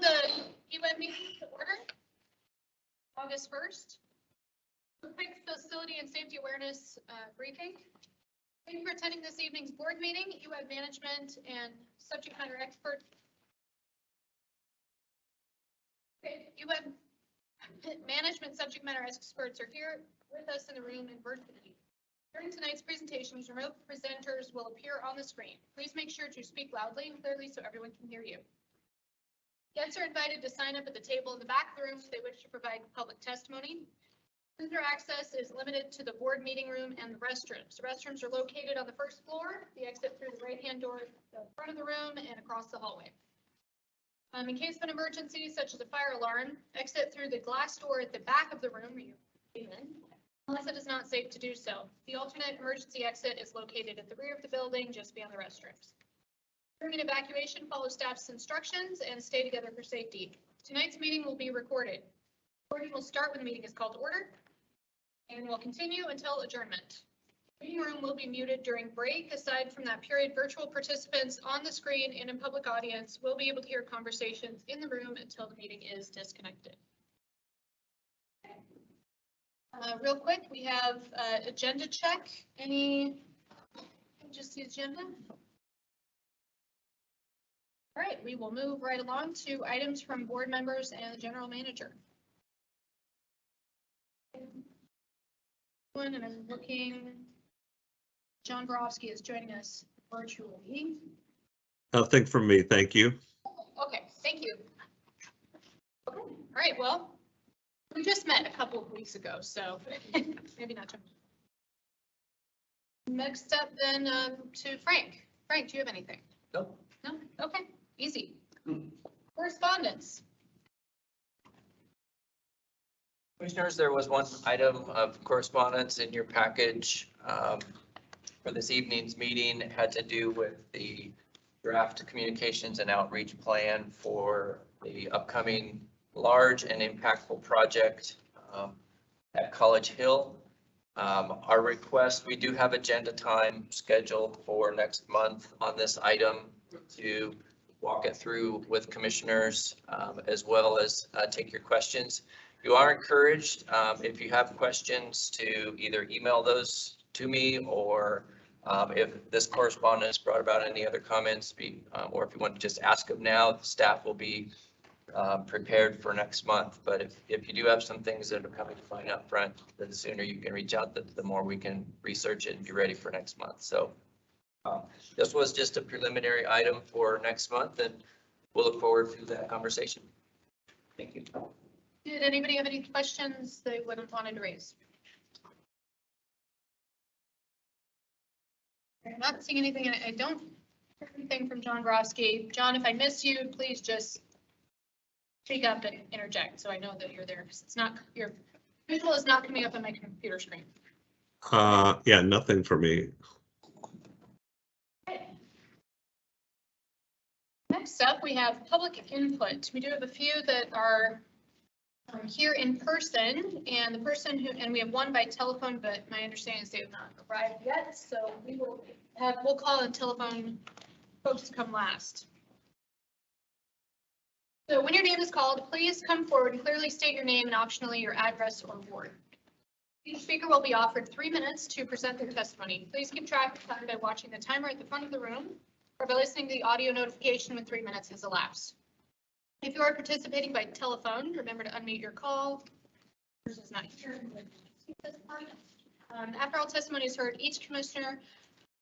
the EWEB meeting to order. August 1st. Quick facility and safety awareness briefing. Thank you for attending this evening's board meeting. EWEB management and subject matter expert. Okay, EWEB management subject matter experts are here with us in the room and virtually. During tonight's presentations, remote presenters will appear on the screen. Please make sure to speak loudly and clearly so everyone can hear you. Guests are invited to sign up at the table in the back of the room if they wish to provide public testimony. Visitor access is limited to the board meeting room and the restrooms. The restrooms are located on the first floor, the exit through the right-hand door at the front of the room and across the hallway. In case of an emergency, such as a fire alarm, exit through the glass door at the back of the room where you came in, unless it is not safe to do so. The alternate emergency exit is located at the rear of the building, just beyond the restrooms. During an evacuation, follow staff's instructions and stay together for safety. Tonight's meeting will be recorded. Recording will start when the meeting is called to order and will continue until adjournment. The meeting room will be muted during break. Aside from that period, virtual participants on the screen and in public audience will be able to hear conversations in the room until the meeting is disconnected. Real quick, we have agenda check. Just the agenda? All right, we will move right along to items from board members and the general manager. And I'm looking, John Borowski is joining us virtually. Nothing from me, thank you. Okay, thank you. Okay. All right, well, we just met a couple of weeks ago, so maybe not too much. Next up then to Frank. Frank, do you have anything? No. No? Okay, easy. Correspondence. Commissioners, there was one item of correspondence in your package for this evening's meeting. It had to do with the draft communications and outreach plan for the upcoming large and impactful project at College Hill. Our request, we do have agenda time scheduled for next month on this item to walk it through with commissioners as well as take your questions. You are encouraged, if you have questions, to either email those to me or if this correspondence brought about any other comments, or if you want to just ask them now, the staff will be prepared for next month. But if you do have some things that are coming to mind up front, the sooner you can reach out, the more we can research it and be ready for next month. So this was just a preliminary item for next month, and we'll look forward to that conversation. Thank you. Did anybody have any questions they would have wanted to raise? I'm not seeing anything. I don't hear anything from John Borowski. John, if I miss you, please just speak up and interject so I know that you're there, because it's not, your visual is not coming up on my computer screen. Yeah, nothing for me. Okay. Next up, we have public input. We do have a few that are here in person, and the person who, and we have one by telephone, but my understanding is they have not arrived yet, so we'll call on telephone folks to come last. So when your name is called, please come forward and clearly state your name and optionally your address or ward. Each speaker will be offered 3 minutes to present their testimony. Please keep track of time by watching the timer at the front of the room or by listening to the audio notification when 3 minutes has elapsed. If you are participating by telephone, remember to unmute your call. This is not here. After all testimony is heard, each commissioner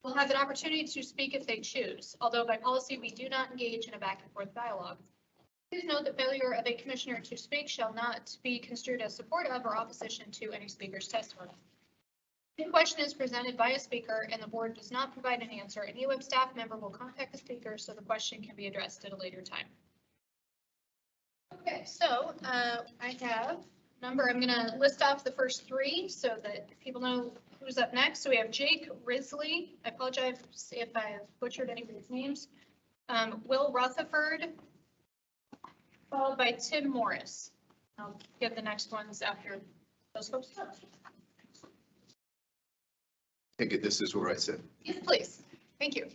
will have an opportunity to speak if they choose, although by policy we do not engage in a back and forth dialogue. Please note that failure of a commissioner to speak shall not be construed as support of or opposition to any speaker's testimony. If a question is presented by a speaker and the board does not provide an answer, an EWEB staff member will contact the speaker so the question can be addressed at a later time. Okay, so I have number, I'm going to list off the first 3 so that people know who's up next. So we have Jake Risley. I apologize if I have butchered anybody's names. Will Rutherford, followed by Tim Morris. I'll get the next ones after those folks. Take it, this is where I sit. Yes, please. Thank you.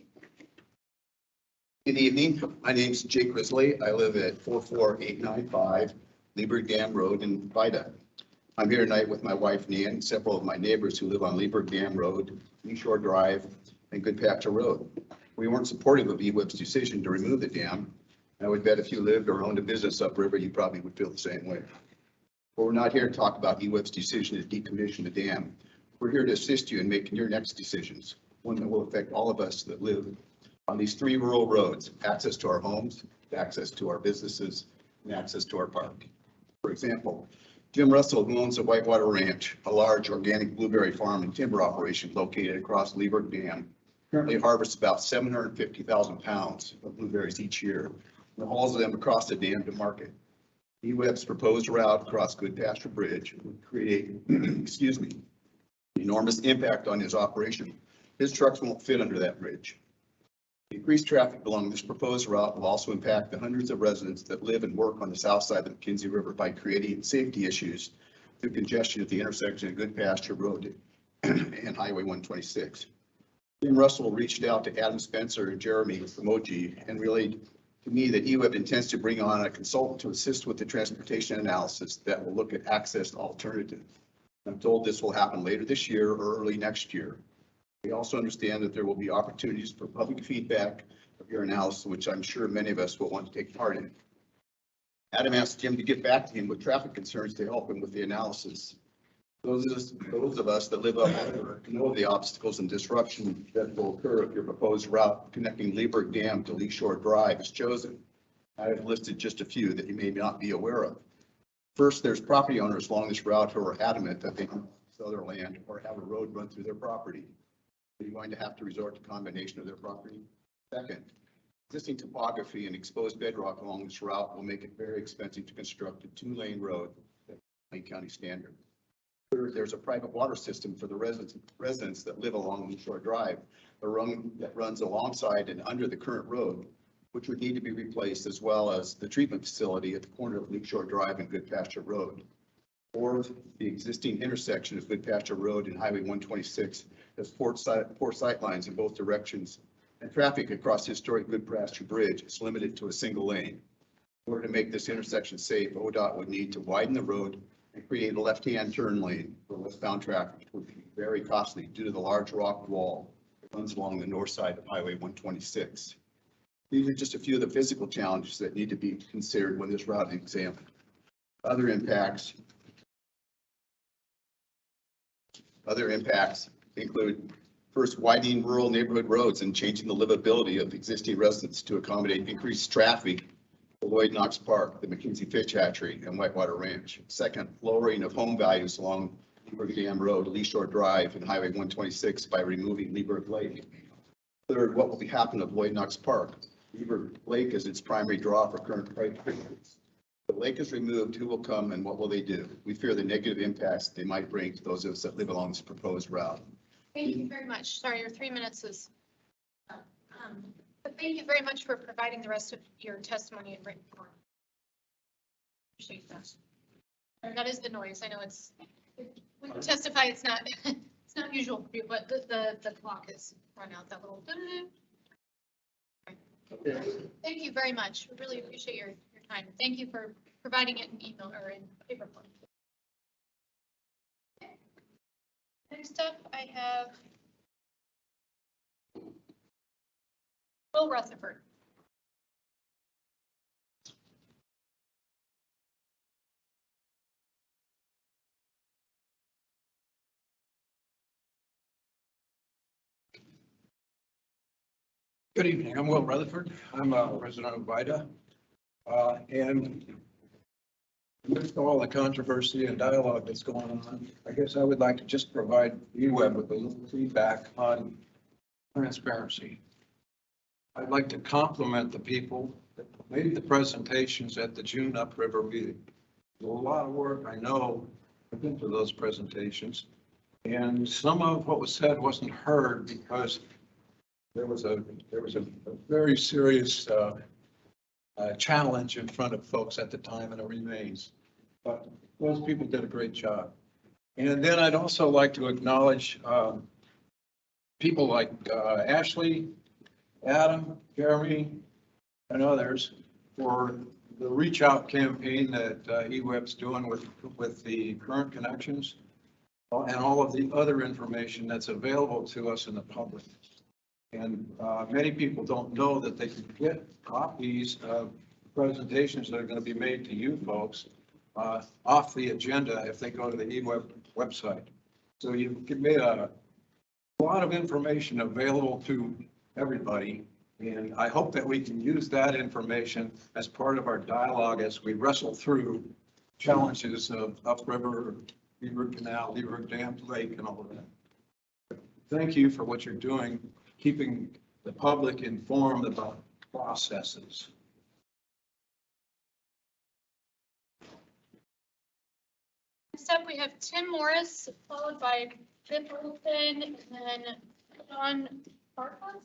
Good evening. My name is Jake Risley. I live at 44895 Leaburg Dam Road in Vida. I'm here tonight with my wife Nan and several of my neighbors who live on Leaburg Dam Road, East Shore Drive, and Goodpatcher Road. We weren't supportive of EWEB's decision to remove the dam. I would bet if you lived or owned a business upriver, you probably would feel the same way. But we're not here to talk about EWEB's decision to decommission the dam. We're here to assist you in making your next decisions, one that will affect all of us that live on these 3 rural roads: access to our homes, access to our businesses, and access to our park. For example, Jim Russell, who owns the Whitewater Ranch, a large organic blueberry farm and timber operation located across Leaburg Dam, currently harvests about 750,000 pounds of blueberries each year and hauls them across the dam to market. EWEB's proposed route across Goodpasture Bridge would create, excuse me, enormous impact on his operation. His trucks won't fit under that bridge. Increased traffic along this proposed route will also impact the hundreds of residents that live and work on the south side of the McKenzie River by creating safety issues through congestion at the intersection of Goodpasture Road and Highway 126. Jim Russell reached out to Adam Spencer and Jeremy Emoji and relayed to me that EWEB intends to bring on a consultant to assist with the transportation analysis that will look at access alternatives. I'm told this will happen later this year or early next year. We also understand that there will be opportunities for public feedback of your analysis, which I'm sure many of us will want to take part in. Adam asked Jim to get back to him with traffic concerns to help him with the analysis. Those of us that live up there know the obstacles and disruption that will occur if your proposed route connecting Leaburg Dam to Lee Shore Drive is chosen. I have listed just a few that you may not be aware of. First, there's property owners along this route who are adamant that they can sell their land or have a road run through their property. Are you going to have to resort to combination of their property? Second, existing topography and exposed bedrock along this route will make it very expensive to construct a 2-lane road at Lane County standard. Third, there's a private water system for the residents that live along Lee Shore Drive, a run that runs alongside and under the current road, which would need to be replaced, as well as the treatment facility at the corner of Lee Shore Drive and Goodpasture Road. Fourth, the existing intersection of Goodpasture Road and Highway 126 has poor sight lines in both directions, and traffic across historic Goodpasture Bridge is limited to a single lane. In order to make this intersection safe, ODOT would need to widen the road and create a left-hand turn lane for westbound traffic, which would be very costly due to the large rock wall that runs along the north side of Highway 126. These are just a few of the physical challenges that need to be considered when this route is examined. Other impacts include, first, widening rural neighborhood roads and changing the livability of existing residents to accommodate increased traffic to Lloyd Knox Park, the McKenzie Fish Hatchery, and Whitewater Ranch. Second, lowering of home values along Leaburg Dam Road, Lee Shore Drive, and Highway 126 by removing Leaburg Lake. Third, what will happen of Lloyd Knox Park? Leaburg Lake is its primary draw for current private fisheries. If the lake is removed, who will come and what will they do? We fear the negative impacts they might bring to those of us that live along this proposed route. Thank you very much. Sorry, your 3 minutes is up. But thank you very much for providing the rest of your testimony in written form. Appreciate that. And that is the noise. I know it's, when you testify, it's not usual for you, but the clock is run out that little. Thank you very much. We really appreciate your time. Thank you for providing it in email or in paper form. Okay. Next up, I have Will Rutherford. Good evening. I'm Will Rutherford. I'm a resident of Vida. And amidst all the controversy and dialogue that's going on, I guess I would like to just provide EWEB with a little feedback on transparency. I'd like to compliment the people that made the presentations at the June upriver meeting. There's a lot of work, I know, went into those presentations. And some of what was said wasn't heard because there was a very serious challenge in front of folks at the time, and it remains. But those people did a great job. And then I'd also like to acknowledge people like Ashley, Adam, Jeremy, and others for the reach out campaign that EWEB's doing with the current connections and all of the other information that's available to us in the public. And many people don't know that they can get copies of presentations that are going to be made to you folks off the agenda if they go to the EWEB website. So you've made a lot of information available to everybody. And I hope that we can use that information as part of our dialogue as we wrestle through challenges of upriver, Leaburg Canal, Leaburg Dam Lake, and all of that. Thank you for what you're doing, keeping the public informed about processes. Next up, we have Tim Morris, followed by Pertl, and then John Barkos.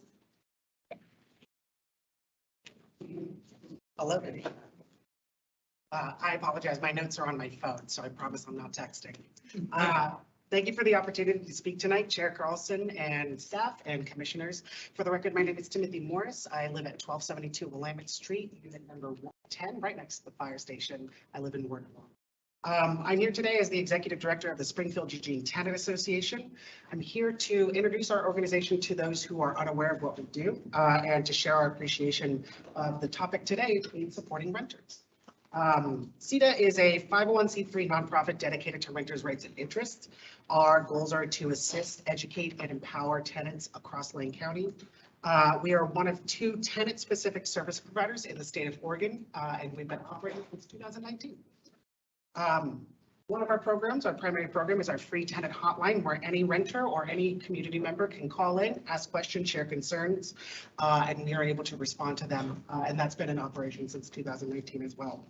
Hello. I apologize. My notes are on my phone, so I promise I'm not texting. Thank you for the opportunity to speak tonight, Chair Carlson and staff and commissioners. For the record, my name is Timothy Morris. I live at 1272 Willamette Street, unit number 110, right next to the fire station. I live in Ward 1. I'm here today as the Executive Director of the Springfield Eugene Tenant Association. I'm here to introduce our organization to those who are unaware of what we do and to share our appreciation of the topic today, supporting renters. CETA is a 501c3 nonprofit dedicated to renters' rights and interests. Our goals are to assist, educate, and empower tenants across Lane County. We are one of 2 tenant-specific service providers in the state of Oregon, and we've been operating since 2019. One of our programs, our primary program, is our free tenant hotline, where any renter or any community member can call in, ask questions, share concerns, and we are able to respond to them. And that's been in operation since 2019 as well.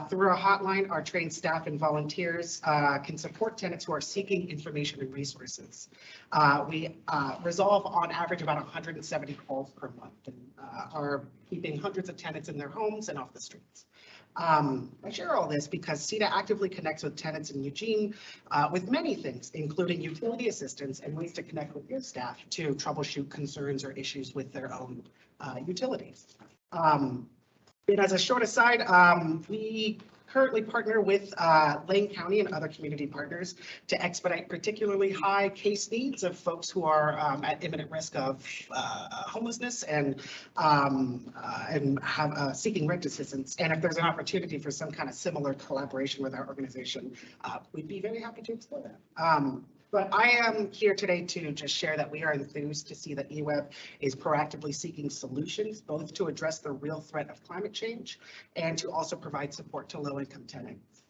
Through our hotline, our trained staff and volunteers can support tenants who are seeking information and resources. We resolve on average about 170 calls per month and are keeping hundreds of tenants in their homes and off the streets. I share all this because CETA actively connects with tenants in Eugene with many things, including utility assistance and ways to connect with your staff to troubleshoot concerns or issues with their own utilities. And as a short aside, we currently partner with Lane County and other community partners to expedite particularly high case needs of folks who are at imminent risk of homelessness and have seeking rent assistance. And if there's an opportunity for some kind of similar collaboration with our organization, we'd be very happy to explore that. But I am here today to just share that we are enthused to see that EWEB is proactively seeking solutions, both to address the real threat of climate change and to also provide support to low-income tenants.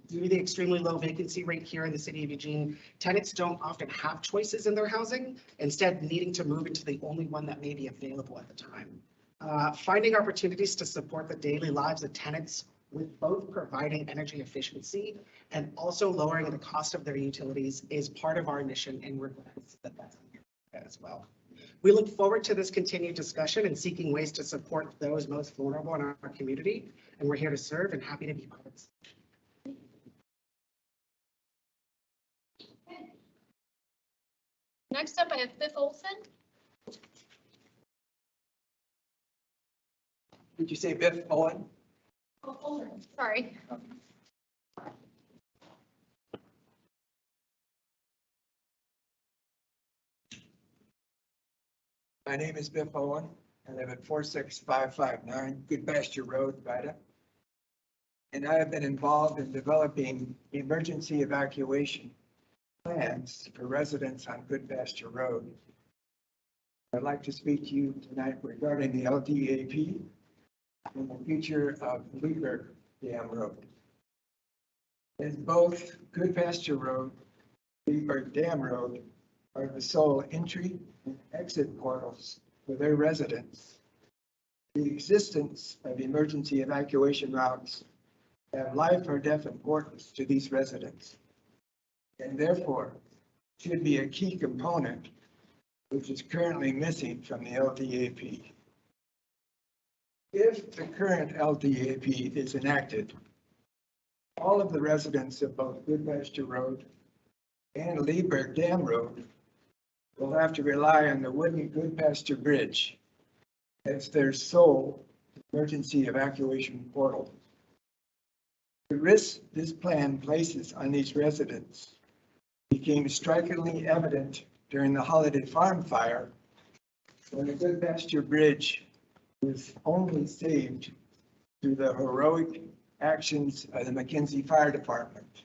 Due to the extremely low vacancy rate here in the city of Eugene, tenants don't often have choices in their housing, instead needing to move into the only one that may be available at the time. Finding opportunities to support the daily lives of tenants with both providing energy efficiency and also lowering the cost of their utilities is part of our mission, and we're glad that that's as well. We look forward to this continued discussion and seeking ways to support those most vulnerable in our community, and we're here to serve and happy to be part of this. Next up, I have Biff Olson. Did you say Biff Owen? Oh, Olson, sorry. My name is Biff Owen. I live at 46559 Good Pasture Road, Vida. And I have been involved in developing emergency evacuation plans for residents on Good Pasture Road. I'd like to speak to you tonight regarding the LDAP and the future of Leaburg Dam Road. As both Good Pasture Road, Leaburg Dam Road are the sole entry and exit portals for their residents, the existence of emergency evacuation routes have life or death importance to these residents, and therefore should be a key component which is currently missing from the LDAP. If the current LDAP is enacted, all of the residents of both Good Pasture Road and Leaburg Dam Road will have to rely on the wooden Good Pasture Bridge as their sole emergency evacuation portal. The risks this plan places on these residents became strikingly evident during the Holiday Farm fire, when the Good Pasture Bridge was only saved through the heroic actions of the McKenzie Fire Department,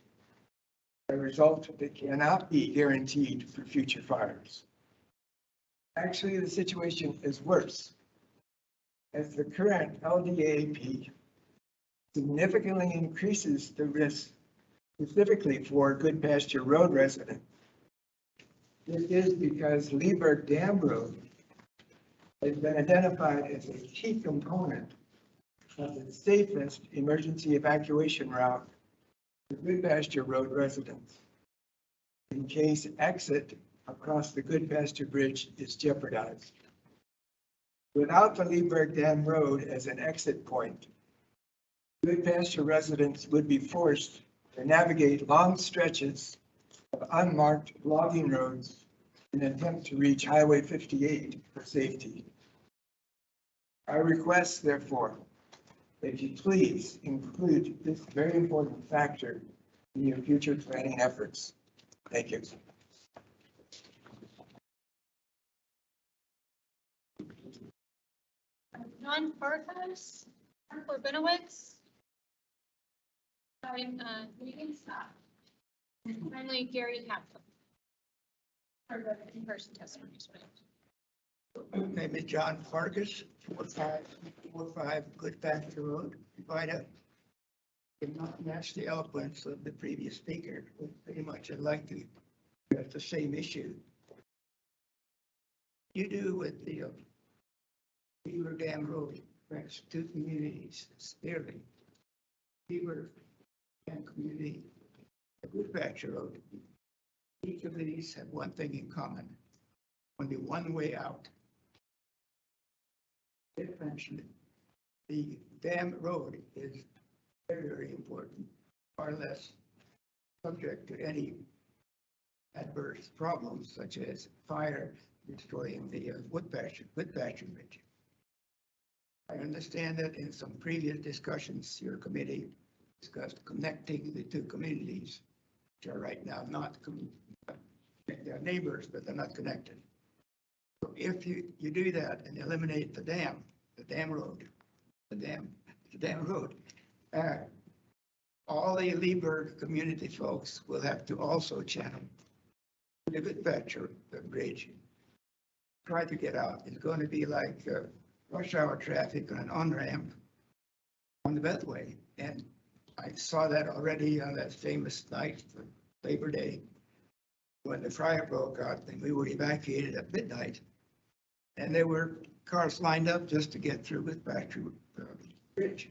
a result that cannot be guaranteed for future fires. Actually, the situation is worse, as the current LDAP significantly increases the risk specifically for Good Pasture Road residents. This is because Leaburg Dam Road has been identified as a key component of the safest emergency evacuation route for Good Pasture Road residents in case exit across the Good Pasture Bridge is jeopardized. Without the Leaburg Dam Road as an exit point, Good Pasture residents would be forced to navigate long stretches of unmarked logging roads in an attempt to reach Highway 58 for safety. I request, therefore, that you please include this very important factor in your future planning efforts. Thank you. John Farkas, Mark Rabinowitz. Meeting staff. And finally, Gary Hatfield. Our in-person testimonies. My name is John Farkas, 4545 Good Pasture Road, Vida. Did not match the eloquence of the previous speaker. Pretty much I'd like to address the same issue. You do with the Beaver Dam Road, affects two communities severely. Beaver Dam community, the Good Pasture Road. Each of these have one thing in common, only one way out. It mentioned the dam road is very, very important, far less subject to any adverse problems such as fire destroying the Good Pasture Bridge. I understand that in some previous discussions, your committee discussed connecting the two communities, which are right now not, they're neighbors, but they're not connected. So if you do that and eliminate the dam road, all the Leaburg community folks will have to also channel the Good Pasture Bridge. Try to get out. It's going to be like rush hour traffic on an on-ramp on the Beltway. And I saw that already on that famous night for Labor Day when the fire broke out and we were evacuated at midnight. And there were cars lined up just to get through with Pasture Bridge.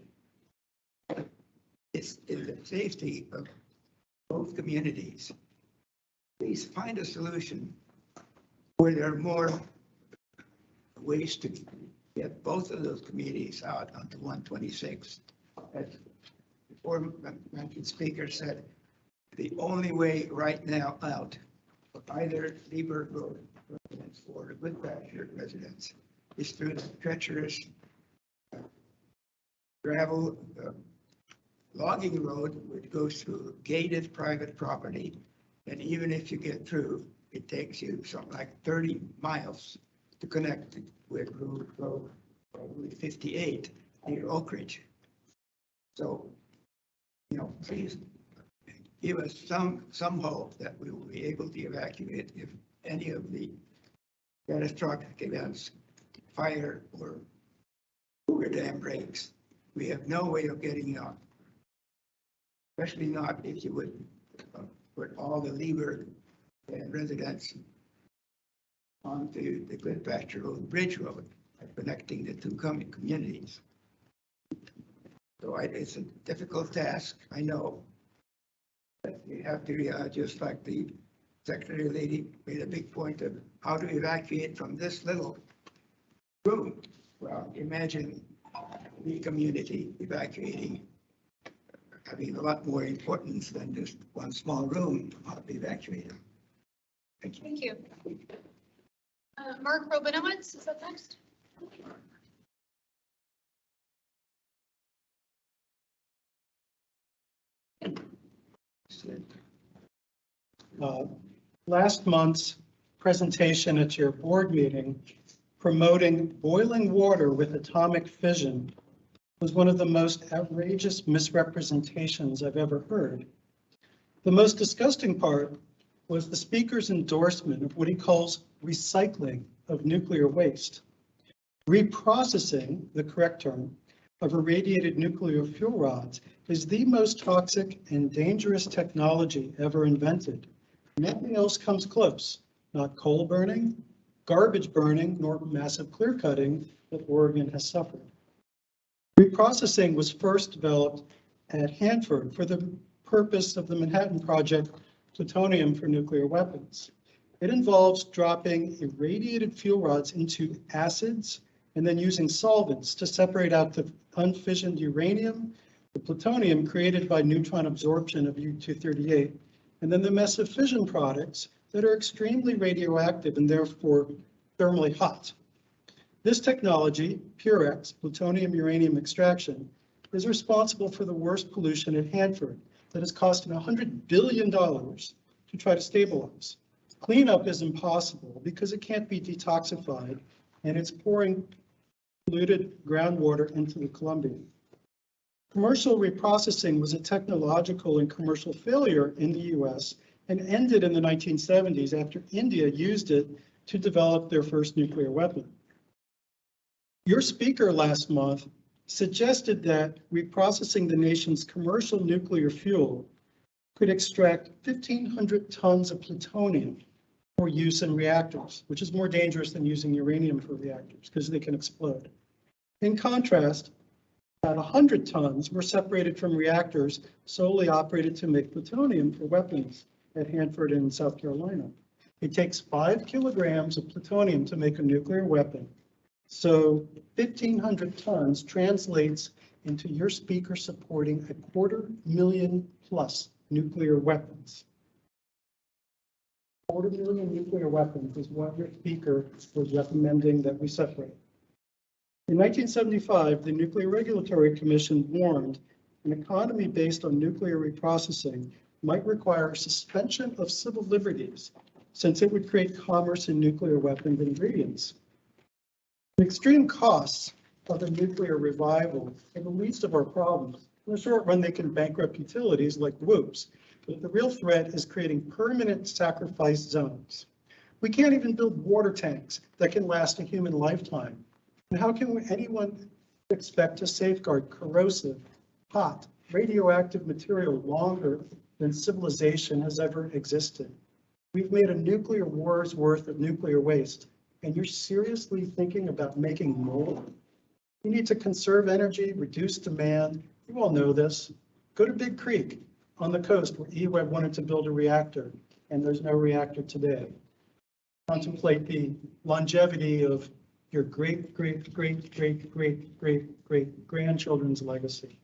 It's the safety of both communities. Please find a solution where there are more ways to get both of those communities out onto 126. As before, mentioned speaker said, the only way right now out for either Leaburg Road residents or the Good Pasture residents is through the treacherous gravel logging road, which goes through gated private property. And even if you get through, it takes you something like 30 miles to connect with Route 58 near Oak Ridge. So, please give us some hope that we will be able to evacuate if any of the catastrophic events, fire or Hoover Dam breaks. We have no way of getting out, especially not if you would put all the Leaburg residents onto the Good Pasture Road Bridge Road, connecting the two communities. So it's a difficult task, I know. But you have to, just like the secretary lady made a big point of how to evacuate from this little room. Well, imagine the community evacuating, having a lot more importance than just one small room of evacuating. Thank you. Thank you. Mark Rabinowitz, is that next? Last month's presentation at your board meeting promoting boiling water with atomic fission was one of the most outrageous misrepresentations I've ever heard. The most disgusting part was the speaker's endorsement of what he calls recycling of nuclear waste. Reprocessing, the correct term, of irradiated nuclear fuel rods is the most toxic and dangerous technology ever invented. Nothing else comes close, not coal burning, garbage burning, nor massive clear cutting that Oregon has suffered. Reprocessing was first developed at Hanford for the purpose of the Manhattan Project, plutonium for nuclear weapons. It involves dropping irradiated fuel rods into acids and then using solvents to separate out the unfissioned uranium, the plutonium created by neutron absorption of U-238, and then the mess of fission products that are extremely radioactive and therefore thermally hot. This technology, Purex, plutonium uranium extraction, is responsible for the worst pollution at Hanford that has costed $100 billion to try to stabilize. Cleanup is impossible because it can't be detoxified and it's pouring polluted groundwater into the Columbia. Commercial reprocessing was a technological and commercial failure in the US and ended in the 1970s after India used it to develop their first nuclear weapon. Your speaker last month suggested that reprocessing the nation's commercial nuclear fuel could extract 1,500 tons of plutonium for use in reactors, which is more dangerous than using uranium for reactors because they can explode. In contrast, about 100 tons were separated from reactors solely operated to make plutonium for weapons at Hanford in South Carolina. It takes 5 kilograms of plutonium to make a nuclear weapon. So 1,500 tons translates into your speaker supporting 250,000 plus nuclear weapons. 250,000 nuclear weapons is what your speaker was recommending that we separate. In 1975, the Nuclear Regulatory Commission warned an economy based on nuclear reprocessing might require a suspension of civil liberties since it would create commerce in nuclear weapon ingredients. The extreme costs of a nuclear revival are the least of our problems. In the short run, they can bankrupt utilities like WOOPs, but the real threat is creating permanent sacrifice zones. We can't even build water tanks that can last a human lifetime. And how can anyone expect to safeguard corrosive, hot, radioactive material longer than civilization has ever existed? We've made a nuclear war's worth of nuclear waste, and you're seriously thinking about making more? You need to conserve energy, reduce demand. You all know this. Go to Big Creek on the coast where EWEB wanted to build a reactor, and there's no reactor today. Contemplate the longevity of your great grandchildren's legacy.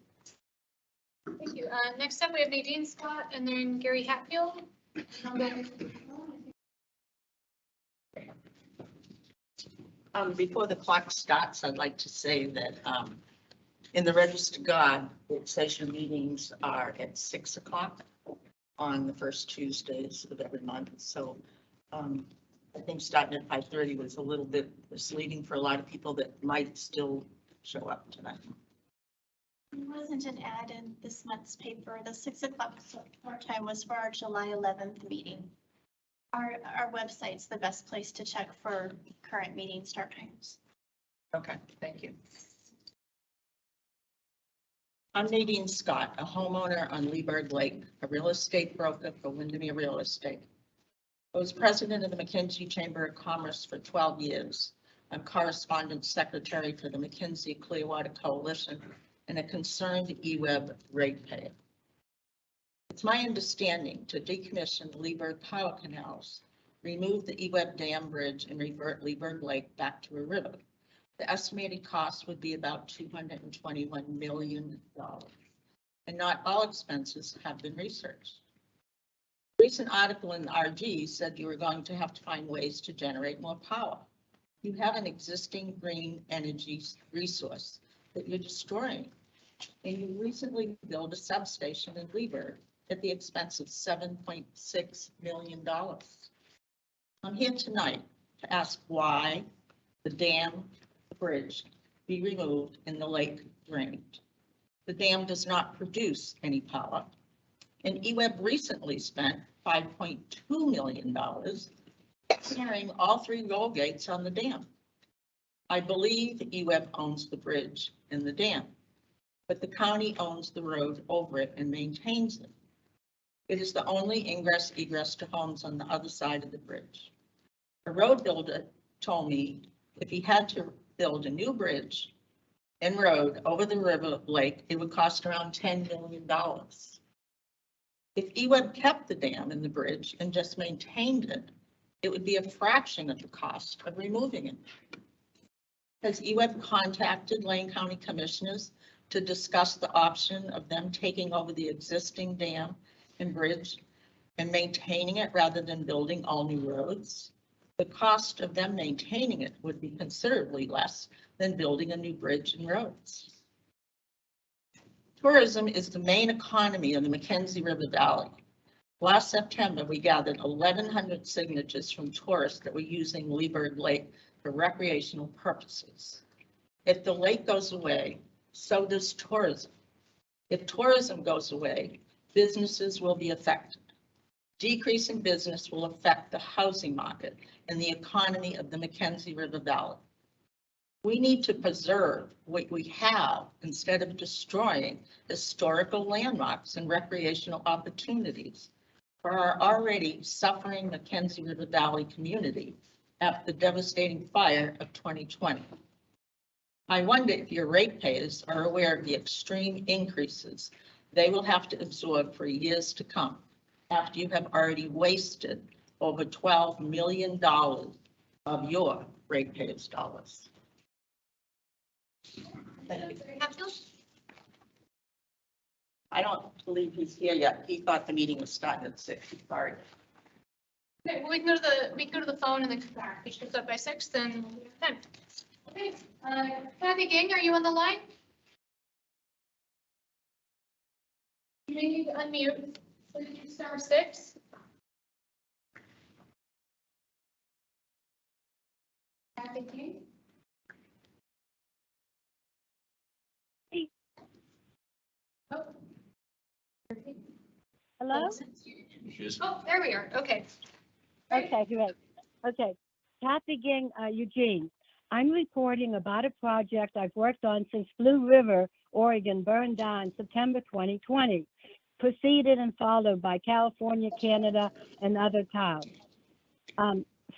Thank you. Next up, we have Nadine Scott and then Gary Hatfield. Before the clock starts, I'd like to say that in the Register of God, it says your meetings are at 6 o'clock on the first Tuesdays of every month. So I think starting at 5:30 was a little bit misleading for a lot of people that might still show up tonight. There wasn't an ad in this month's paper. The 6 o'clock start time was for our July 11th meeting. Our website's the best place to check for current meeting start times. Okay, thank you. I'm Nadine Scott, a homeowner on Leaburg Lake, a real estate broker for Windermere Real Estate. I was president of the McKinsey Chamber of Commerce for 12 years. I'm correspondence secretary for the McKinsey Clearwater Coalition and a concerned EWEB ratepayer. It's my understanding to decommission the Leaburg power canals, remove the EWEB dam bridge and revert Leaburg Lake back to a river. The estimated cost would be about $221 million, and not all expenses have been researched. A recent article in the RG said you were going to have to find ways to generate more power. You have an existing green energy resource that you're destroying, and you recently built a substation in Leaburg at the expense of $7.6 million. I'm here tonight to ask why the dam, the bridge, be removed and the lake drained. The dam does not produce any power, and EWEB recently spent $5.2 million clearing all 3 roll gates on the dam. I believe EWEB owns the bridge and the dam, but the county owns the road over it and maintains it. It is the only ingress egress to homes on the other side of the bridge. A road builder told me if he had to build a new bridge and road over the river lake, it would cost around $10 million. If EWEB kept the dam and the bridge and just maintained it, it would be a fraction of the cost of removing it. Has EWEB contacted Lane County Commissioners to discuss the option of them taking over the existing dam and bridge and maintaining it rather than building all new roads? The cost of them maintaining it would be considerably less than building a new bridge and roads. Tourism is the main economy of the McKenzie River Valley. Last September, we gathered 1,100 signatures from tourists that were using Leaburg Lake for recreational purposes. If the lake goes away, so does tourism. If tourism goes away, businesses will be affected. Decrease in business will affect the housing market and the economy of the McKenzie River Valley. We need to preserve what we have instead of destroying historical landmarks and recreational opportunities for our already suffering McKenzie River Valley community after the devastating fire of 2020. I wonder if your ratepayers are aware of the extreme increases they will have to absorb for years to come after you have already wasted over $12 million of your ratepayers' dollars. Thank you. I don't believe he's here yet. He thought the meeting was starting at 6. Sorry. Okay, well, we can go to the phone and then come back. He shows up by 6, then we'll have time. Okay, Kathy Ging, are you on the line? You may need to unmute. So did you star 6? Kathy Ging? Oh. Hello? Oh, there we are. Okay. Okay, great. Okay. Kathy Ging, Eugene. I'm reporting about a project I've worked on since Blue River, Oregon burned down September 2020, preceded and followed by California, Canada, and other towns.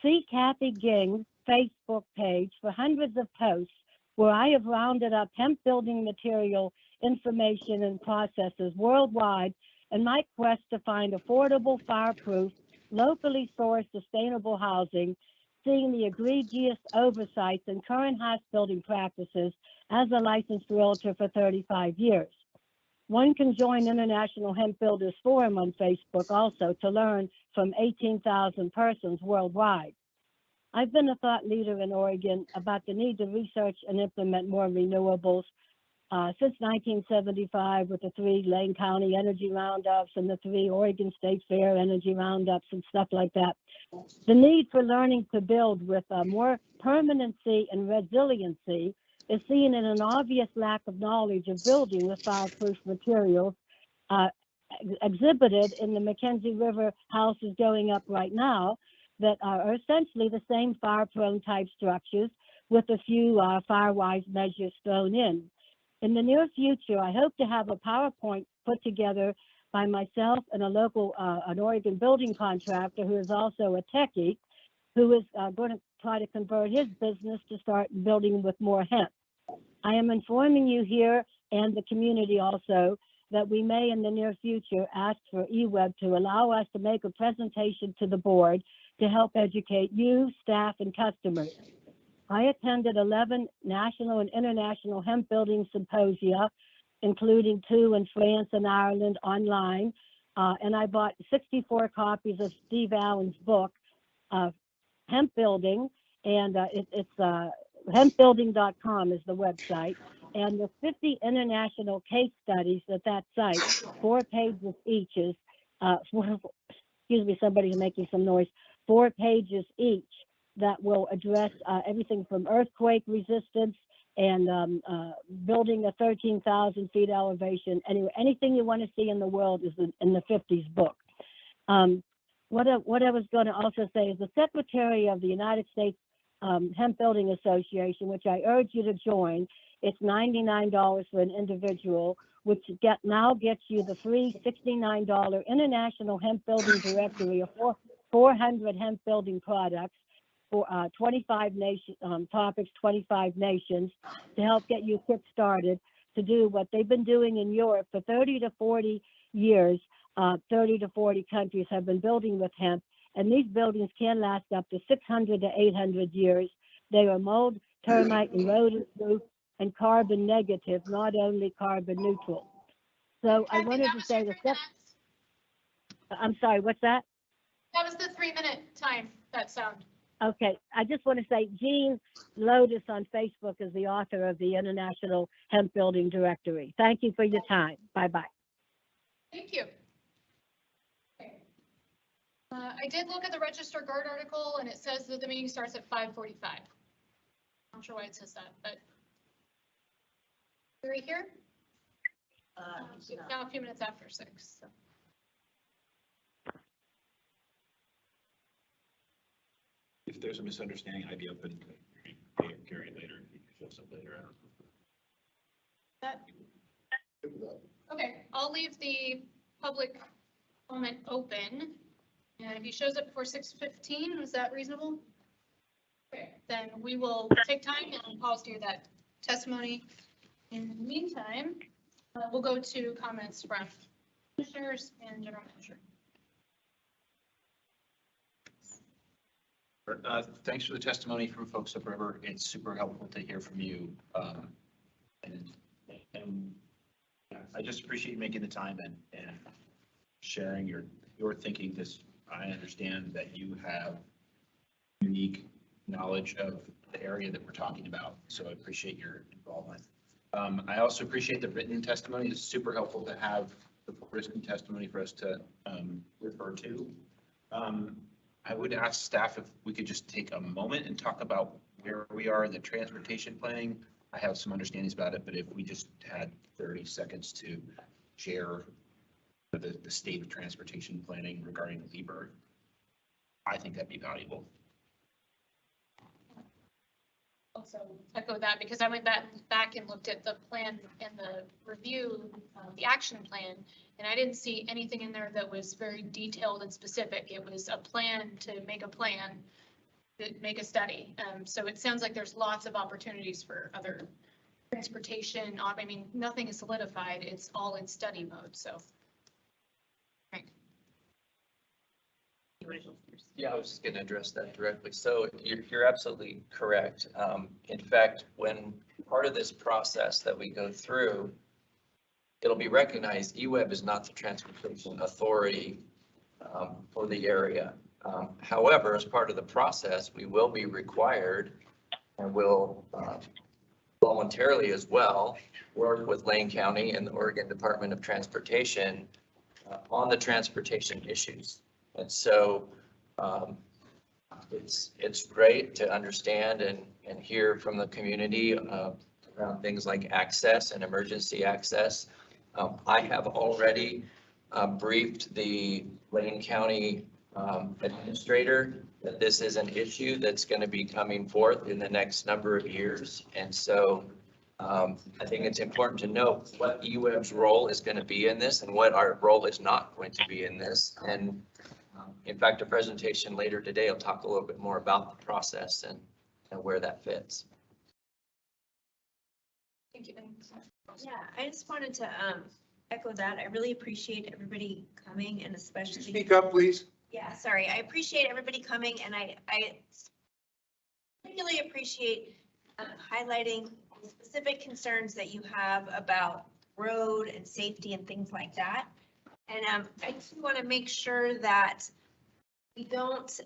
See Kathy Ging's Facebook page for hundreds of posts where I have rounded up hemp building material, information, and processes worldwide in my quest to find affordable, fireproof, locally sourced, sustainable housing, seeing the egregious oversights and current house building practices as a licensed realtor for 35 years. One can join International Hemp Builders Forum on Facebook also to learn from 18,000 persons worldwide. I've been a thought leader in Oregon about the need to research and implement more renewables since 1975 with the 3 Lane County Energy Roundups and the 3 Oregon State Fair Energy Roundups and stuff like that. The need for learning to build with more permanency and resiliency is seen in an obvious lack of knowledge of building with fireproof materials exhibited in the McKenzie River houses going up right now that are essentially the same fire-prone type structures with a few fire-wise measures thrown in. In the near future, I hope to have a PowerPoint put together by myself and a local, an Oregon building contractor who is also a techie, who is going to try to convert his business to start building with more hemp. I am informing you here and the community also that we may in the near future ask for EWEB to allow us to make a presentation to the board to help educate you, staff, and customers. I attended 11 national and international hemp building symposia, including 2 in France and Ireland online, and I bought 64 copies of Steve Allen's book, Hemp Building, and it's hempbuilding.com is the website. And the 50 international case studies at that site, 4 pages each is, excuse me, somebody's making some noise, 4 pages each that will address everything from earthquake resistance and building a 13,000 feet elevation. Anyway, anything you want to see in the world is in the 50s book. What I was going to also say is the Secretary of the United States Hemp Building Association, which I urge you to join. It's $99 for an individual, which now gets you the free $69 International Hemp Building Directory of 400 hemp building products for 25 topics, 25 nations, to help get you kick started to do what they've been doing in Europe for 30 to 40 years. 30 to 40 countries have been building with hemp, and these buildings can last up to 600 to 800 years. They are mold, termite, and rodent proof, and carbon negative, not only carbon neutral. So I wanted to say I'm sorry, what's that? That was the 3-minute time, that sound. Okay, I just want to say Jean Lotus on Facebook is the author of the International Hemp Building Directory. Thank you for your time. Bye-bye. Thank you. Okay. I did look at the Register Guard article, and it says that the meeting starts at 5:45. I'm not sure why it says that, but are we here? It's now a few minutes after 6. So. If there's a misunderstanding, I'd be open to Gary later if he shows up later. Okay, I'll leave the public comment open. And if he shows up before 6:15, is that reasonable? Okay, then we will take time and pause to hear that testimony. In the meantime, we'll go to comments from commissioners and general manager. Thanks for the testimony from folks upriver. It's super helpful to hear from you. And I just appreciate you making the time and sharing your thinking, because I understand that you have unique knowledge of the area that we're talking about. So I appreciate your involvement. I also appreciate the written testimony. It's super helpful to have the written testimony for us to refer to. I would ask staff if we could just take a moment and talk about where we are in the transportation planning. I have some understandings about it, but if we just had 30 seconds to share the state of transportation planning regarding Leaburg, I think that'd be valuable. Also echo that, because I went back and looked at the plan and the review, the action plan, and I didn't see anything in there that was very detailed and specific. It was a plan to make a plan, to make a study. So it sounds like there's lots of opportunities for other transportation. I mean, nothing is solidified. It's all in study mode, so. Right. Yeah, I was just going to address that directly. So you're absolutely correct. In fact, when part of this process that we go through, it'll be recognized EWEB is not the transportation authority for the area. However, as part of the process, we will be required and will voluntarily as well work with Lane County and the Oregon Department of Transportation on the transportation issues. And so it's great to understand and hear from the community around things like access and emergency access. I have already briefed the Lane County administrator that this is an issue that's going to be coming forth in the next number of years. And so I think it's important to know what EWEB's role is going to be in this and what our role is not going to be in this. And in fact, a presentation later today will talk a little bit more about the process and where that fits. Thank you. Yeah, I just wanted to echo that. I really appreciate everybody coming, and especially. Speak up, please. Yeah, sorry. I appreciate everybody coming, and I really appreciate highlighting the specific concerns that you have about road and safety and things like that. And I just want to make sure that we don't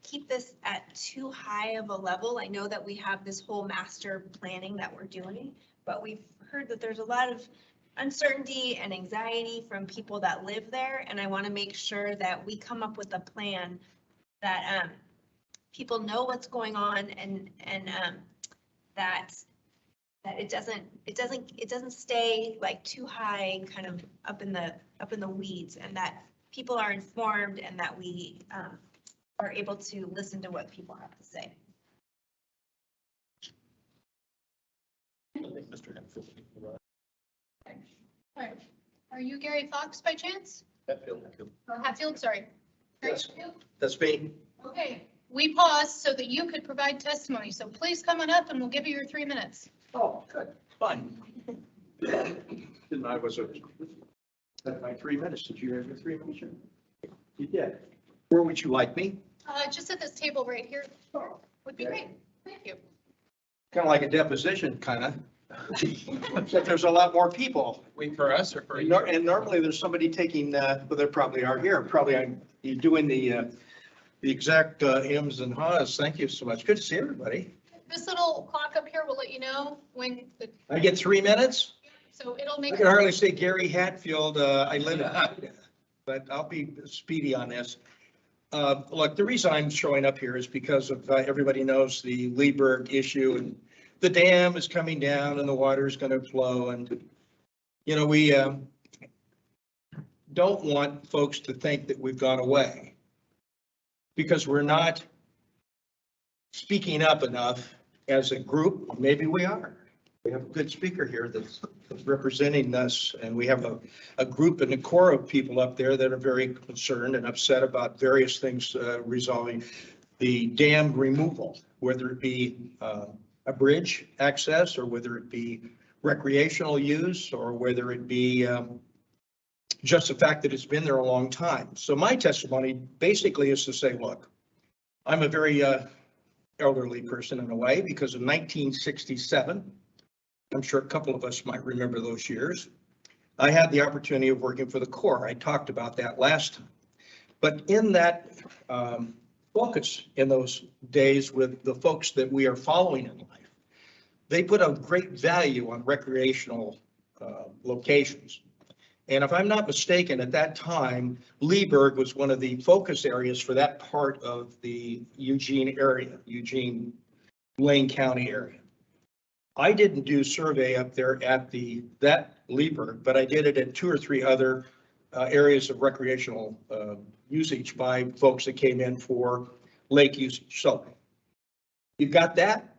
keep this at too high of a level. I know that we have this whole master planning that we're doing, but we've heard that there's a lot of uncertainty and anxiety from people that live there. And I want to make sure that we come up with a plan that people know what's going on and that it doesn't stay like too high, kind of up in the weeds, and that people are informed and that we are able to listen to what people have to say. Are you Gary Fox by chance? Or Hatfield, sorry. Yes. Hatfield? That's me. Okay, we paused so that you could provide testimony, so please come on up and we'll give you your 3 minutes. Oh, good, fine. Didn't I was at my 3 minutes. Did you have your 3 minutes? You did. Where would you like me? Just at this table right here would be great. Thank you. Kind of like a deposition, kind of. Except there's a lot more people. Wait for us or for you? And normally there's somebody taking, well, there probably are here. Probably you're doing the exact M's and ha's. Thank you so much. Good to see everybody. This little clock up here will let you know when the, I get 3 minutes. so it'll I make. can hardly say Gary Hatfield. I live in, but I'll be speedy on this. Look, the reason I'm showing up here is because of, everybody knows the Leaburg issue, and the dam is coming down and the water is going to flow. And, you know, we don't want folks to think that we've gone away because we're not speaking up enough as a group. Maybe we are. We have a good speaker here that's representing us, and we have a group and a core of people up there that are very concerned and upset about various things resolving the dam removal, whether it be a bridge access or whether it be recreational use or whether it be just the fact that it's been there a long time. So my testimony basically is to say, look, I'm a very elderly person in a way because in 1967, I'm sure a couple of us might remember those years, I had the opportunity of working for the Corps. I talked about that last time. But in that focus in those days with the folks that we are following in life, they put a great value on recreational locations. And if I'm not mistaken, at that time, Leaburg was one of the focus areas for that part of the Eugene area, Eugene, Lane County area. I didn't do survey up there at that Leaburg, but I did it at 2 or 3 other areas of recreational usage by folks that came in for lake usage. So you've got that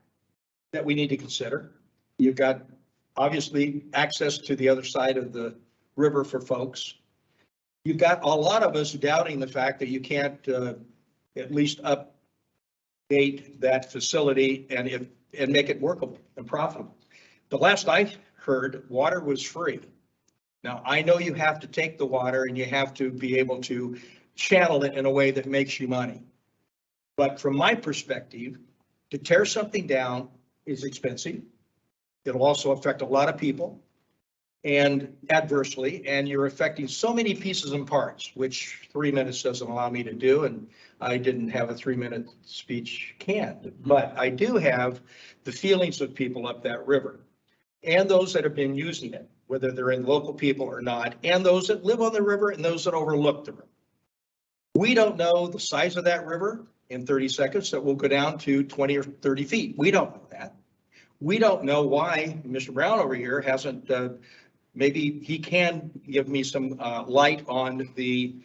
we need to consider. You've got obviously access to the other side of the river for folks. You've got a lot of us doubting the fact that you can't at least update that facility and make it workable and profitable. The last I heard, water was free. Now, I know you have to take the water and you have to be able to channel it in a way that makes you money. But from my perspective, to tear something down is expensive. It'll also affect a lot of people and adversely, and you're affecting so many pieces and parts, which 3 minutes doesn't allow me to do, and I didn't have a 3-minute speech canned, but I do have the feelings of people up that river and those that have been using it, whether they're in local people or not, and those that live on the river and those that overlook the river. We don't know the size of that river in 30 seconds that will go down to 20 or 30 feet. We don't know that. We don't know why Mr. Brown over here hasn't, maybe he can give me some light on the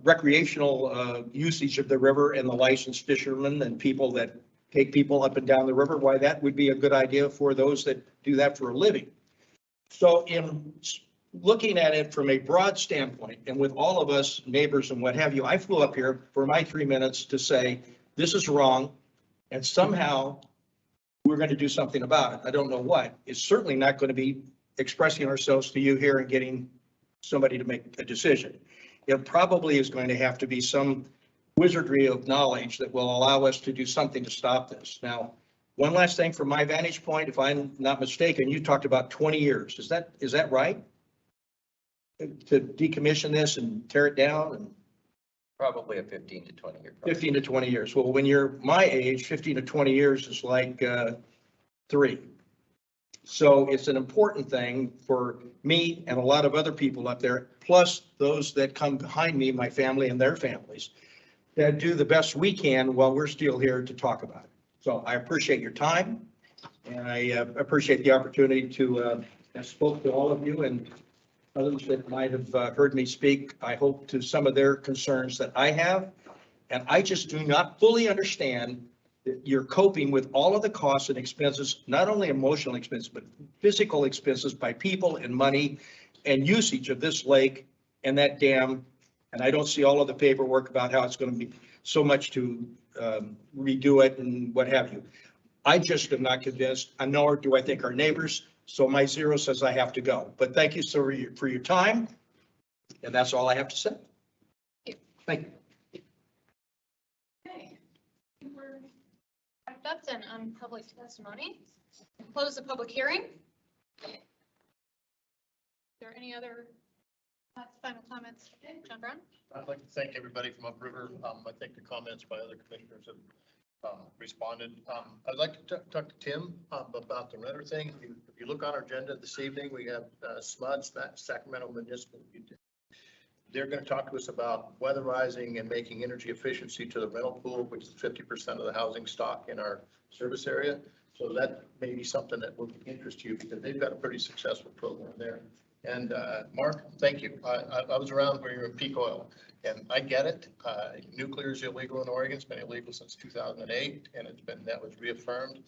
recreational usage of the river and the licensed fishermen and people that take people up and down the river, why that would be a good idea for those that do that for a living. So in looking at it from a broad standpoint, and with all of us neighbors and what have you, I flew up here for my 3 minutes to say, this is wrong, and somehow we're going to do something about it. I don't know what. It's certainly not going to be expressing ourselves to you here and getting somebody to make a decision. It probably is going to have to be some wizardry of knowledge that will allow us to do something to stop this. Now, one last thing from my vantage point, if I'm not mistaken, you talked about 20 years. Is that right? To decommission this and tear it down? And Probably a 15 to 20 year. 15 to 20 years. Well, when you're my age, 15 to 20 years is like 3. So it's an important thing for me and a lot of other people up there, plus those that come behind me, my family and their families, that do the best we can while we're still here to talk about it. So I appreciate your time, and I appreciate the opportunity to spoke to all of you and others that might have heard me speak. I hope to some of their concerns that I have. And I just do not fully understand that you're coping with all of the costs and expenses, not only emotional expenses, but physical expenses by people and money and usage of this lake and that dam. And I don't see all of the paperwork about how it's going to be so much to redo it and what have you. I just am not convinced, nor do I think our neighbors. So my zero says I have to go. But thank you so for your time. And that's all I have to say. Thank you. Okay. We're wrapped up then on public testimony. Close the public hearing. Is there any other final comments? Okay, John Brown? I'd like to thank everybody from upriver. I think the comments by other commissioners have responded. I'd like to talk to Tim about the renter thing. If you look on our agenda this evening, we have SMUD, Sacramento Municipal. They're going to talk to us about weatherizing and making energy efficiency to the rental pool, which is 50% of the housing stock in our service area. So that may be something that will interest you because they've got a pretty successful program there. And Mark, thank you. I was around where you're in peak oil, and I get it. Nuclear is illegal in Oregon. It's been illegal since 2008, and that was reaffirmed.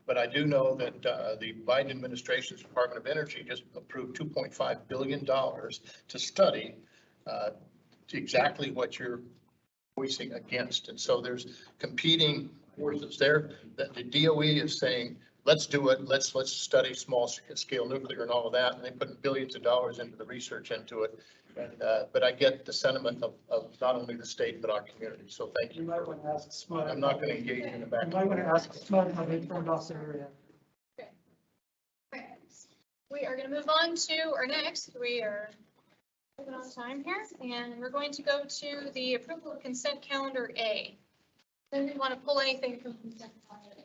But I do know that the Biden administration's Department of Energy just approved $2.5 billion to study exactly what you're voicing against. And so there's competing forces there. That the DOE is saying, let's do it. Let's study small scale nuclear and all of that. And they put billions of dollars into the research into it. And, but I get the sentiment of not only the state, but our community. So thank you. You might want to ask SMUD. I'm not going to engage in the back. You might want to ask SMUD how they turned off the area. Okay. We are going to move on to our next. We are moving on time here, and we're going to go to the approval of consent calendar A. Then we want to pull anything from consent calendar A.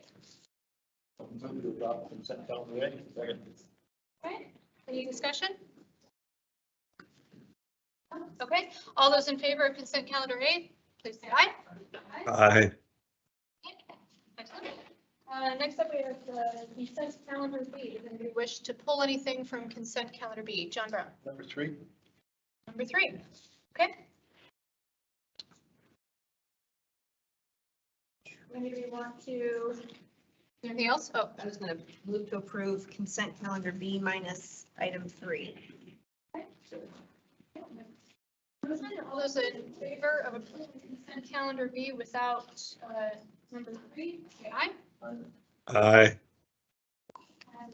Okay, any discussion? Okay, all those in favor of consent calendar A, please say aye. Aye. Excellent. Next up, we have the consent calendar B. Then we wish to pull anything from consent calendar B. John Brown. Number 3. Number 3. Okay. Maybe we want to, anything else? Oh, I was going to move to approve consent calendar B minus item 3. okay. All those in favor of approving consent calendar B without number 3, say aye. Aye.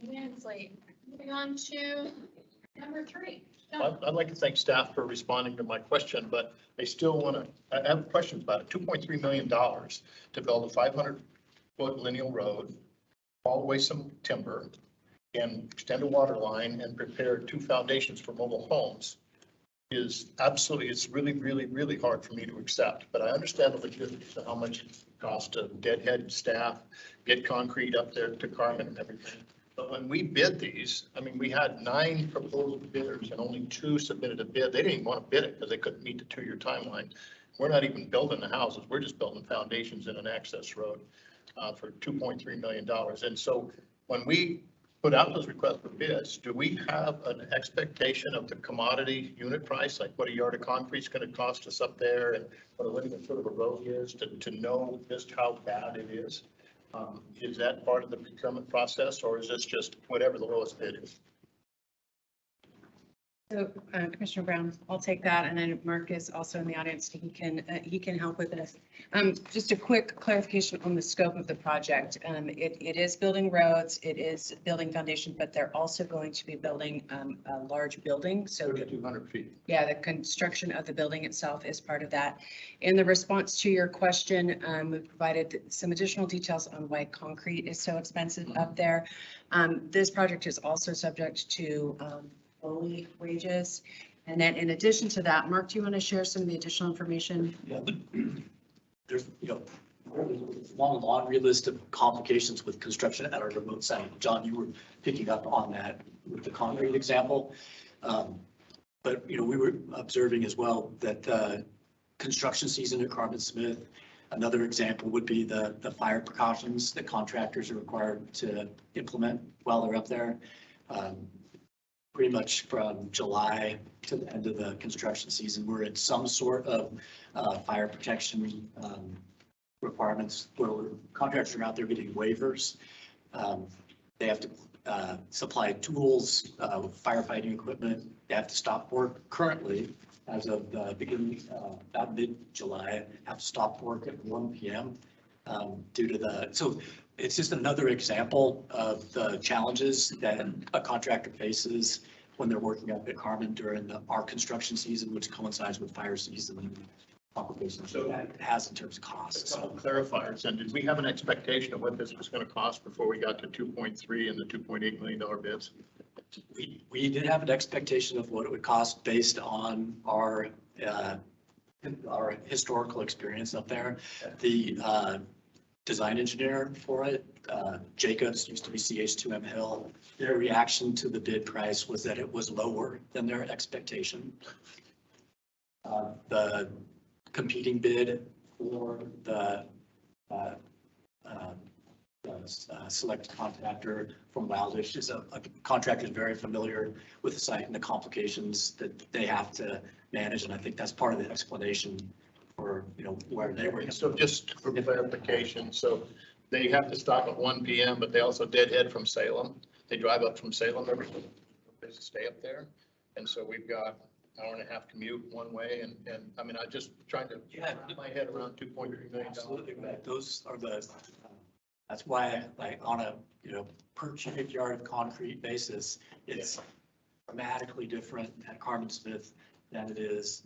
Unanimously. Moving on to number 3. John. I'd like to thank staff for responding to my question, but I still want to, I have questions about it. $2.3 million to build a 500-foot lineal road, haul away some timber, and extend a water line and prepare 2 foundations for mobile homes is absolutely, it's really, really, really hard for me to accept. But I understand the logistics of how much it costs to deadhead staff, get concrete up there to Carmen and everything. But when we bid these, I mean, we had 9 proposed bidders and only 2 submitted a bid. They didn't even want to bid it because they couldn't meet the 2-year timeline. We're not even building the houses. We're just building foundations in an access road for $2.3 million. And so when we put out those requests for bids, do we have an expectation of the commodity unit price, like what a yard of concrete is going to cost us up there and what a linear foot of a road is to know just how bad it is? Is that part of the procurement process, or is this just whatever the lowest bid is? So Commissioner Brown, I'll take that. And then Mark is also in the audience. He can help with this. Just a quick clarification on the scope of the project. It is building roads, it is building foundation, but they're also going to be building a large building. So 3,200 feet. Yeah, the construction of the building itself is part of that. In the response to your question, we provided some additional details on why concrete is so expensive up there. This project is also subject to hourly wages. And then in addition to that, Mark, do you want to share some of the additional information? Yeah, there's, you know, long laundry list of complications with construction at our remote site. John, you were picking up on that with the concrete example. But, you know, we were observing as well that construction season at Carbon Smith, another example would be the fire precautions that contractors are required to implement while they're up there. Pretty much from July to the end of the construction season, we're in some sort of fire protection requirements where contractors are out there getting waivers. They have to supply tools, firefighting equipment. They have to stop work currently as of the beginning, about mid-July, have to stop work at 1 p.m. Due to so it's just another example of the challenges that a contractor faces when they're working up at Carmen during our construction season, which coincides with fire season and complications that it has in terms of costs. So clarifiers, and did we have an expectation of what this was going to cost before we got to 2.3 and the $2.8 million bids? We did have an expectation of what it would cost based on our historical experience up there. The design engineer for it, Jacobs, used to be CH2M Hill. Their reaction to the bid price was that it was lower than their expectation. The competing bid for the select contractor from Wildish is a contractor very familiar with the site and the complications that they have to manage. And I think that's part of the explanation for, you know, where they were. So just for clarification, so they have to stop at 1 p.m., but they also deadhead from Salem. They drive up from Salem every day. They stay up there. And so we've got an hour and a half commute one way. And I mean, I just trying to wrap my head around $2.3 million. Absolutely, right. Those are that's why, like, on a, you know, per cubic yard of concrete basis, it's dramatically different at Carbon Smith than it is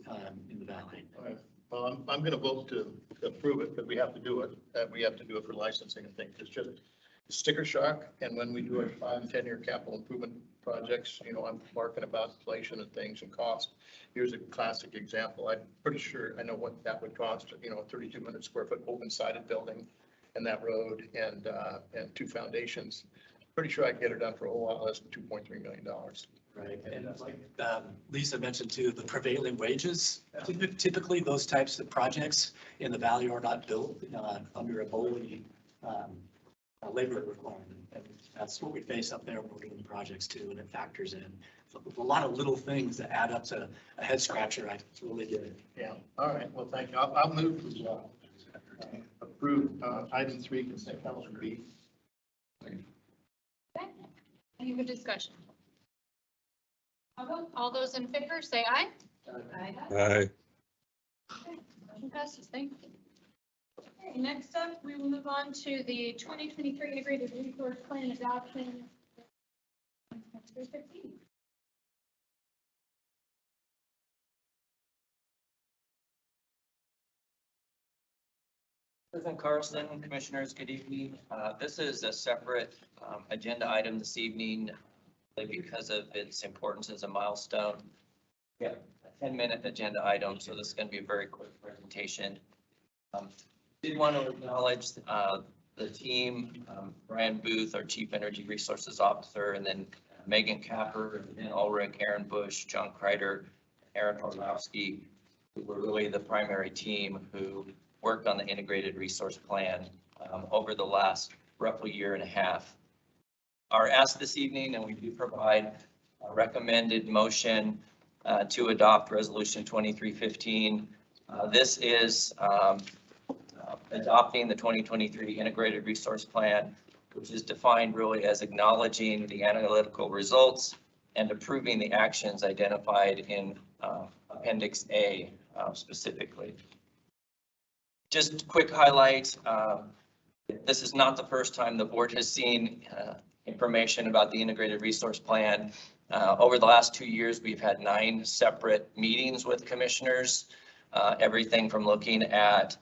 in the valley. All right. Well, I'm going to vote to approve it, because we have to do it. We have to do it for licensing and things. It's just sticker shock. And when we do our 5 and 10-year capital improvement projects, you know, I'm barking about inflation and things and cost. Here's a classic example. I'm pretty sure I know what that would cost, you know, a 3,200 square foot open sided building and that road and 2 foundations. Pretty sure I can get it done for a whole lot less than $2.3 million. Right, and like Lisa mentioned too, the prevailing wages, typically those types of projects in the valley are not built under a BOLI labor requirement. And that's what we face up there when we're doing the projects too, and it factors in. So a lot of little things that add up to a head scratcher. I really get it. Yeah, all right, well, thank you. I'll move to approve item 3, consent calendar B. Okay. Any good discussion? All those in favor, say aye. Aye. Okay, motion passes. Thank you. Okay, next up, we will move on to the 2023 Integrated Resource Plan adoption. 315. President Carlson, Commissioners, good evening. This is a separate agenda item this evening because of its importance as a milestone. Yeah, a 10-minute agenda item, so this is going to be a very quick presentation. Did want to acknowledge the team, Brian Booth, our Chief Energy Resources Officer, and then Megan Capper, Ben Ulrich, Aaron Bush, John Kreider, Aaron Orlowski, who were really the primary team who worked on the integrated resource plan over the last roughly year and a half. Our ask this evening, and we do provide a recommended motion to adopt Resolution 2315. This is adopting the 2023 Integrated Resource Plan, which is defined really as acknowledging the analytical results and approving the actions identified in Appendix A specifically. Just quick highlight, this is not the first time the board has seen information about the Integrated Resource Plan. Over the last 2 years, we've had 9 separate meetings with commissioners, everything from looking at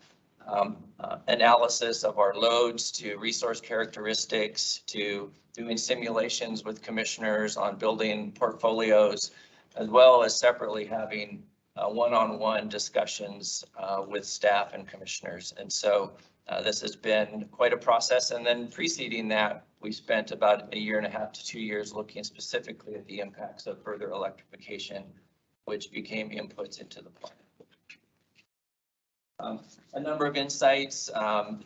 analysis of our loads to resource characteristics to doing simulations with commissioners on building portfolios, as well as separately having one-on-one discussions with staff and commissioners. And so This has been quite a process. And then preceding that, we spent about 1.5 to 2 years looking specifically at the impacts of further electrification, which became inputs into the plan. A number of insights.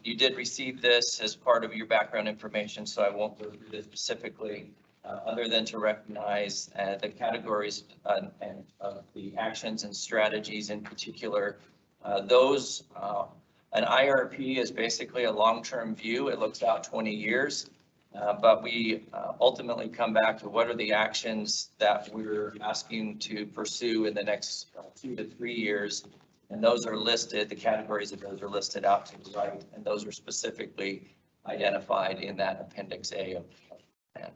You did receive this as part of your background information, so I won't go through this specifically, other than to recognize the categories and of the actions and strategies in particular. An IRP is basically a long-term view. It looks out 20 years, but we ultimately come back to what are the actions that we're asking to pursue in the next 2 to 3 years. And those are listed, the categories of those are listed out to the right, and those are specifically identified in that Appendix A of the plan.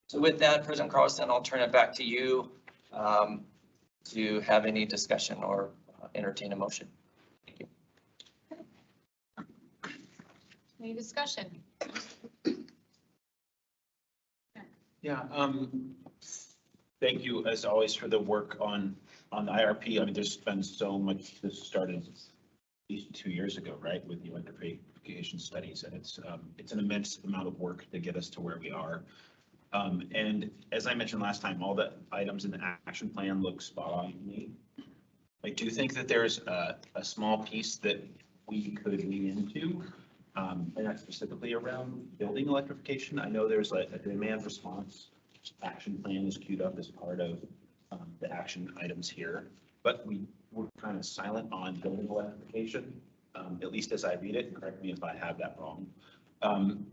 So with that, President Carlson, I'll turn it back to you to have any discussion or entertain a motion. Thank you. Any discussion? Yeah, thank you as always for the work on the IRP. I mean, there's been so much. This started at least 2 years ago, right, with the electrification studies, and it's an immense amount of work to get us to where we are. And as I mentioned last time, all the items in the action plan look spot on to me. I do think that there's a small piece that we could lean into, and that's specifically around building electrification. I know there's a demand response action plan is queued up as part of the action items here, but we're kind of silent on building electrification, at least as I read it, and correct me if I have that wrong.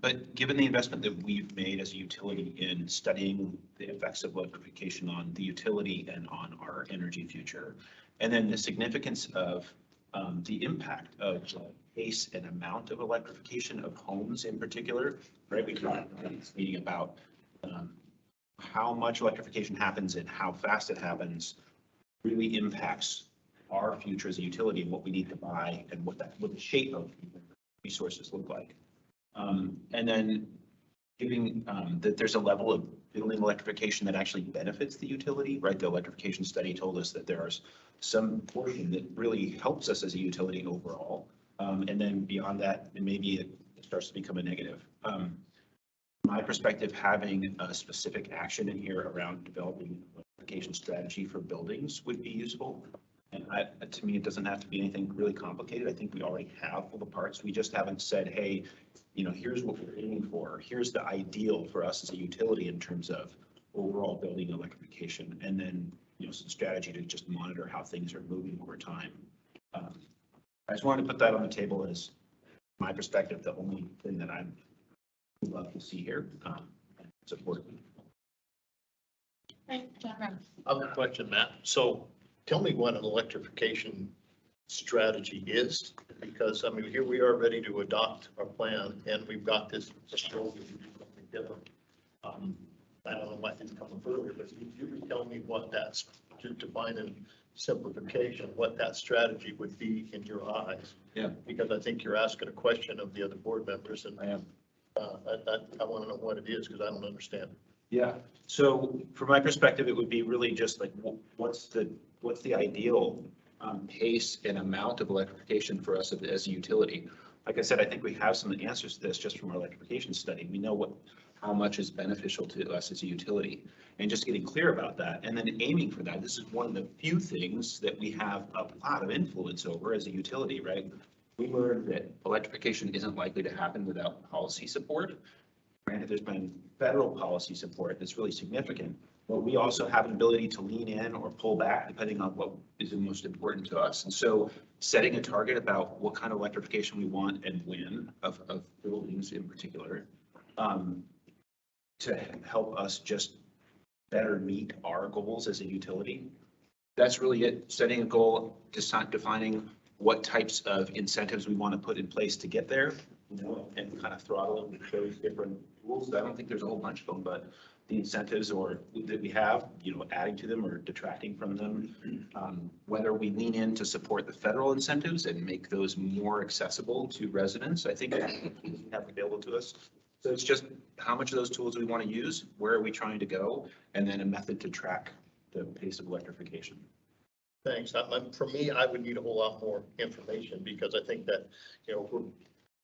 But given the investment that we've made as a utility in studying the effects of electrification on the utility and on our energy future, and then the significance of the impact of the pace and amount of electrification of homes in particular, right? We talked in this meeting about how much electrification happens and how fast it happens really impacts our future as a utility and what we need to buy and what the shape of resources look like. And then giving that there's a level of building electrification that actually benefits the utility, right? The electrification study told us that there's some portion that really helps us as a utility overall. And then beyond that, maybe it starts to become a negative. My perspective, having a specific action in here around developing electrification strategy for buildings would be useful. And to me, it doesn't have to be anything really complicated. I think we already have all the parts. We just haven't said, hey, here's what we're aiming for. Here's the ideal for us as a utility in terms of overall building electrification. And then, some strategy to just monitor how things are moving over time. I just wanted to put that on the table as my perspective, the only thing that I would love to see here. Support. Right, John Brown. I have a question, Matt. So tell me what an electrification strategy is, because I mean, here we are ready to adopt our plan and we've got this ability to do something different. I don't know why it didn't come up earlier, but you can tell me what that's, to define in simplification, what that strategy would be in your eyes. Yeah. Because I think you're asking a question of the other board members, and I am. I want to know what it is because I don't understand. Yeah. So from my perspective, it would be really just like, what's the ideal pace and amount of electrification for us as a utility? Like I said, I think we have some answers to this just from our electrification study. We know how much is beneficial to us as a utility, and just getting clear about that and then aiming for that. This is one of the few things that we have a lot of influence over as a utility, right? We learned that electrification isn't likely to happen without policy support. Granted, there's been federal policy support that's really significant, but we also have an ability to lean in or pull back depending on what is the most important to us. And so setting a target about what kind of electrification we want and when of buildings in particular, to help us just better meet our goals as a utility. That's really it. Setting a goal, defining what types of incentives we want to put in place to get there, and kind of throttling with those different tools. I don't think there's a whole bunch of them, but the incentives that we have, adding to them or detracting from them, whether we lean in to support the federal incentives and make those more accessible to residents, I think we have available to us. So it's just how much of those tools we want to use, where are we trying to go, and then a method to track the pace of electrification. Thanks. For me, I would need a whole lot more information because I think that,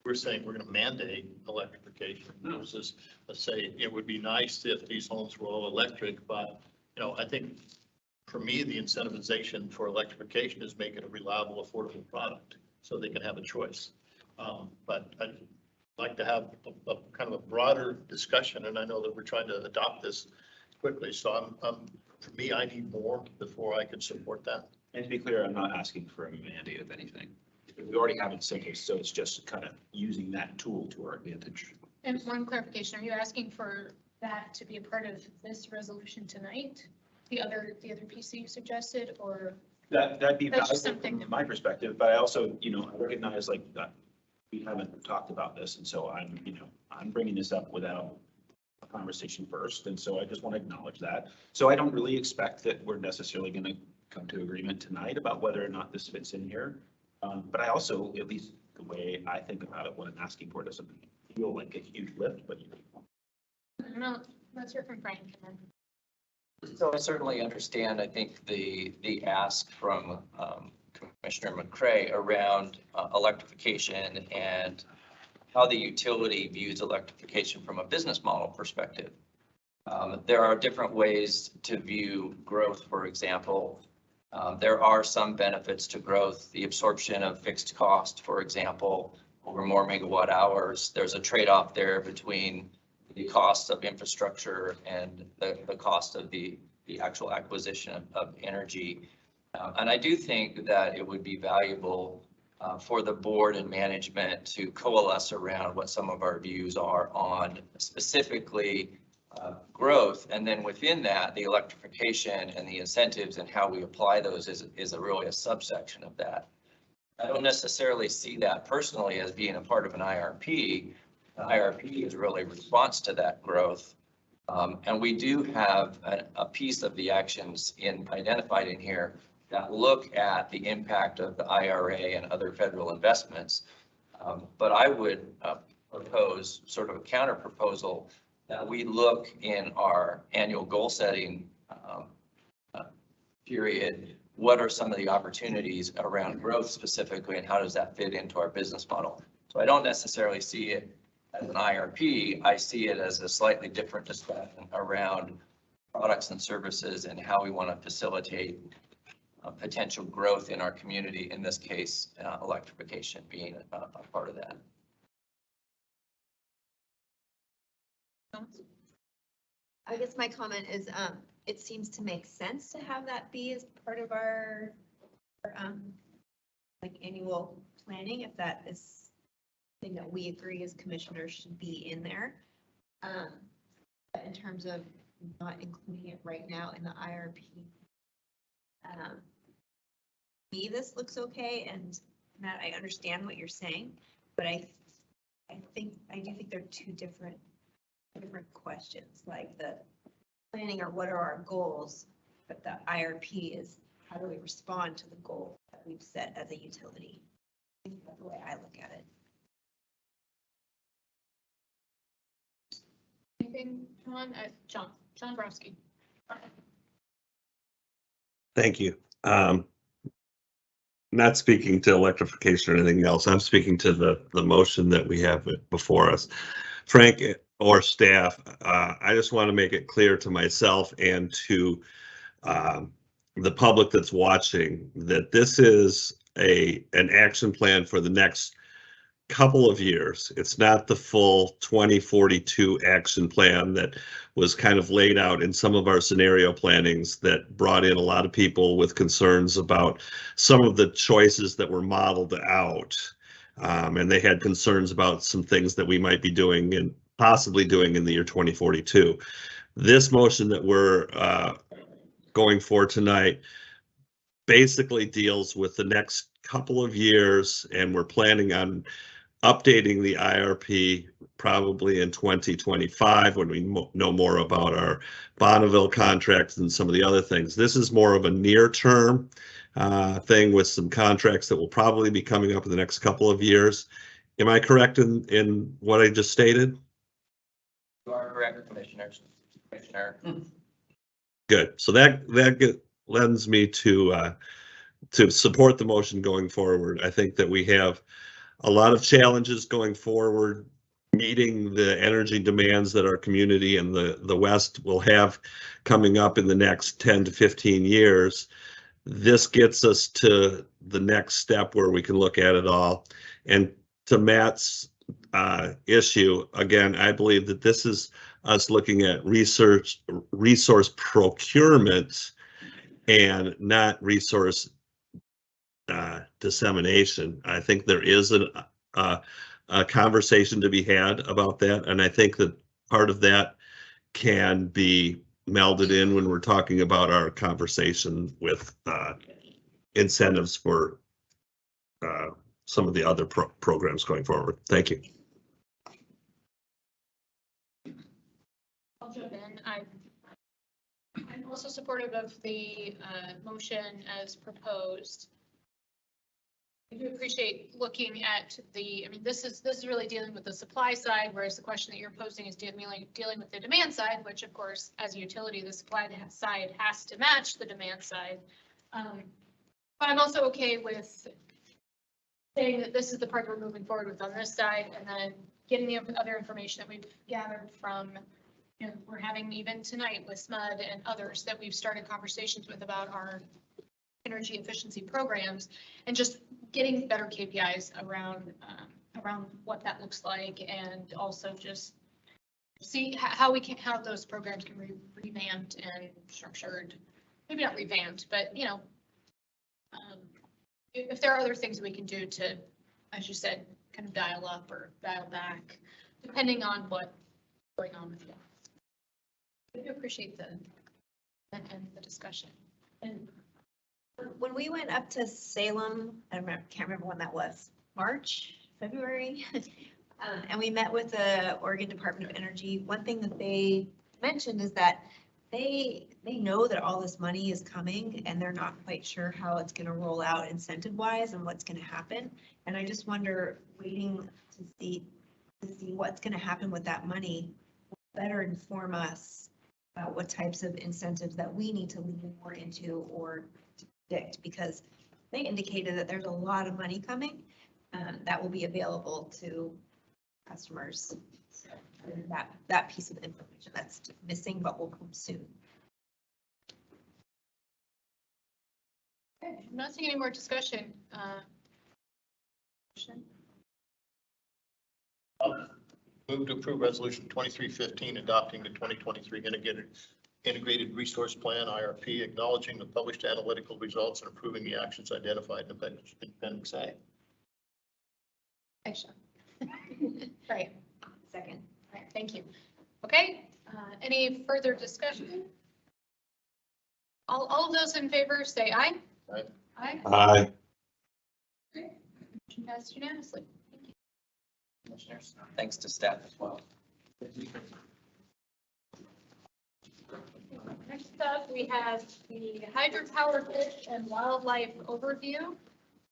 we're saying we're going to mandate electrification versus, let's say, it would be nice if these homes were all electric, but, I think for me, the incentivization for electrification is make it a reliable, affordable product so they can have a choice. But I'd like to have a kind of a broader discussion, and I know that we're trying to adopt this quickly. So for me, I need more before I could support that. And to be clear, I'm not asking for a mandate of anything. We already have incentives, so it's just kind of using that tool to our advantage. And one clarification, are you asking for that to be a part of this resolution tonight? The other piece that you suggested, or? That'd be That's just valuable something from my perspective, but I also, I recognize like that we haven't talked about this, and so I'm bringing this up without a conversation first, and so I just want to acknowledge that. So I don't really expect that we're necessarily going to come to agreement tonight about whether or not this fits in here. But I also, at least the way I think about it, what I'm asking for doesn't feel like a huge lift, but No, let's hear from Frank. So I certainly understand, I think the ask from Commissioner McCray around electrification and how the utility views electrification from a business model perspective. There are different ways to view growth, for example. There are some benefits to growth, the absorption of fixed cost, for example, over more megawatt hours. There's a trade-off there between the cost of infrastructure and the cost of the actual acquisition of energy. And I do think that it would be valuable for the board and management to coalesce around what some of our views are on specifically growth, and then within that, the electrification and the incentives and how we apply those is really a subsection of that. I don't necessarily see that personally as being a part of an IRP. An IRP is really a response to that growth. And we do have a piece of the actions identified in here that look at the impact of the IRA and other federal investments. But I would propose sort of a counter proposal that we look in our annual goal setting period, what are some of the opportunities around growth specifically, and how does that fit into our business model? So I don't necessarily see it as an IRP. I see it as a slightly different discussion around products and services and how we want to facilitate potential growth in our community, in this case, electrification being a part of that. I guess my comment is, it seems to make sense to have that be as part of our like annual planning, if that is something that we agree as commissioners should be in there. But in terms of not including it right now in the IRP, this looks okay, and Matt, I understand what you're saying, but I do think they're two different questions, like the planning or what are our goals, but the IRP is how do we respond to the goal that we've set as a utility. I think that's the way I look at it. Anything, John Browski. Thank you. Not speaking to electrification or anything else. I'm speaking to the motion that we have before us. Frank or staff, I just want to make it clear to myself and to the public that's watching that this is an action plan for the next couple of years. It's not the full 2042 action plan that was kind of laid out in some of our scenario plannings that brought in a lot of people with concerns about some of the choices that were modeled out. And they had concerns about some things that we might be doing and possibly doing in the year 2042. This motion that we're going for tonight basically deals with the next couple of years, and we're planning on updating the IRP probably in 2025 when we know more about our Bonneville contracts and some of the other things. This is more of a near-term thing with some contracts that will probably be coming up in the next couple of years. Am I correct in what I just stated? You are correct, Commissioner. Good. So that lends me to to support the motion going forward. I think that we have a lot of challenges going forward, meeting the energy demands that our community and the West will have coming up in the next 10 to 15 years. This gets us to the next step where we can look at it all. And to Matt's issue, again, I believe that this is us looking at resource procurement and not resource dissemination. I think there is a conversation to be had about that, and I think that part of that can be melded in when we're talking about our conversation with incentives for some of the other programs going forward. Thank you. I'll jump in. I'm also supportive of the motion as proposed. I do appreciate looking at I mean, this is really dealing with the supply side, whereas the question that you're posing is dealing with the demand side, which of course, as a utility, the supply side has to match the demand side. But I'm also okay with saying that this is the part we're moving forward with on this side, and then getting the other information that we've gathered from, we're having even tonight with SMUD and others that we've started conversations with about our energy efficiency programs, and just getting better KPIs around what that looks like, and also just see how those programs can be revamped and structured. Maybe not revamped, but if there are other things we can do to, as you said, kind of dial up or dial back, depending on what's going on with you. I do appreciate the discussion. And when we went up to Salem, can't remember when that was, March, February, and we met with the Oregon Department of Energy. One thing that they mentioned is that they know that all this money is coming, and they're not quite sure how it's going to roll out incentive wise and what's going to happen. And I just wonder, waiting to see what's going to happen with that money will better inform us about what types of incentives that we need to lean more into or predict, because they indicated that there's a lot of money coming that will be available to customers. So that piece of information that's missing, but will come soon. Okay, I'm not seeing any more discussion. Move to approve resolution 2315, adopting the 2023 integrated resource plan, IRP, acknowledging the published analytical results and approving the actions identified in Appendix A. Thanks, Sean. Right. Second. All right, thank you. Okay, any further discussion? All of those in favor say aye. Aye. Aye. Aye. Okay. Motion passed unanimously. Thank you. Commissioners, thanks to staff as well. Next up, we have the Hydropower Fish and Wildlife Overview,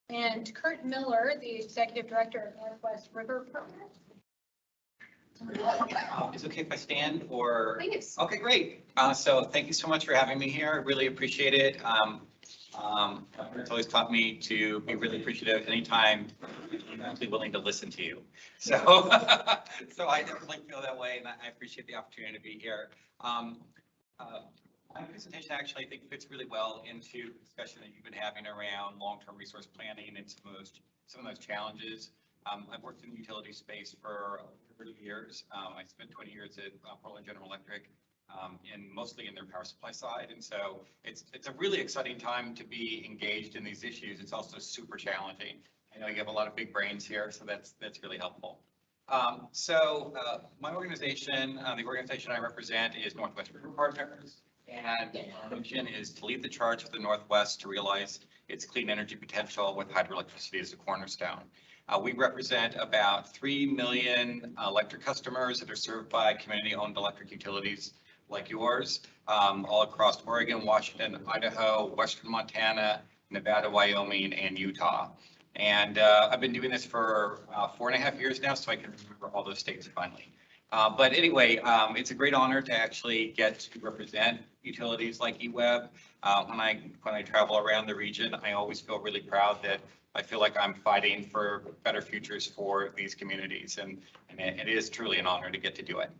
and Kurt Miller, the Executive Director of Northwest River Program. Is it okay if I stand or? Please. Okay, great. So thank you so much for having me here. I really appreciate it. It's always taught me to be really appreciative anytime I'm actually willing to listen to you. So, so I definitely feel that way, and I appreciate the opportunity to be here. My presentation actually, I think, fits really well into the discussion that you've been having around long-term resource planning and some of those challenges. I've worked in the utility space for 30 years. I spent 20 years at Portland General Electric, and mostly in their power supply side. And so it's a really exciting time to be engaged in these issues. It's also super challenging. I know you have a lot of big brains here, so that's really helpful. My organization, the organization I represent is Northwest River Partners, and our mission is to lead the charge for the Northwest to realize its clean energy potential with hydroelectricity as a cornerstone. We represent about 3 million electric customers that are served by community-owned electric utilities like yours, all across Oregon, Washington, Idaho, Western Montana, Nevada, Wyoming, and Utah. And I've been doing this for 4.5 years now, so I can remember all those states finally. But anyway, it's a great honor to actually get to represent utilities like EWEB. When I travel around the region, I always feel really proud that I feel like I'm fighting for better futures for these communities, and it is truly an honor to get to do it.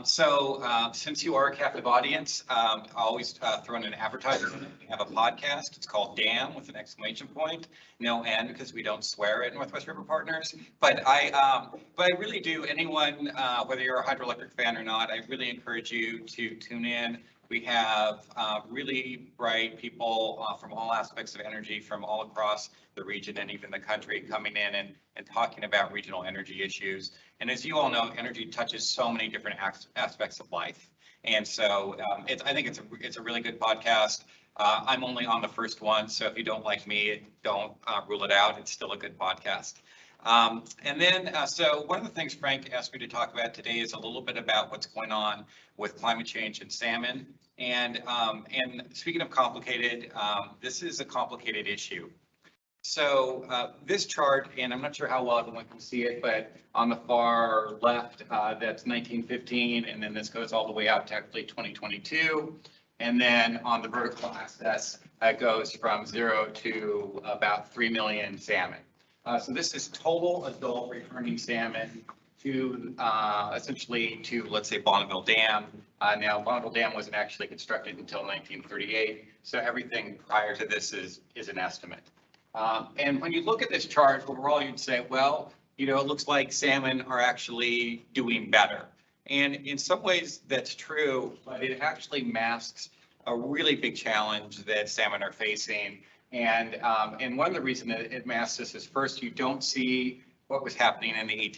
Since you are a captive audience, I always throw in an advertisement. We have a podcast. It's called DAM with an exclamation point, no N, because we don't swear at Northwest River Partners. But I really do. Anyone, whether you're a hydroelectric fan or not, I really encourage you to tune in. We have really bright people from all aspects of energy from all across the region and even the country coming in and talking about regional energy issues. And as you all know, energy touches so many different aspects of life. And so I think it's a really good podcast. I'm only on the first one, so if you don't like me, don't rule it out. It's still a good podcast. So one of the things Frank asked me to talk about today is a little bit about what's going on with climate change and salmon. And speaking of complicated, this is a complicated issue. So this chart, and I'm not sure how well everyone can see it, but on the far left, that's 1915, and then this goes all the way out to actually 2022. And then on the vertical axis, it goes from 0 to about 3 million salmon. So this is total adult returning salmon to essentially to, let's say, Bonneville Dam. Now, Bonneville Dam wasn't actually constructed until 1938, so everything prior to this is an estimate. And when you look at this chart, overall, you'd say, well, you know, it looks like salmon are actually doing better. And in some ways, that's true, but it actually masks a really big challenge that salmon are facing. And one of the reasons that it masks this is, first, you don't see what was happening in the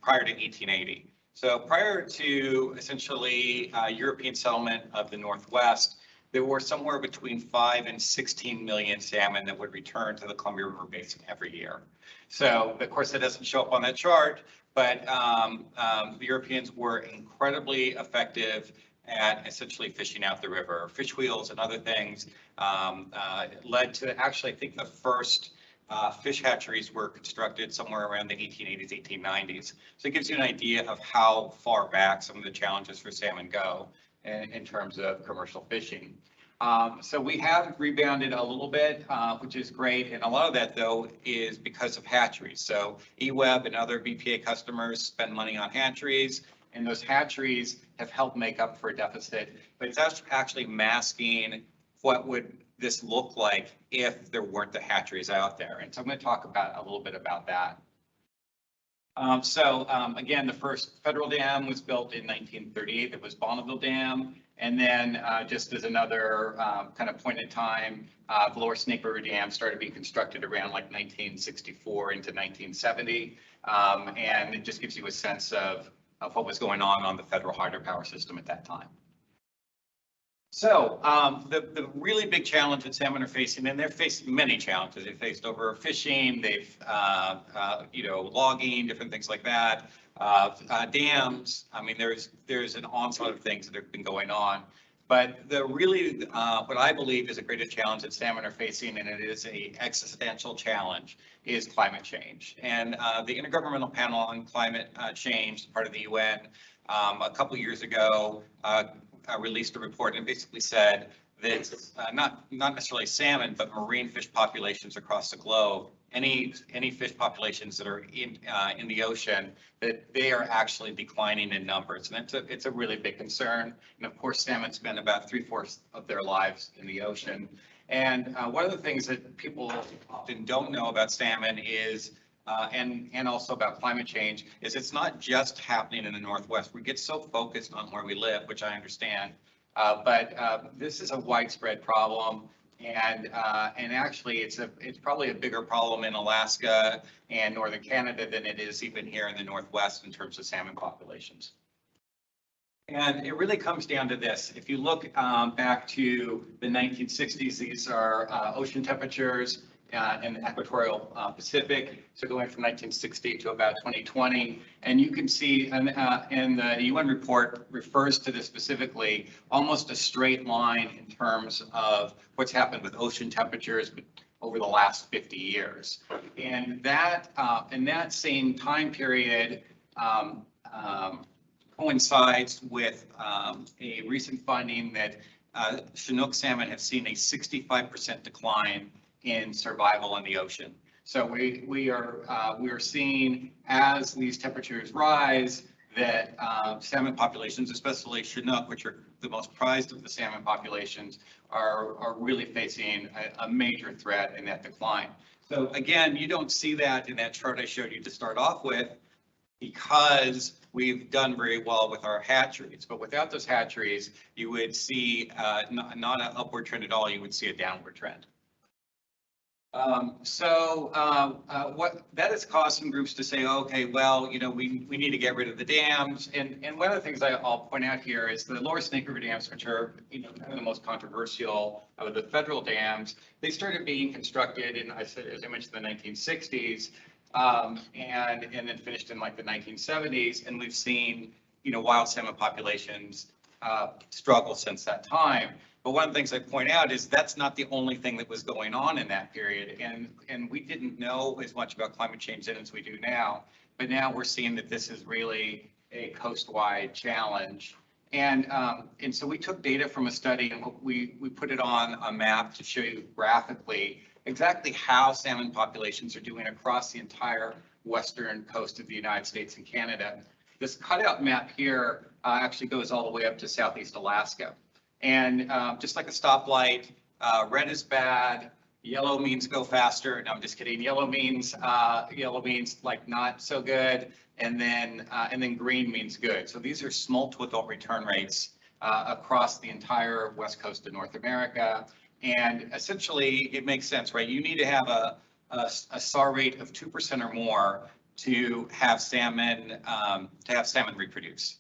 prior to 1880. So prior to essentially European settlement of the Northwest, there were somewhere between 5 and 16 million salmon that would return to the Columbia River Basin every year. So, of course, that doesn't show up on that chart, but the Europeans were incredibly effective at essentially fishing out the river. Fish wheels and other things led to actually, I think, the first fish hatcheries were constructed somewhere around the 1880s, 1890s. So it gives you an idea of how far back some of the challenges for salmon go in terms of commercial fishing. So we have rebounded a little bit, which is great. And a lot of that, though, is because of hatcheries. So EWEB and other BPA customers spend money on hatcheries, and those hatcheries have helped make up for a deficit. But it's actually masking what would this look like if there weren't the hatcheries out there. And so I'm going to talk about a little bit about that. Again, the first federal dam was built in 1938. It was Bonneville Dam. And then just as another kind of point in time, the Lower Snake River Dam started being constructed around like 1964 into 1970. And it just gives you a sense of what was going on the federal hydropower system at that time. So the really big challenge that salmon are facing, and they're facing many challenges. They faced overfishing, they've logging, different things like that. Dams. I mean, there's an onslaught of things that have been going on. But the really what I believe is the greatest challenge that salmon are facing, and it is a existential challenge, is climate change. And the Intergovernmental Panel on Climate Change, part of the UN, a couple years ago, released a report and basically said that not necessarily salmon, but marine fish populations across the globe, any fish populations that are in the ocean, that they are actually declining in numbers. And it's a really big concern. And of course, salmon spend about 3/4 of their lives in the ocean. And one of the things that people often don't know about salmon is and also about climate change, is it's not just happening in the Northwest. We get so focused on where we live, which I understand, but this is a widespread problem, and actually it's probably a bigger problem in Alaska and northern Canada than it is even here in the Northwest in terms of salmon populations. And it really comes down to this. If you look back to the 1960s, these are ocean temperatures in the equatorial Pacific, so going from 1960 to about 2020, and you can see, and the UN report refers to this specifically, almost a straight line in terms of what's happened with ocean temperatures over the last 50 years. And that in that same time period, coincides with a recent finding that Chinook salmon have seen a 65% decline in survival in the ocean. So we are seeing, as these temperatures rise, that salmon populations, especially Chinook, which are the most prized of the salmon populations, are really facing a major threat in that decline. So again, you don't see that in that chart I showed you to start off with, because we've done very well with our hatcheries. But without those hatcheries, you would see not an upward trend at all, you would see a downward trend. What that has caused some groups to say, okay, well, you know, we need to get rid of the dams. And one of the things I'll point out here is the Lower Snake River dams, which are, you know, kind of the most controversial of the federal dams. They started being constructed in, as I mentioned, the 1960s, and then finished in like the 1970s. And we've seen, you know, wild salmon populations struggle since that time. But one of the things I point out is that's not the only thing that was going on in that period. And we didn't know as much about climate change then as we do now. But now we're seeing that this is really a coast-wide challenge. And so we took data from a study and we put it on a map to show you graphically exactly how salmon populations are doing across the entire western coast of the United States and Canada. This cutout map here actually goes all the way up to Southeast Alaska. And just like a stoplight, red is bad, yellow means go faster. No, I'm just kidding. Yellow means like not so good, and then green means good. So these are small to adult return rates across the entire west coast of North America. And essentially, it makes sense, right? You need to have a SAR rate of 2% or more to have salmon reproduce.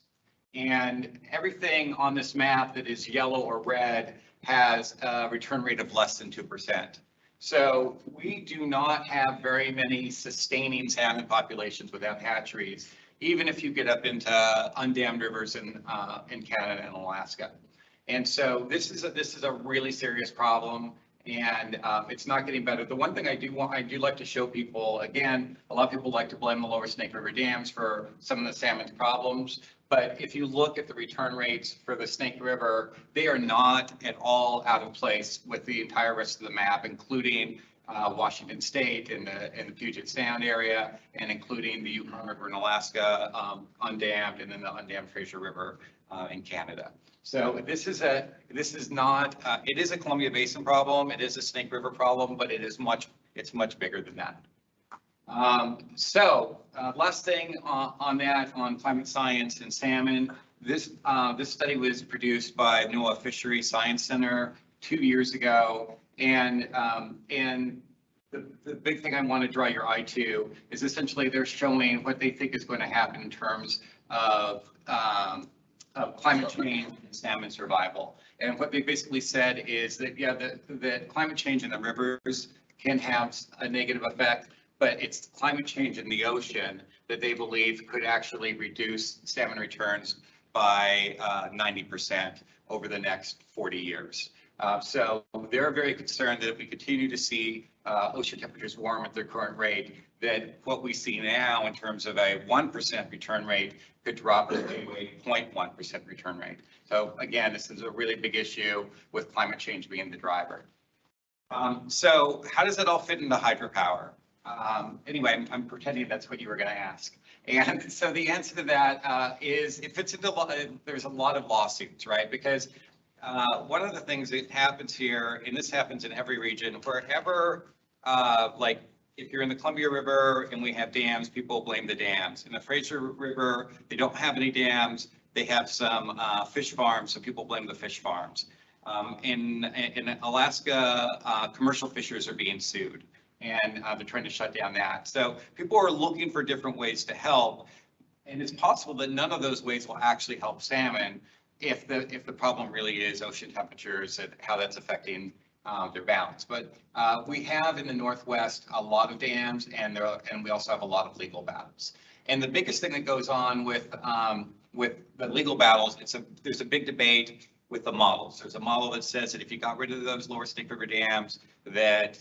And everything on this map that is yellow or red has a return rate of less than 2%. So we do not have very many sustaining salmon populations without hatcheries, even if you get up into undammed rivers in Canada and Alaska. And so this is a really serious problem, and it's not getting better. The one thing I do like to show people, again, a lot of people like to blame the Lower Snake River dams for some of the salmon's problems. But if you look at the return rates for the Snake River, they are not at all out of place with the entire rest of the map, including Washington State and the Puget Sound area, and including the Yukon River in Alaska, undammed, and then the undammed Fraser River in Canada. So it is a Columbia Basin problem. It is a Snake River problem, but it's much bigger than that. Last thing on climate science and salmon, this study was produced by NOAA Fishery Science Center 2 years ago. And the big thing I want to draw your eye to is essentially they're showing what they think is going to happen in terms of climate change and salmon survival. And what they basically said is that, yeah, the climate change in the rivers can have a negative effect, but it's climate change in the ocean that they believe could actually reduce salmon returns by 90% over the next 40 years. So they're very concerned that if we continue to see ocean temperatures warm at their current rate, that what we see now in terms of a 1% return rate could drop to a 0.1% return rate. So again, this is a really big issue with climate change being the driver. So how does it all fit into hydropower? Anyway, I'm pretending that's what you were going to ask. And so the answer to that is it fits into, there's a lot of lawsuits, right? Because one of the things that happens here, and this happens in every region, wherever, like if you're in the Columbia River and we have dams, people blame the dams. In the Fraser River, they don't have any dams. They have some fish farms, so people blame the fish farms. In Alaska, commercial fishers are being sued, and they're trying to shut down that. So people are looking for different ways to help, and it's possible that none of those ways will actually help salmon if the problem really is ocean temperatures and how that's affecting their balance. But we have in the Northwest a lot of dams, and we also have a lot of legal battles. And the biggest thing that goes on with the legal battles, there's a big debate with the models. There's a model that says that if you got rid of those Lower Snake River dams, that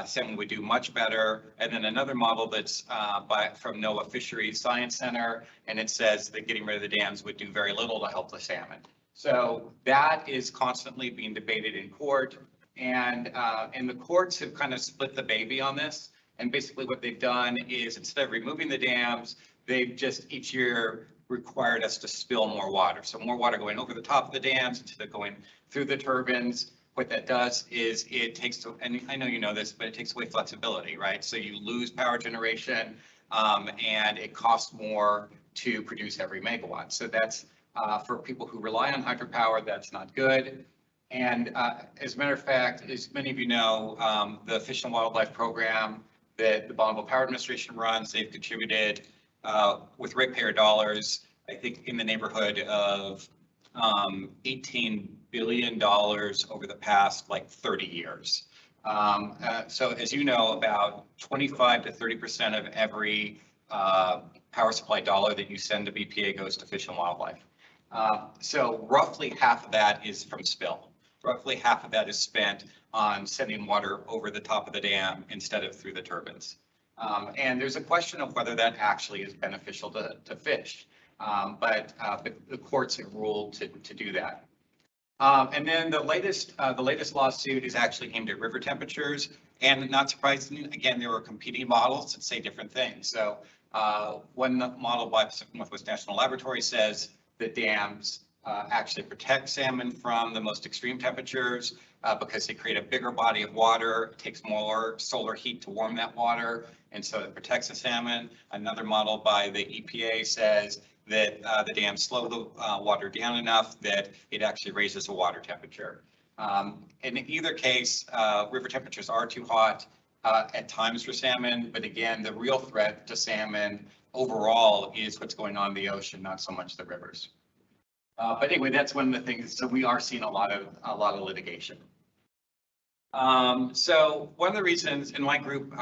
salmon would do much better. And then another model that's from NOAA Fisheries Science Center, and it says that getting rid of the dams would do very little to help the salmon. So that is constantly being debated in court, and the courts have kind of split the baby on this. And basically what they've done is, instead of removing the dams, they've just each year required us to spill more water. So more water going over the top of the dams instead of going through the turbines. What that does is it takes, and I know you know this, but it takes away flexibility, right? So you lose power generation, and it costs more to produce every megawatt. So that's for people who rely on hydropower, that's not good. And as a matter of fact, as many of you know, the Fish and Wildlife Program that the Bonneville Power Administration runs, they've contributed with ratepayer dollars, I think in the neighborhood of $18 billion over the past like 30 years. So as you know, about 25 to 30% of every power supply dollar that you send to BPA goes to Fish and Wildlife. So roughly half of that is from spill. Roughly half of that is spent on sending water over the top of the dam instead of through the turbines. And there's a question of whether that actually is beneficial to fish. But the courts have ruled to do that. And then the latest lawsuit is actually aimed at river temperatures. And not surprisingly, again, there were competing models that say different things. So one model by Pacific Northwest National Laboratory says that dams actually protect salmon from the most extreme temperatures because they create a bigger body of water. It takes more solar heat to warm that water, and so it protects the salmon. Another model by the EPA says that the dams slow the water down enough that it actually raises the water temperature. In either case, river temperatures are too hot at times for salmon, but again, the real threat to salmon overall is what's going on in the ocean, not so much the rivers. But anyway, that's one of the things. So we are seeing a lot of litigation. So one of the reasons in my group,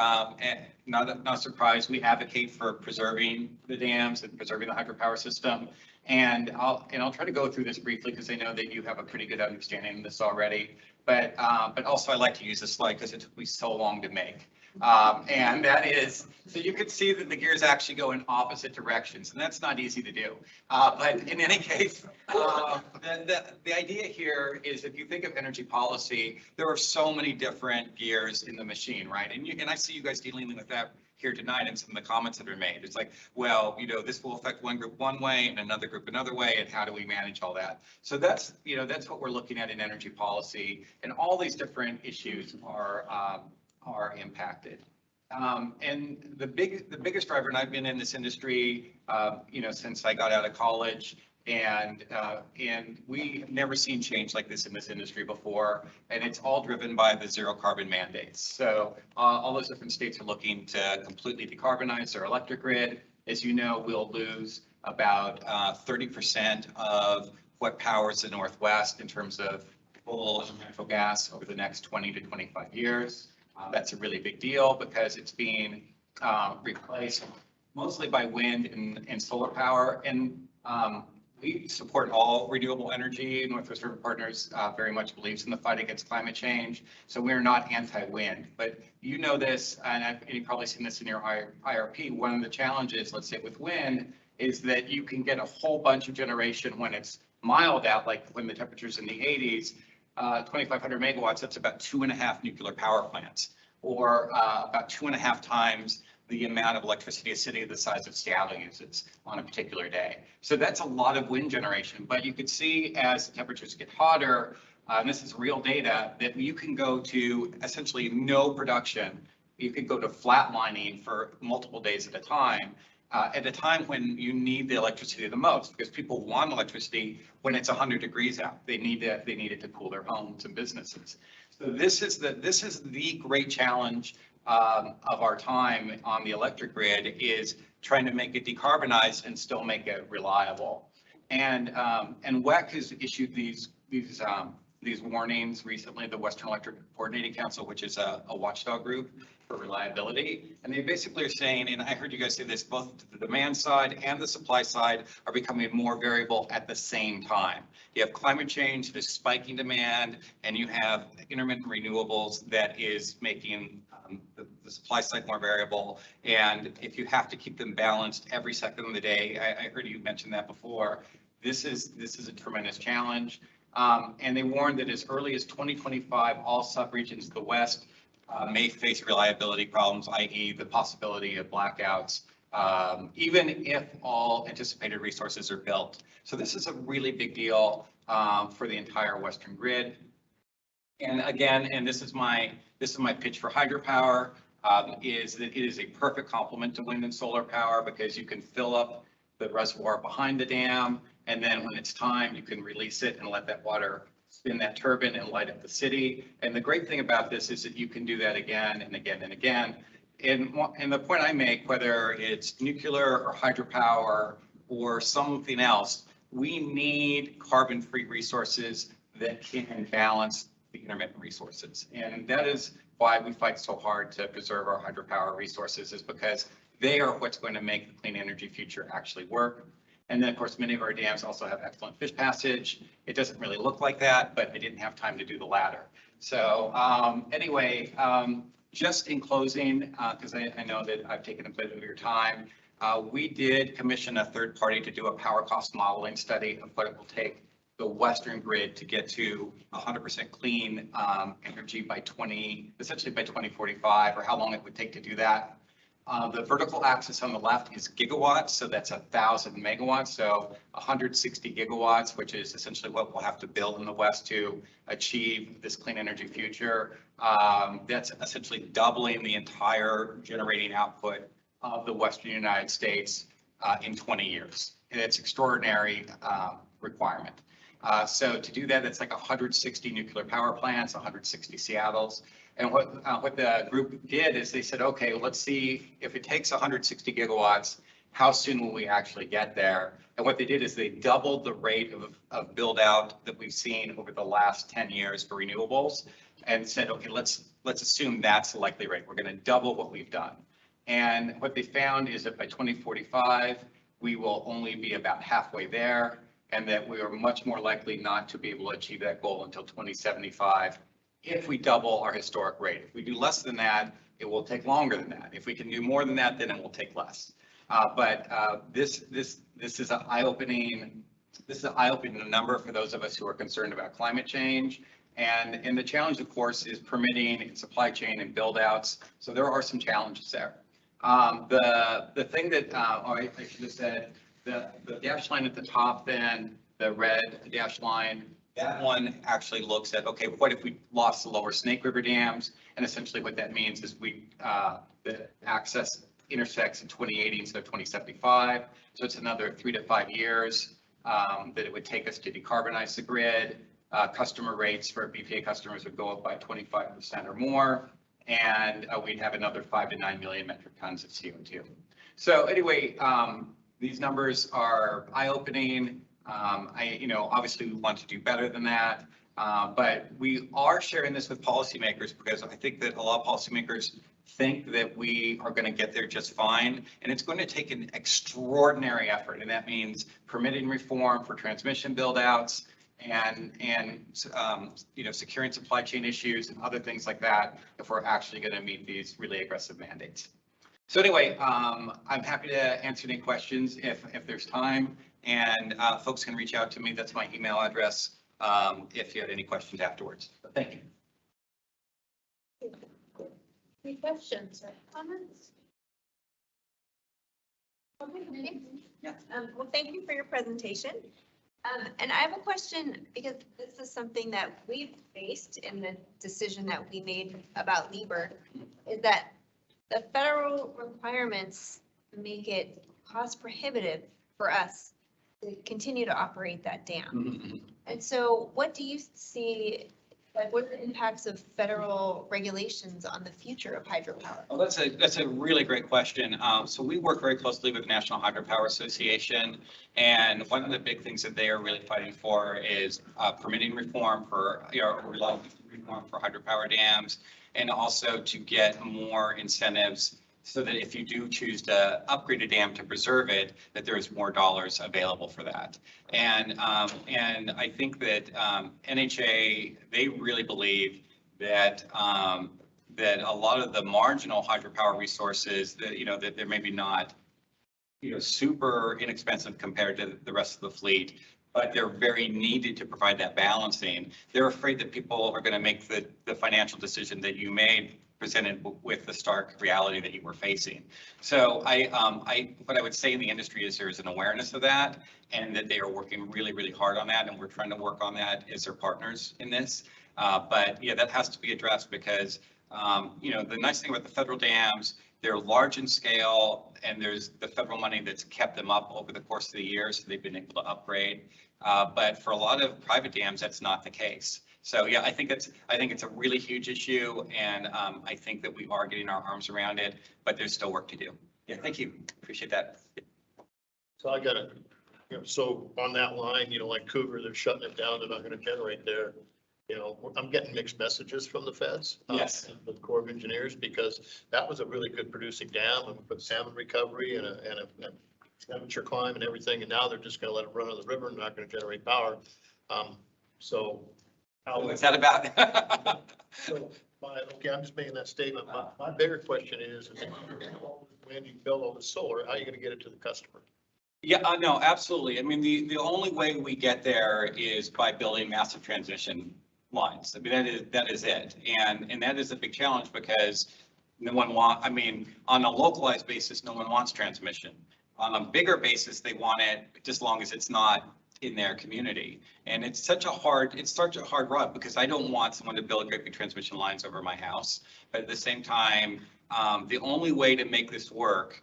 not surprised, we advocate for preserving the dams and preserving the hydropower system. And I'll try to go through this briefly because I know that you have a pretty good understanding of this already. But also I like to use this slide because it took me so long to make. And that is, so you can see that the gears actually go in opposite directions, and that's not easy to do. But in any case, the idea here is if you think of energy policy, there are so many different gears in the machine, right? And I see you guys dealing with that here tonight and some of the comments that are made. It's like, well, this will affect one group one way and another group another way, and how do we manage all that? So that's what we're looking at in energy policy, and all these different issues are impacted. And the biggest driver, and I've been in this industry, since I got out of college, and we've never seen change like this in this industry before, and it's all driven by the zero carbon mandates. So all those different states are looking to completely decarbonize their electric grid. As you know, we'll lose about 30% of what powers the Northwest in terms of coal and natural gas over the next 20 to 25 years. That's a really big deal because it's being replaced mostly by wind and solar power. And we support all renewable energy. Northwest River Partners very much believes in the fight against climate change. So we're not anti-wind, but you know this, and you've probably seen this in your IRP. One of the challenges, let's say with wind, is that you can get a whole bunch of generation when it's mild out, like when the temperature's in the 80s. 2,500 megawatts, that's about 2.5 nuclear power plants, or about 2.5 times the amount of electricity a city the size of Seattle uses on a particular day. So that's a lot of wind generation, but you could see as temperatures get hotter, and this is real data, that you can go to essentially no production. You could go to flatlining for multiple days at a time when you need the electricity the most, because people want electricity when it's 100 degrees out. They need it to cool their homes and businesses. So this is the great challenge of our time on the electric grid, is trying to make it decarbonized and still make it reliable. And WEC has issued these these warnings recently, the Western Electric Coordinating Council, which is a watchdog group for reliability. And they basically are saying, and I heard you guys say this, both the demand side and the supply side are becoming more variable at the same time. You have climate change, there's spiking demand, and you have intermittent renewables that is making the supply side more variable. And if you have to keep them balanced every second of the day, I heard you mention that before, this is a tremendous challenge. And they warned that as early as 2025, all subregions of the West may face reliability problems, i.e. the possibility of blackouts, even if all anticipated resources are built. So this is a really big deal for the entire Western grid. And again, and this is my pitch for hydropower, is that it is a perfect complement to wind and solar power because you can fill up the reservoir behind the dam, and then when it's time, you can release it and let that water spin that turbine and light up the city. And the great thing about this is that you can do that again and again and again. And the point I make, whether it's nuclear or hydropower or something else, we need carbon-free resources that can balance the intermittent resources. And that is why we fight so hard to preserve our hydropower resources, is because they are what's going to make the clean energy future actually work. And then, of course, many of our dams also have excellent fish passage. It doesn't really look like that, but I didn't have time to do the latter. So anyway, just in closing, because I know that I've taken a bit of your time, we did commission a third party to do a power cost modeling study of what it will take the Western grid to get to 100% clean energy by essentially by 2045, or how long it would take to do that. The vertical axis on the left is gigawatts, so that's 1,000 megawatts, so 160 gigawatts, which is essentially what we'll have to build in the West to achieve this clean energy future. That's essentially doubling the entire generating output of the Western United States in 20 years. And it's extraordinary requirement. So to do that, it's like 160 nuclear power plants, 160 Seattles. And what the group did is they said, okay, let's see if it takes 160 gigawatts, how soon will we actually get there? And what they did is they doubled the rate of build out that we've seen over the last 10 years for renewables, and said, okay, let's assume that's the likely rate. We're going to double what we've done. And what they found is that by 2045, we will only be about halfway there, and that we are much more likely not to be able to achieve that goal until 2075 if we double our historic rate. If we do less than that, it will take longer than that. If we can do more than that, then it will take less. But this is an eye-opening number for those of us who are concerned about climate change. And the challenge, of course, is permitting and supply chain and build outs. So there are some challenges there. The thing that I should have said, the dash line at the top, then the red dash line, that one actually looks at, okay, what if we lost the lower Snake River dams? And essentially what that means is the access intersects in 2080 instead of 2075. So it's another 3 to 5 years that it would take us to decarbonize the grid. Customer rates for BPA customers would go up by 25% or more. And we'd have another 5 to 9 million metric tons of CO2. So anyway, these numbers are eye-opening. Obviously we want to do better than that, but we are sharing this with policymakers because I think that a lot of policymakers think that we are going to get there just fine, and it's going to take an extraordinary effort, and that means permitting reform for transmission build-outs and securing supply chain issues and other things like that if we're actually going to meet these really aggressive mandates. So anyway, I'm happy to answer any questions if there's time. And folks can reach out to me. That's my email address if you had any questions afterwards. But thank you. Any questions or comments? Okay. Well, thank you for your presentation. And I have a question because this is something that we've faced in the decision that we made about Leaburg, is that the federal requirements make it cost prohibitive for us to continue to operate that dam. And so what do you see Like, what are the impacts of federal regulations on the future of hydropower? Well, that's a really great question. So we work very closely with the National Hydropower Association. And one of the big things that they are really fighting for is permitting reform for, reliable reform for hydropower dams, and also to get more incentives so that if you do choose to upgrade a dam to preserve it, that there's more dollars available for that. And I think that NHA, they really believe that that a lot of the marginal hydropower resources that, that they're maybe not, super inexpensive compared to the rest of the fleet, but they're very needed to provide that balancing. They're afraid that people are going to make the financial decision that you made, presented with the stark reality that you were facing. So what I would say in the industry is there's an awareness of that, and that they are working really, really hard on that, and we're trying to work on that as their partners in this. But yeah, that has to be addressed because, the nice thing about the federal dams, they're large in scale, and there's the federal money that's kept them up over the course of the year, so they've been able to upgrade. But for a lot of private dams, that's not the case. So yeah, I think it's a really huge issue, and I think that we are getting our arms around it, but there's still work to do. Yeah, thank you. Appreciate that. So I got it. So on that line, like Cougar, they're shutting it down. They're not going to generate there. I'm getting mixed messages from the feds. Yes. And the Corps of Engineers, because that was a really good producing dam and put salmon recovery and a temperature climb and everything. And now they're just going to let it run on the river and not going to generate power. So. What's that about? So, okay, I'm just making that statement. My bigger question is when you build all the solar, how are you going to get it to the customer? Yeah, no, absolutely. I mean, the only way we get there is by building massive transmission lines. I mean, that is it. And that is a big challenge because no one on a localized basis, no one wants transmission. On a bigger basis, they want it just as long as it's not in their community. And it's such a hard rub because I don't want someone to build great big transmission lines over my house. But at the same time, the only way to make this work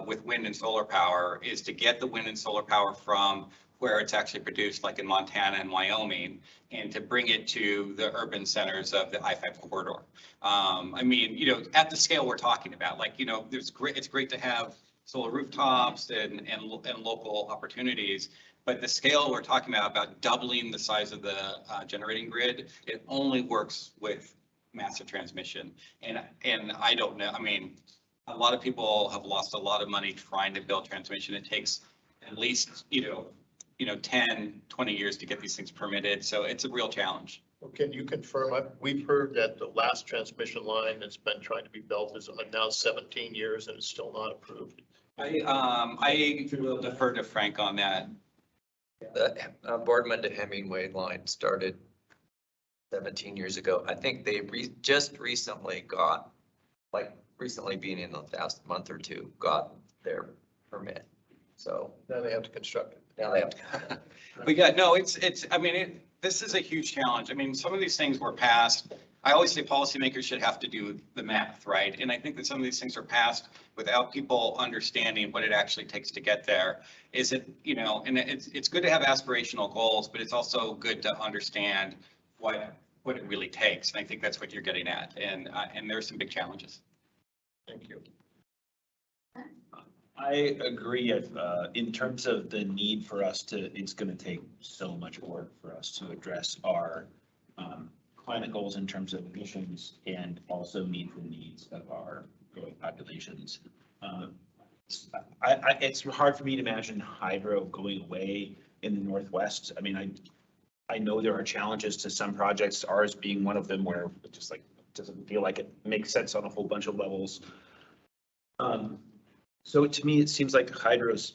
with wind and solar power is to get the wind and solar power from where it's actually produced, like in Montana and Wyoming, and to bring it to the urban centers of the I-5 corridor. At the scale we're talking about, it's great to have solar rooftops and local opportunities. But the scale we're talking about doubling the size of the generating grid, it only works with massive transmission. And I don't know, a lot of people have lost a lot of money trying to build transmission. It takes at least, 10, 20 years to get these things permitted. So it's a real challenge. Well, can you confirm, we've heard that the last transmission line that's been trying to be built is now 17 years and it's still not approved. I will defer to Frank on that. The Boardman to Hemingway line started 17 years ago. I think they just recently got, recently being in the last month or two, got their permit. So now they have to construct it. Now they have to. But yeah, no, this is a huge challenge. Some of these things were passed. I always say policymakers should have to do the math, right? And I think that some of these things are passed without people understanding what it actually takes to get there. And it's good to have aspirational goals, but it's also good to understand what it really takes. And I think that's what you're getting at. And there's some big challenges. Thank you. I agree. In terms of the need for us it's going to take so much work for us to address our climate goals in terms of emissions and also meet the needs of our growing populations. It's hard for me to imagine hydro going away in the Northwest. I know there are challenges to some projects, ours being one of them, where it just doesn't feel like it makes sense on a whole bunch of levels. So to me, it seems like hydro's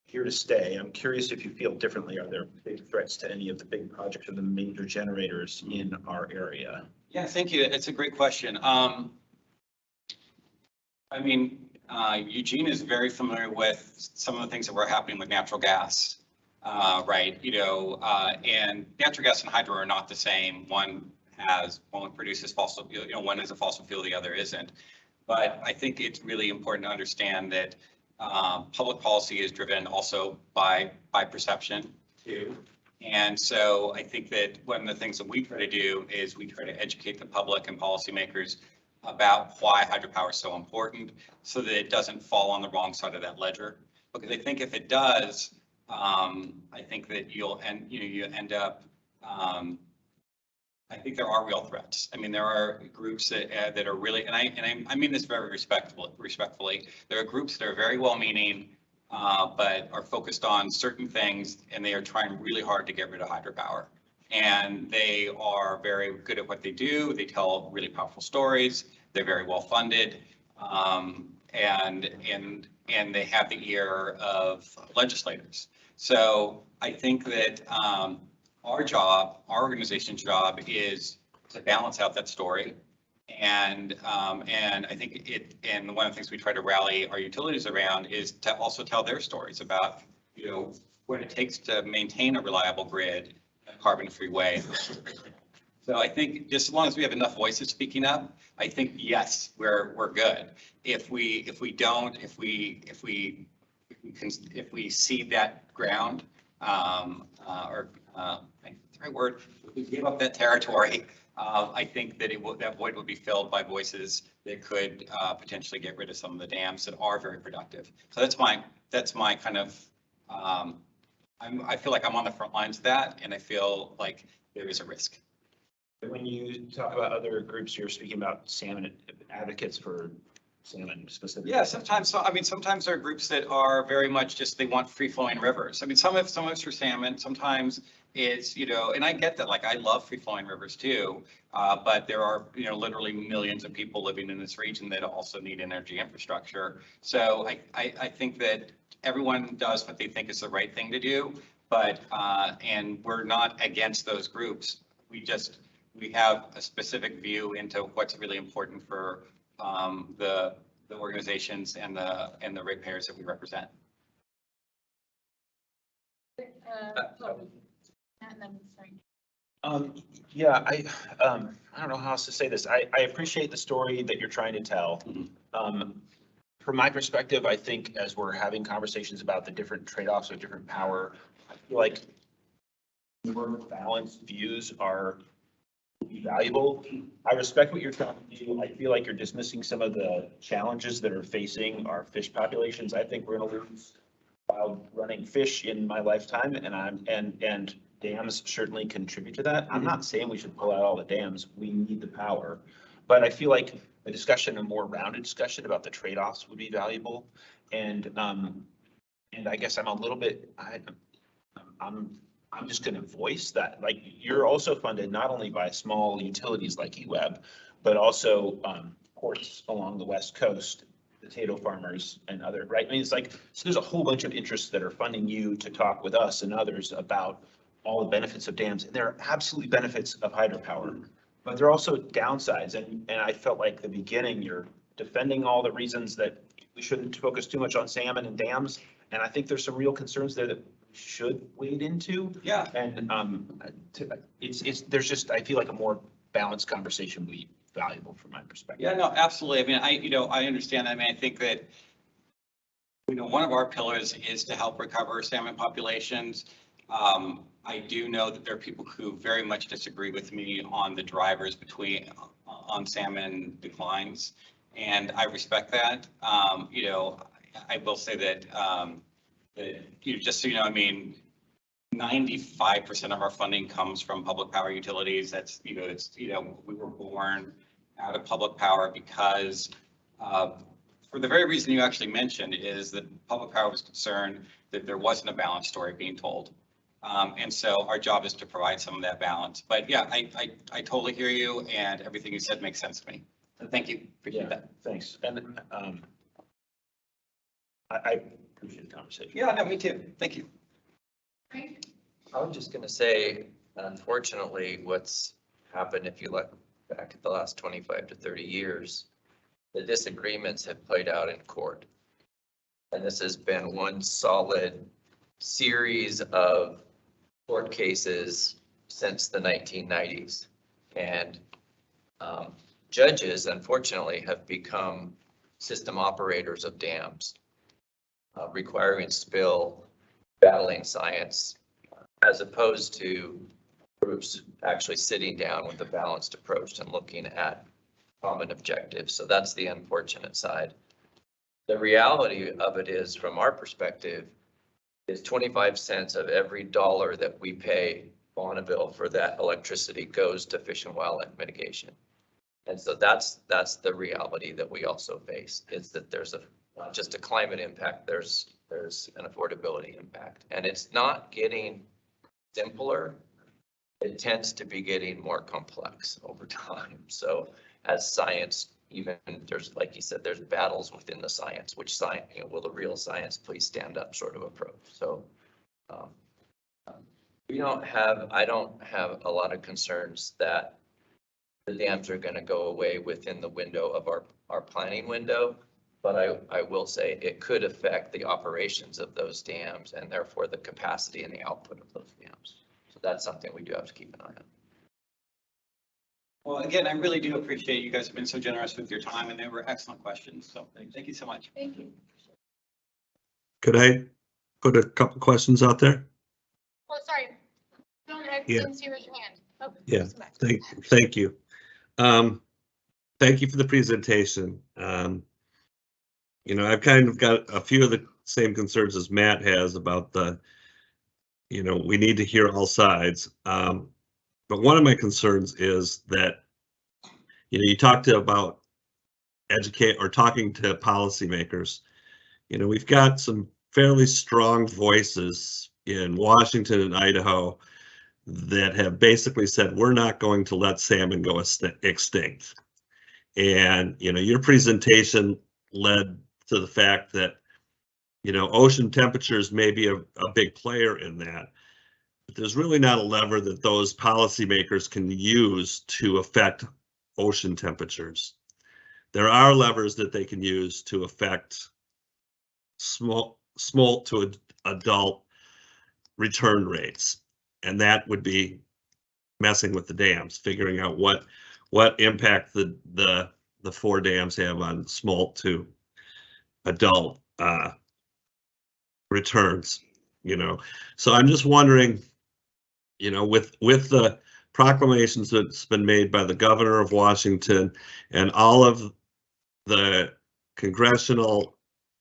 here to stay. I'm curious if you feel differently. Are there big threats to any of the big projects or the major generators in our area? Yeah, thank you. It's a great question. Eugene is very familiar with some of the things that were happening with natural gas, right? And natural gas and hydro are not the same. One produces fossil fuel, one is a fossil fuel, the other isn't. But I think it's really important to understand that public policy is driven also by perception too. And so I think that one of the things that we try to do is we try to educate the public and policymakers about why hydropower is so important so that it doesn't fall on the wrong side of that ledger. Because I think if it does, I think that you end up, I think there are real threats. I mean, there are groups that are really, and I mean this very respectfully. There are groups that are very well-meaning, but are focused on certain things, and they are trying really hard to get rid of hydropower. And they are very good at what they do. They tell really powerful stories. They're very well funded, and they have the ear of legislators. So I think that our job, our organization's job, is to balance out that story. And I think and one of the things we try to rally our utilities around is to also tell their stories about, what it takes to maintain a reliable grid, a carbon-free way. So I think just as long as we have enough voices speaking up, I think, yes, we're good. If we cede that ground, the right word, if we give up that territory, I think that that void would be filled by voices that could potentially get rid of some of the dams that are very productive. So that's my kind of, I feel like I'm on the front lines of that, and I feel like there is a risk. When you talk about other groups, you're speaking about salmon advocates for salmon specifically. Yeah, sometimes there are groups that are very much just, they want free flowing rivers. I mean, some of it's for salmon, sometimes it's, and I get that, like, I love free flowing rivers too. But there are, literally millions of people living in this region that also need energy infrastructure. So I think that everyone does what they think is the right thing to do, but, and we're not against those groups. We have a specific view into what's really important for the organizations and the ratepayers that we represent. Yeah, I don't know how else to say this. I appreciate the story that you're trying to tell. From my perspective, I think as we're having conversations about the different trade-offs of different power, I feel like more balanced views are valuable. I respect what you're trying to do. I feel like you're dismissing some of the challenges that are facing our fish populations. I think we're going to lose wild running fish in my lifetime, and dams certainly contribute to that. I'm not saying we should pull out all the dams. We need the power, but I feel like a more rounded discussion about the trade-offs would be valuable. And I guess I'm a little bit, I'm just going to voice that, like, you're also funded not only by small utilities like EWEB, but also ports along the West Coast, potato farmers and other, right? I mean, it's like, so there's a whole bunch of interests that are funding you to talk with us and others about all the benefits of dams. And there are absolutely benefits of hydropower, but there are also downsides. And I felt like the beginning, you're defending all the reasons that we shouldn't focus too much on salmon and dams. And I think there's some real concerns there that should wade into. Yeah. And there's just, I feel like a more balanced conversation would be valuable from my perspective. Yeah, no, absolutely. I mean, I understand that. I mean, I think that, one of our pillars is to help recover salmon populations. I do know that there are people who very much disagree with me on the drivers on salmon declines, and I respect that. I will say that, just so you know, I mean, 95% of our funding comes from public power utilities. That's, we were born out of public power because for the very reason you actually mentioned, is that public power was concerned that there wasn't a balanced story being told. And so our job is to provide some of that balance. But yeah, I totally hear you, and everything you said makes sense to me. So thank you. Appreciate that. Thanks. And I appreciate the conversation. Yeah, no, me too. Thank you. I was just going to say, unfortunately, what's happened, if you look back at the last 25 to 30 years, the disagreements have played out in court. And this has been one solid series of court cases since the 1990s. And judges, unfortunately, have become system operators of dams, requiring spill, battling science, as opposed to groups actually sitting down with a balanced approach and looking at common objectives. So that's the unfortunate side. The reality of it is, from our perspective, is 25 cents of every dollar that we pay on a bill for that electricity goes to fish and wildlife mitigation. And so that's the reality that we also face, is that there's not just a climate impact, there's an affordability impact. And it's not getting simpler. It tends to be getting more complex over time. So as science, even there's, like you said, there's battles within the science, which science, will the real science please stand up sort of approach. So I don't have a lot of concerns that the dams are going to go away within the window of our planning window. But I will say it could affect the operations of those dams and therefore the capacity and the output of those dams. So that's something we do have to keep an eye on. Well, again, I really do appreciate you guys have been so generous with your time, and they were excellent questions. So thank you so much. Thank you. Could I put a couple questions out there? Well, sorry. No, I Yeah. didn't see your hand. Oh, Yeah, come back. thank you. Thank you for the presentation. I've kind of got a few of the same concerns as Matt has about we need to hear all sides. But one of my concerns is that, you talked about talking to policymakers. We've got some fairly strong voices in Washington and Idaho that have basically said, we're not going to let salmon go extinct. And, your presentation led to the fact that, ocean temperatures may be a big player in that. But there's really not a lever that those policymakers can use to affect ocean temperatures. There are levers that they can use to affect smolt to adult return rates. And that would be messing with the dams, figuring out what impact the 4 dams have on smolt to adult returns. So I'm just wondering, with the proclamations that's been made by the governor of Washington and all of the congressional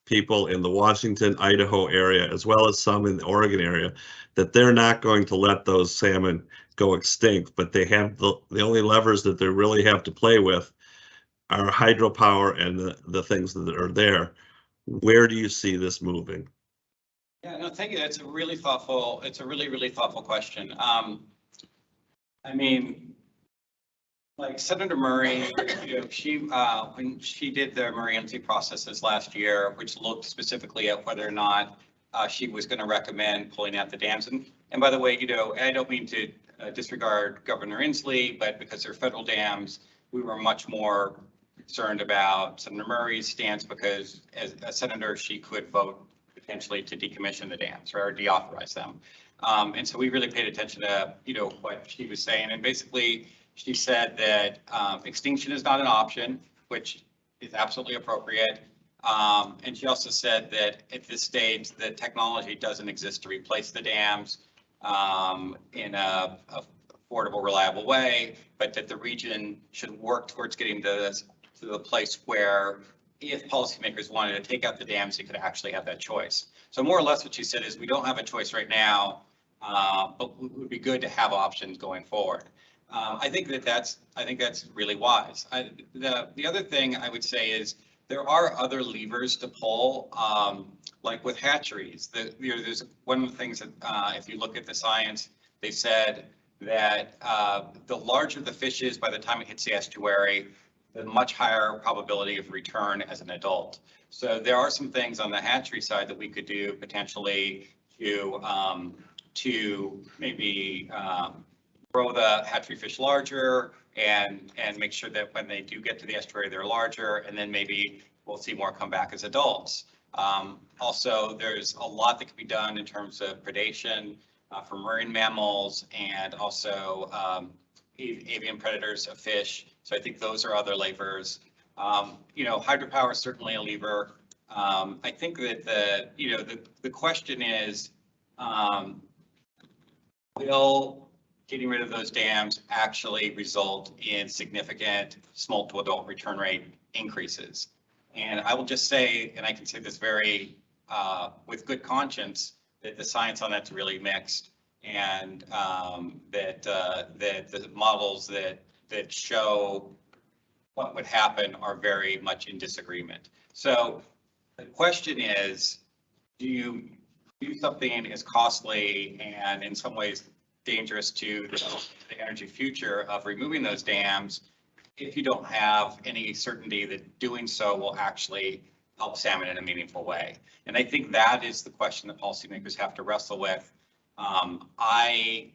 people in the Washington, Idaho area, as well as some in the Oregon area, that they're not going to let those salmon go extinct, but they have the only levers that they really have to play with are hydropower and the things that are there. Where do you see this moving? Yeah, no, thank you. It's a really thoughtful question. I mean, like Senator Murray, she when she did the resiliency processes last year, which looked specifically at whether or not she was going to recommend pulling out the dams. And by the way, I don't mean to disregard Governor Inslee, but because they're federal dams, we were much more concerned about Senator Murray's stance, because as a senator, she could vote potentially to decommission the dams or deauthorize them. And so we really paid attention to, what she was saying. And basically, she said that extinction is not an option, which is absolutely appropriate. And she also said that at this stage, the technology doesn't exist to replace the dams in a affordable, reliable way, but that the region should work towards getting to the place where, if policymakers wanted to take out the dams, they could actually have that choice. So more or less what she said is, we don't have a choice right now, but it would be good to have options going forward. I think that's really wise. The other thing I would say is, there are other levers to pull, like with hatcheries. There's one of the things that, if you look at the science, they said that the larger the fish is by the time it hits the estuary, the much higher probability of return as an adult. So there are some things on the hatchery side that we could do potentially to maybe grow the hatchery fish larger and make sure that when they do get to the estuary, they're larger, and then maybe we'll see more come back as adults. Also, there's a lot that can be done in terms of predation for marine mammals, and also avian predators of fish. So I think those are other levers. Hydropower is certainly a lever. I think that the question is, will getting rid of those dams actually result in significant smolt to adult return rate increases? And I will just say, and I can say this very with good conscience, that the science on that's really mixed, and that the models that show what would happen are very much in disagreement. So the question is, do you do something as costly and in some ways dangerous to the energy future of removing those dams if you don't have any certainty that doing so will actually help salmon in a meaningful way? And I think that is the question that policymakers have to wrestle with. I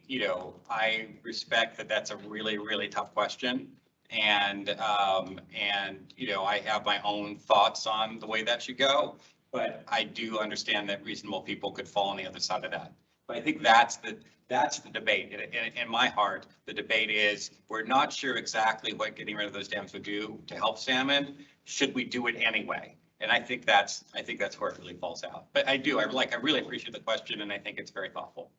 respect that that's a really, really tough question. And I have my own thoughts on the way that should go, but I do understand that reasonable people could fall on the other side of that. But I think that's the debate. In my heart, the debate is we're not sure exactly what getting rid of those dams would do to help salmon. Should we do it anyway? And I think that's where it really falls out. But I really appreciate the question, and I think it's very thoughtful.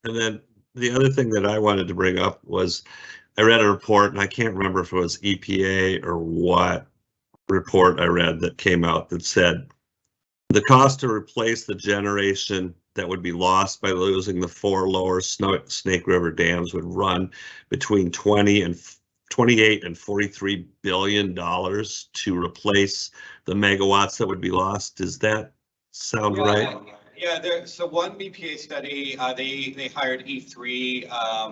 And then the other thing that I wanted to bring up was I read a report, and I can't remember if it was EPA or what report I read that came out that said the cost to replace the generation that would be lost by losing the 4 lower Snake River dams would run between 28 and $43 billion to replace the megawatts that would be lost. Does that sound right? Yeah, so one BPA study, they hired E3,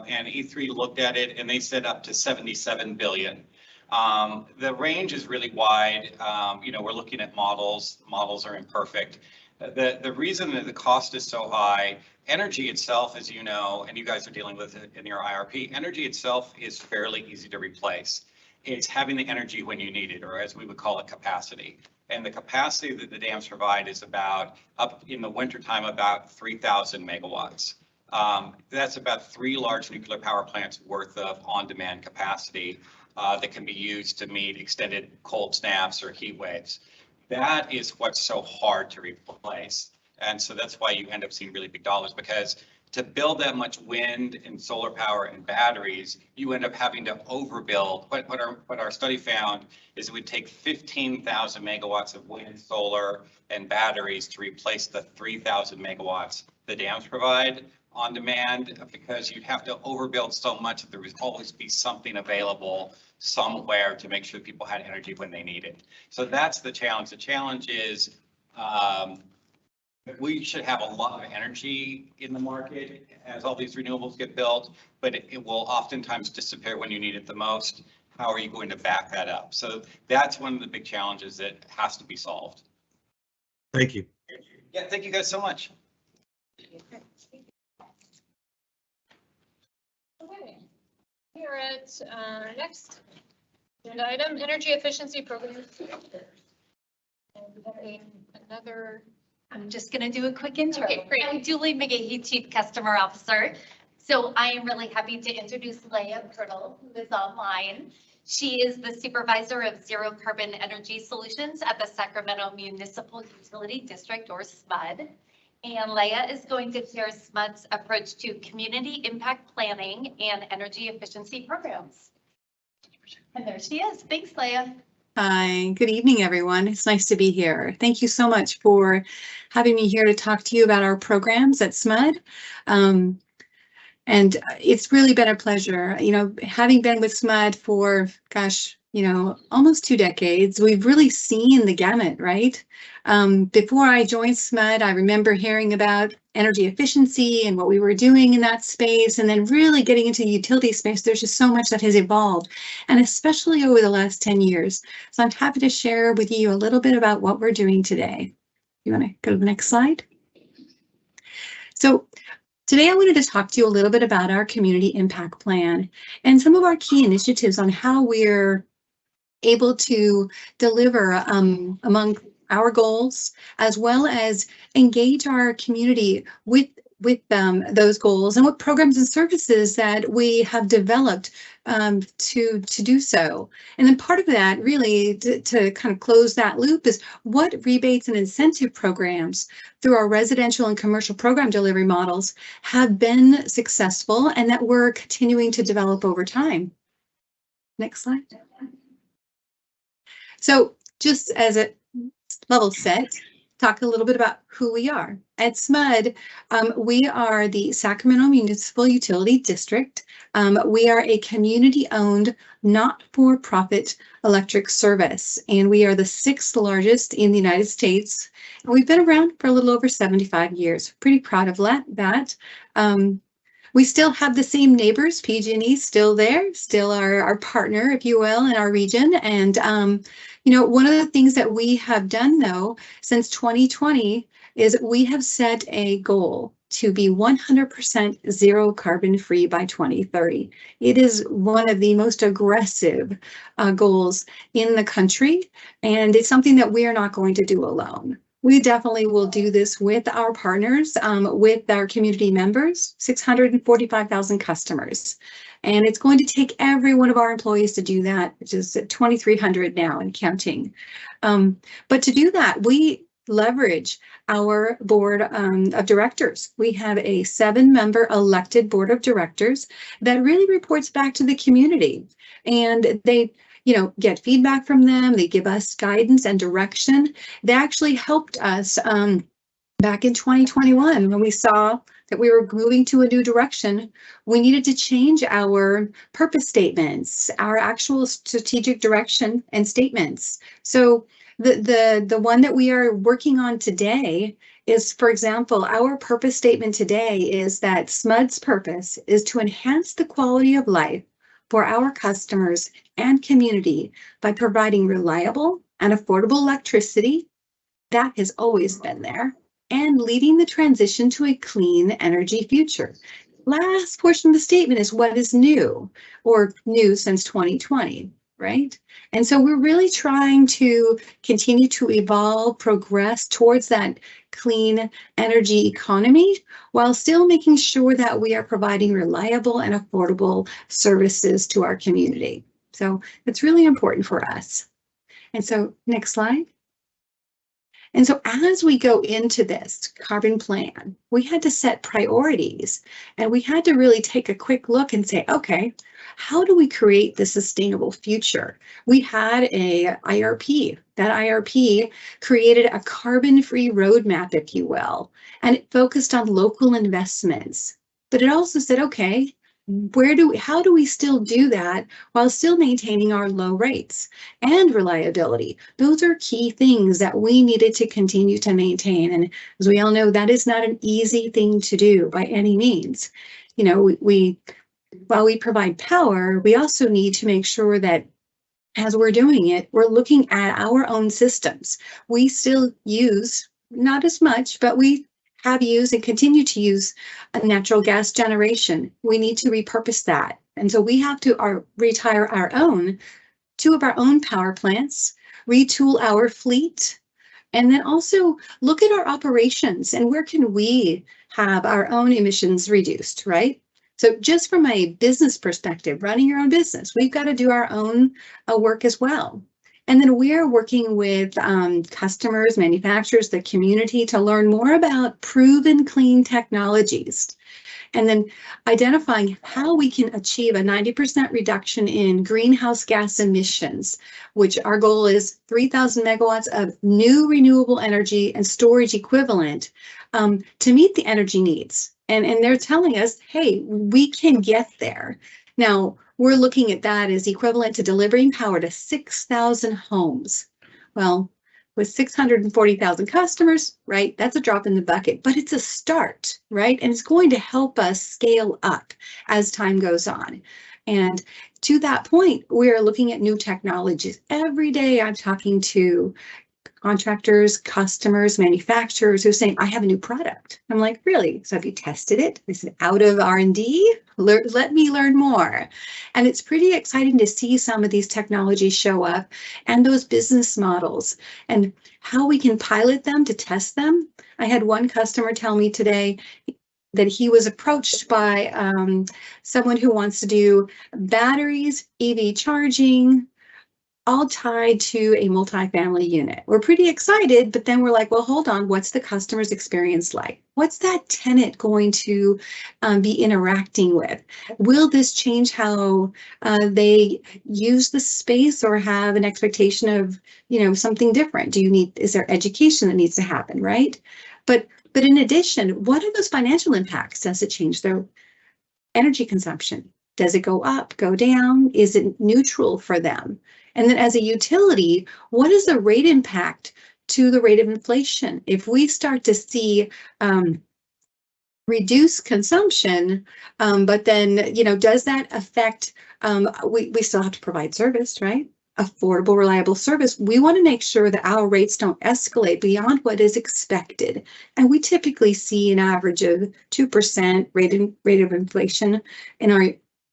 and E3 looked at it, and they said up to 77 billion. The range is really wide. We're looking at models. Models are imperfect. The reason that the cost is so high, energy itself, as you know, and you guys are dealing with it in your IRP, energy itself is fairly easy to replace. It's having the energy when you need it, or as we would call it, capacity. And the capacity that the dams provide is about, up in the wintertime, about 3,000 megawatts. That's about 3 large nuclear power plants worth of on-demand capacity that can be used to meet extended cold snaps or heat waves. That is what's so hard to replace. And so that's why you end up seeing really big dollars, because to build that much wind and solar power and batteries, you end up having to overbuild. What our study found is it would take 15,000 megawatts of wind, solar, and batteries to replace the 3,000 megawatts the dams provide on demand, because you'd have to overbuild so much that there would always be something available somewhere to make sure people had energy when they need it. So that's the challenge. The challenge is we should have a lot of energy in the market as all these renewables get built, but it will oftentimes disappear when you need it the most. How are you going to back that up? So that's one of the big challenges that has to be solved. Thank you. Yeah, thank you guys so much. Okay, here at next agenda item, energy efficiency program. And we have another. I'm just going to do a quick intro. Okay, great. I'm Julie McGahee, Chief Customer Officer. So I am really happy to introduce Leah Pertl, who is online. She is the Supervisor of Zero Carbon Energy Solutions at the Sacramento Municipal Utility District, or SMUD. And Leah is going to share SMUD's approach to community impact planning and energy efficiency programs. And there she is. Thanks, Leah. Hi, good evening, everyone. It's nice to be here. Thank you so much for having me here to talk to you about our programs at SMUD. And it's really been a pleasure, having been with SMUD for, almost 2 decades, we've really seen the gamut, right? Before I joined SMUD, I remember hearing about energy efficiency and what we were doing in that space, and then really getting into the utility space. There's just so much that has evolved, and especially over the last 10 years. So I'm happy to share with you a little bit about what we're doing today. You want to go to the next slide? So today I wanted to talk to you a little bit about our community impact plan and some of our key initiatives on how we're able to deliver among our goals, as well as engage our community with those goals and what programs and services that we have developed to do so. And then part of that really to kind of close that loop is what rebates and incentive programs through our residential and commercial program delivery models have been successful and that we're continuing to develop over time. Next slide. So just as a level set, talk a little bit about who we are. At SMUD, we are the Sacramento Municipal Utility District. We are a community-owned, not-for-profit electric service, and we are the 6th largest in the United States. And we've been around for a little over 75 years. Pretty proud of that. We still have the same neighbors. PG&E still there, still our partner, if you will, in our region. And you know, one of the things that we have done, though, since 2020 is we have set a goal to be 100% zero carbon free by 2030. It is one of the most aggressive goals in the country, and it's something that we are not going to do alone. We definitely will do this with our partners, with our community members, 645,000 customers. And it's going to take every one of our employees to do that, which is at 2,300 now and counting. But to do that, we leverage our board of directors. We have a 7-member elected board of directors that really reports back to the community. And they get feedback from them. They give us guidance and direction. They actually helped us back in 2021 when we saw that we were moving to a new direction. We needed to change our purpose statements, our actual strategic direction and statements. So the one that we are working on today is, for example, our purpose statement today is that SMUD's purpose is to enhance the quality of life for our customers and community by providing reliable and affordable electricity. That has always been there, and leading the transition to a clean energy future. Last portion of the statement is what is new, or new since 2020, right? And so we're really trying to continue to evolve, progress towards that clean energy economy while still making sure that we are providing reliable and affordable services to our community. So it's really important for us. And so next slide. And so as we go into this carbon plan, we had to set priorities, and we had to really take a quick look and say, okay, how do we create the sustainable future? We had a IRP. That IRP created a carbon-free roadmap, if you will, and it focused on local investments. But it also said, okay, how do we still do that while still maintaining our low rates and reliability? Those are key things that we needed to continue to maintain. And as we all know, that is not an easy thing to do by any means. You know, while we provide power, we also need to make sure that as we're doing it, we're looking at our own systems. We still use, not as much, but we have used and continue to use a natural gas generation. We need to repurpose that. And so we have to retire two of our own power plants, retool our fleet, and then also look at our operations and where can we have our own emissions reduced, right? So just from a business perspective, running your own business, we've got to do our own work as well. And then we are working with customers, manufacturers, the community to learn more about proven clean technologies. And then identifying how we can achieve a 90% reduction in greenhouse gas emissions, which our goal is 3,000 megawatts of new renewable energy and storage equivalent to meet the energy needs. And they're telling us, hey, we can get there. Now, we're looking at that as equivalent to delivering power to 6,000 homes. Well, with 640,000 customers, right, that's a drop in the bucket, but it's a start, right? And it's going to help us scale up as time goes on. And to that point, we're looking at new technologies. Every day I'm talking to contractors, customers, manufacturers who are saying, I have a new product. I'm like, really? So have you tested it? Is it out of R&D? Let me learn more. And it's pretty exciting to see some of these technologies show up and those business models and how we can pilot them to test them. I had one customer tell me today, that he was approached by someone who wants to do batteries, EV charging, all tied to a multifamily unit. We're pretty excited, but then we're like, well, hold on, what's the customer's experience like? What's that tenant going to be interacting with? Will this change how they use the space or have an expectation of, you know, something different? Is there education that needs to happen, right? But in addition, what are those financial impacts? Does it change their energy consumption? Does it go up, go down? Is it neutral for them? And then as a utility, what is the rate impact to the rate of inflation? If we start to see reduced consumption, but then, you know, does that affect, we still have to provide service, right? Affordable, reliable service. We want to make sure that our rates don't escalate beyond what is expected. And we typically see an average of 2% rate of inflation in our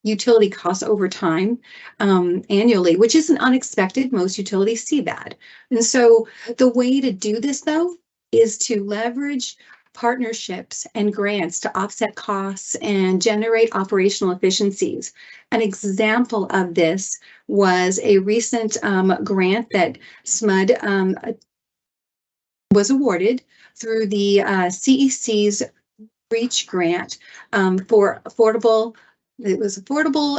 utility costs over time, annually, which isn't unexpected. Most utilities see that. And so the way to do this, though, is to leverage partnerships and grants to offset costs and generate operational efficiencies. An example of this was a recent grant that SMUD was awarded through the CEC's REACH grant for affordable,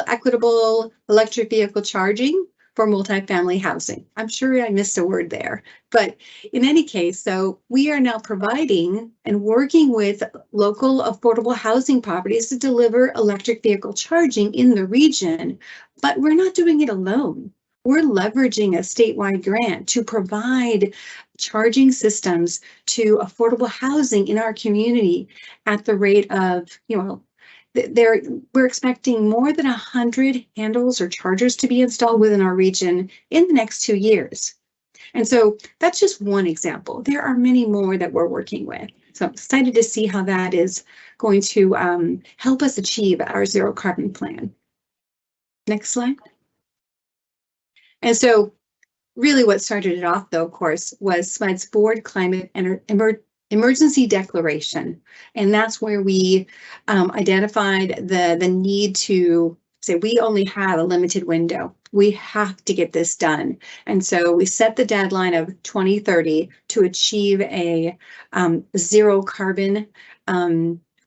equitable electric vehicle charging for multifamily housing. I'm sure I missed a word there, but in any case, so we are now providing and working with local affordable housing properties to deliver electric vehicle charging in the region, but we're not doing it alone. We're leveraging a statewide grant to provide charging systems to affordable housing in our community at the rate of, you know, we're expecting more than 100 handles or chargers to be installed within our region in the next 2 years. And so that's just one example. There are many more that we're working with. So I'm excited to see how that is going to help us achieve our zero carbon plan. Next slide. And so really what started it off, though, of course, was SMUD's Board Climate Emergency Declaration. And that's where we identified the need to say we only have a limited window. We have to get this done. And so we set the deadline of 2030 to achieve a zero carbon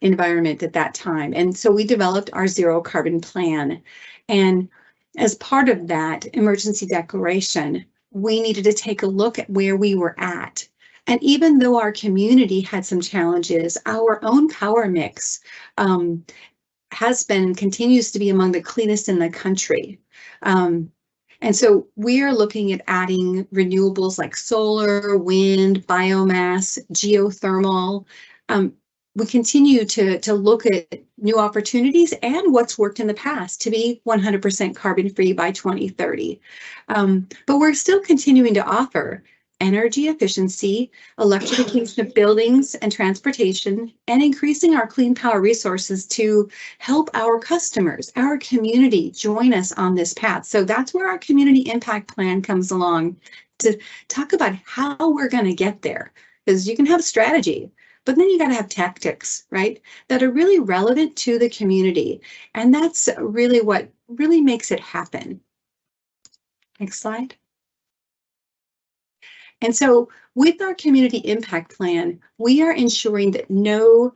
environment at that time. And so we developed our zero carbon plan. And as part of that emergency declaration, we needed to take a look at where we were at. And even though our community had some challenges, our own power mix has been and continues to be among the cleanest in the country. And so we are looking at adding renewables like solar, wind, biomass, geothermal. We continue to look at new opportunities and what's worked in the past to be 100% carbon free by 2030. But we're still continuing to offer energy efficiency, electrification of buildings and transportation, and increasing our clean power resources to help our customers, our community join us on this path. So that's where our community impact plan comes along to talk about how we're going to get there. Because you can have strategy, but then you got to have tactics, right, that are really relevant to the community. And that's really what really makes it happen. Next slide. And so with our community impact plan, we are ensuring that no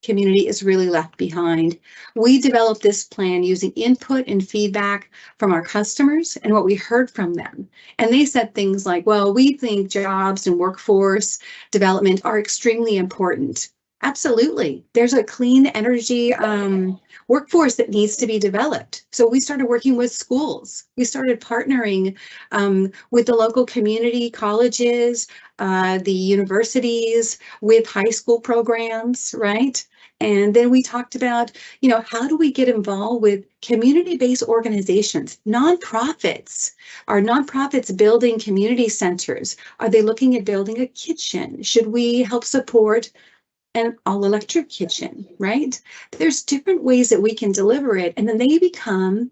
community is really left behind. We developed this plan using input and feedback from our customers and what we heard from them. And they said things like, well, we think jobs and workforce development are extremely important. Absolutely. There's a clean energy workforce that needs to be developed. So we started working with schools. We started partnering with the local community colleges, the universities, with high school programs, right? And then we talked about, you know, how do we get involved with community-based organizations, nonprofits? Are nonprofits building community centers? Are they looking at building a kitchen? Should we help support an all-electric kitchen, right? There's different ways that we can deliver it, and then they become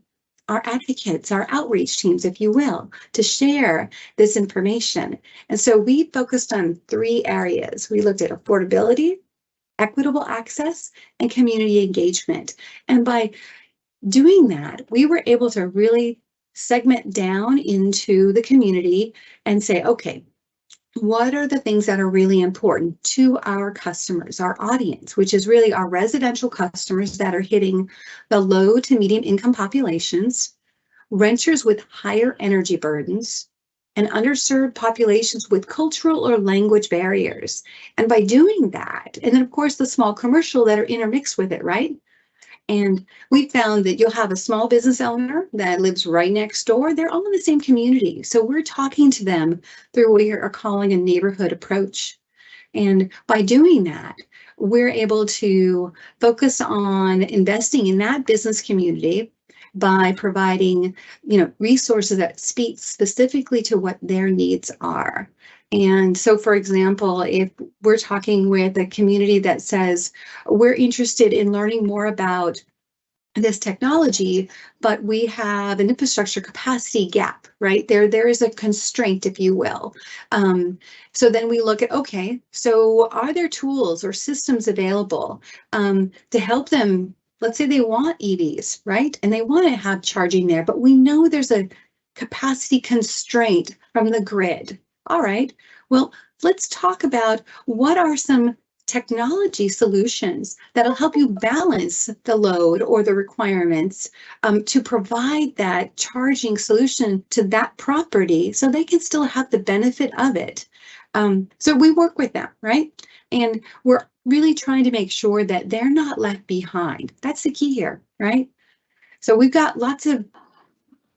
our advocates, our outreach teams, if you will, to share this information. And so we focused on 3 areas. We looked at affordability, equitable access, and community engagement. And by doing that, we were able to really segment down into the community and say, okay, what are the things that are really important to our customers, our audience, which is really our residential customers that are hitting the low to medium income populations, renters with higher energy burdens, and underserved populations with cultural or language barriers. And by doing that, and then of course the small commercial that are intermixed with it, right? And we found that you'll have a small business owner that lives right next door. They're all in the same community. So we're talking to them through what we are calling a neighborhood approach. And by doing that, we're able to focus on investing in that business community by providing, resources that speak specifically to what their needs are. And so, for example, if we're talking with a community that says, we're interested in learning more about this technology, but we have an infrastructure capacity gap, right? There is a constraint, if you will. So then we look at, okay, so are there tools or systems available to help them? Let's say they want EVs, right? And they want to have charging there, but we know there's a capacity constraint from the grid. All right, well, let's talk about what are some technology solutions that'll help you balance the load or the requirements to provide that charging solution to that property so they can still have the benefit of it. So we work with them, right? And we're really trying to make sure that they're not left behind. That's the key here, right? So we've got lots of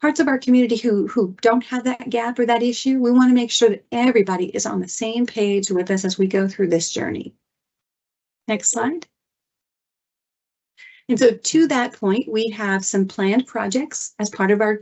parts of our community who don't have that gap or that issue. We want to make sure that everybody is on the same page with us as we go through this journey. Next slide. And so to that point, we have some planned projects as part of our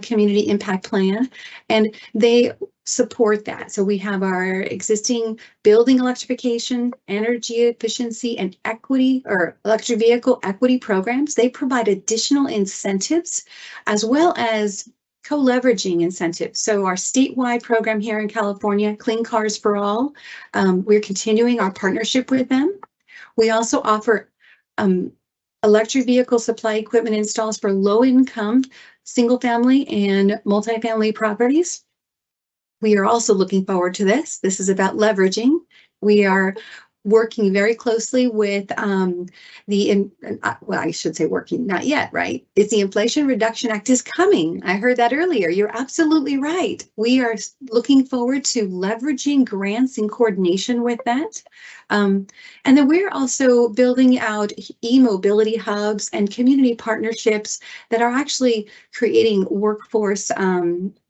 community impact plan, and they support that. So we have our existing building electrification, energy efficiency, and equity or electric vehicle equity programs. They provide additional incentives as well as co-leveraging incentives. So our statewide program here in California, Clean Cars for All, we're continuing our partnership with them. We also offer electric vehicle supply equipment installs for low-income, single-family and multifamily properties. We are also looking forward to this. This is about leveraging. We are working very closely with well, I should say working, not yet, right? It's the Inflation Reduction Act is coming. I heard that earlier. You're absolutely right. We are looking forward to leveraging grants in coordination with that. And then we're also building out e-mobility hubs and community partnerships that are actually creating workforce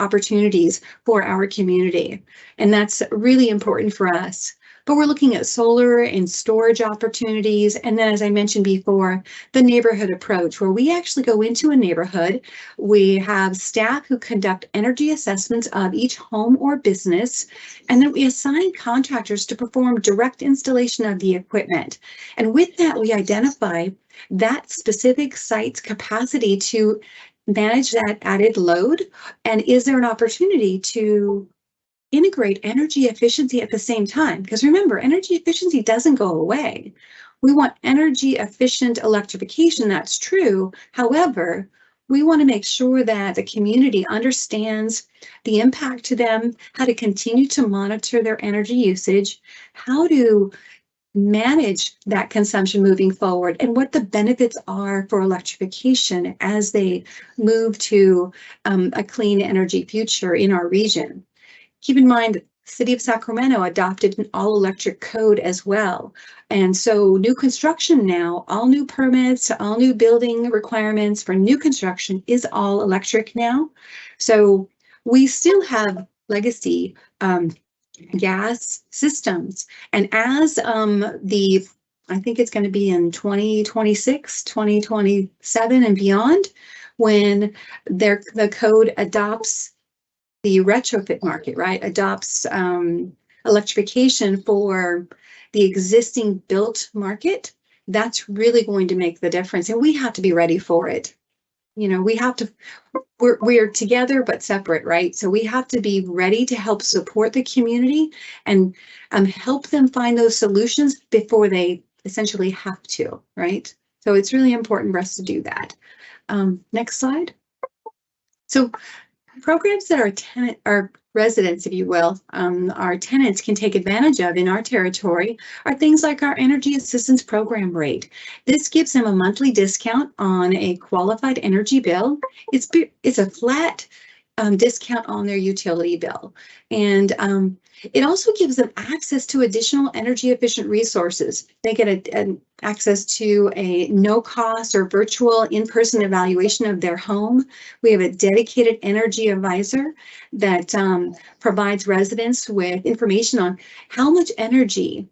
opportunities for our community. And that's really important for us. But we're looking at solar and storage opportunities. And then, as I mentioned before, the neighborhood approach, where we actually go into a neighborhood. We have staff who conduct energy assessments of each home or business. And then we assign contractors to perform direct installation of the equipment. And with that, we identify that specific site's capacity to manage that added load. And is there an opportunity to integrate energy efficiency at the same time? Because remember, energy efficiency doesn't go away. We want energy efficient electrification, that's true. However, we want to make sure that the community understands the impact to them, how to continue to monitor their energy usage, how to manage that consumption moving forward, and what the benefits are for electrification as they move to a clean energy future in our region. Keep in mind, the city of Sacramento adopted an all-electric code as well. And so new construction now, all new permits, all new building requirements for new construction is all electric now. So we still have legacy gas systems. And as I think it's going to be in 2026, 2027 and beyond, when the code adopts the retrofit market, right, adopts electrification for the existing built market, that's really going to make the difference. And we have to be ready for it. We have to, we're together but separate, right? So we have to be ready to help support the community and help them find those solutions before they essentially have to, right? So it's really important for us to do that. Next slide. So programs that our residents, if you will, our tenants can take advantage of in our territory are things like our energy assistance program rate. This gives them a monthly discount on a qualified energy bill. It's a flat discount on their utility bill. And it also gives them access to additional energy efficient resources. They get access to a no cost or virtual in-person evaluation of their home. We have a dedicated energy advisor that provides residents with information on how much energy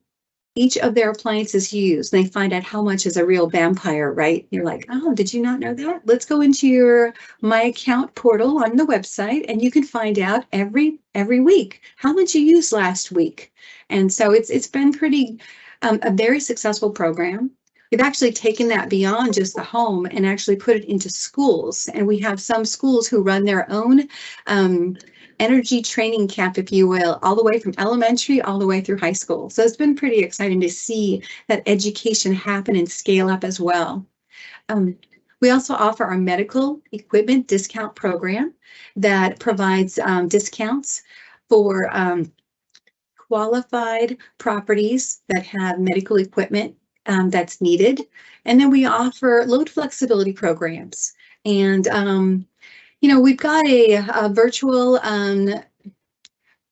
each of their appliances use. They find out how much is a real vampire, right? You're like, oh, did you not know that? Let's go into your My Account portal on the website, and you can find out every week how much you used last week. And so it's been pretty a very successful program. We've actually taken that beyond just the home and actually put it into schools. And we have some schools who run their own energy training camp, if you will, all the way from elementary all the way through high school. So it's been pretty exciting to see that education happen and scale up as well. We also offer our medical equipment discount program that provides discounts for qualified properties that have medical equipment that's needed. And then we offer load flexibility programs. And you know, we've got a virtual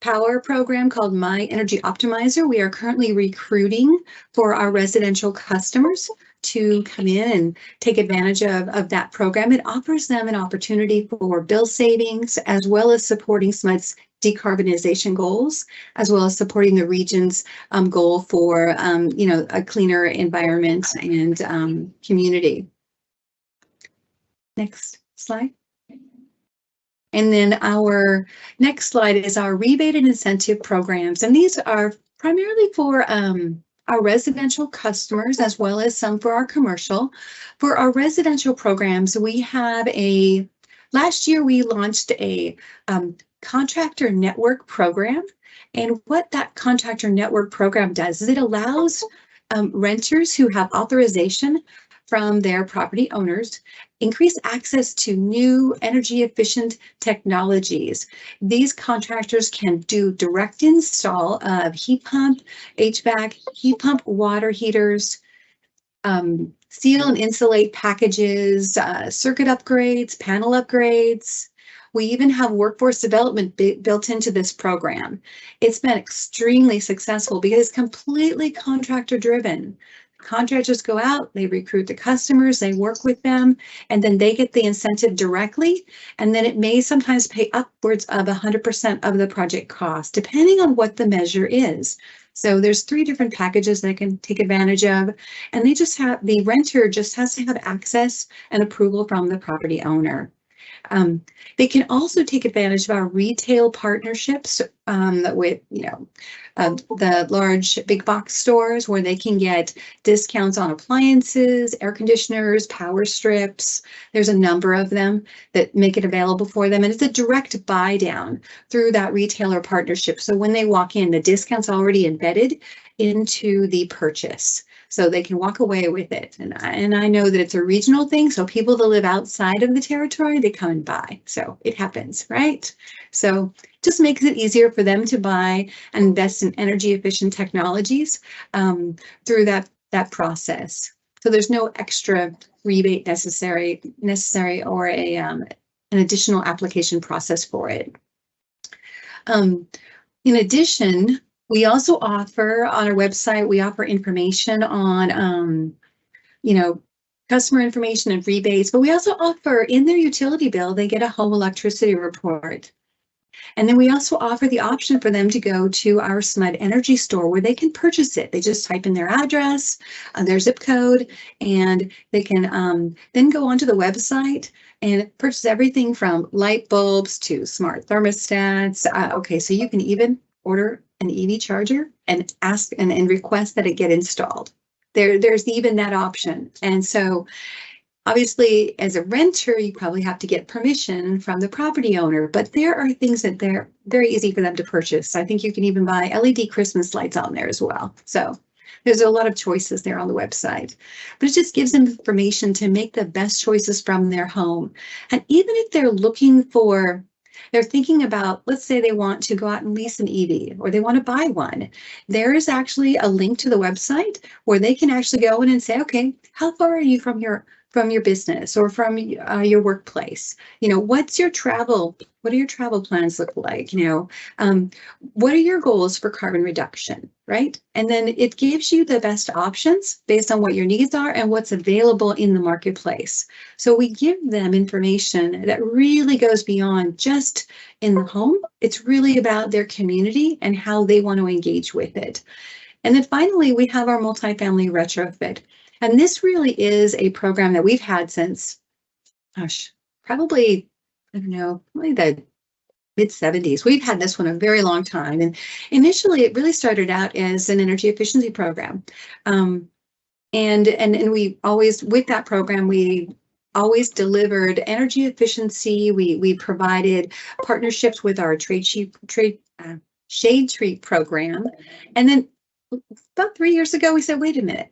power program called My Energy Optimizer. We are currently recruiting for our residential customers to come in and take advantage of that program. It offers them an opportunity for bill savings, as well as supporting SMUD's decarbonization goals, as well as supporting the region's goal for, you know, a cleaner environment and community. Next slide. And then our next slide is our rebate and incentive programs. And these are primarily for our residential customers, as well as some for our commercial. For our residential programs, we have last year we launched a contractor network program. And what that contractor network program does is it allows renters who have authorization from their property owners increase access to new energy efficient technologies. These contractors can do direct install of heat pump, HVAC, heat pump water heaters, seal and insulate packages, circuit upgrades, panel upgrades. We even have workforce development built into this program. It's been extremely successful because it's completely contractor driven. Contractors go out, they recruit the customers, they work with them, and then they get the incentive directly. And then it may sometimes pay upwards of 100% of the project cost, depending on what the measure is. So there's 3 different packages they can take advantage of, and the renter just has to have access and approval from the property owner. They can also take advantage of our retail partnerships with, you know, the large big box stores where they can get discounts on appliances, air conditioners, power strips. There's a number of them that make it available for them. And it's a direct buy down through that retailer partnership. So when they walk in, the discount's already embedded into the purchase. So they can walk away with it. And I know that it's a regional thing. So people that live outside of the territory, they come and buy. So it happens, right? So just makes it easier for them to buy and invest in energy efficient technologies through that process. So there's no extra rebate necessary or an additional application process for it. In addition, we also offer on our website, we offer information on, you know, customer information and rebates, but we also offer in their utility bill, they get a home electricity report. And then we also offer the option for them to go to our SMUD energy store where they can purchase it. They just type in their address, their zip code, and they can then go onto the website and purchase everything from light bulbs to smart thermostats. Okay, so you can even order an EV charger and ask and request that it get installed. There's even that option. And so obviously as a renter, you probably have to get permission from the property owner, but there are things that they're very easy for them to purchase. I think you can even buy LED Christmas lights on there as well. So There's a lot of choices there on the website, but it just gives them information to make the best choices from their home. And even if they're thinking about, let's say they want to go out and lease an EV or they want to buy one, there is actually a link to the website where they can actually go in and say, okay, how far are you from your business or from your workplace? What do your travel plans look like? What are your goals for carbon reduction, right? And then it gives you the best options based on what your needs are and what's available in the marketplace. So we give them information that really goes beyond just in the home. It's really about their community and how they want to engage with it. And then finally, we have our multifamily retrofit. And this really is a program that we've had since, probably the mid-70s. We've had this one a very long time. And initially, it really started out as an energy efficiency program. And we always, with that program, we always delivered energy efficiency. We provided partnerships with our Shade Tree program. And then about 3 years ago, we said, wait a minute.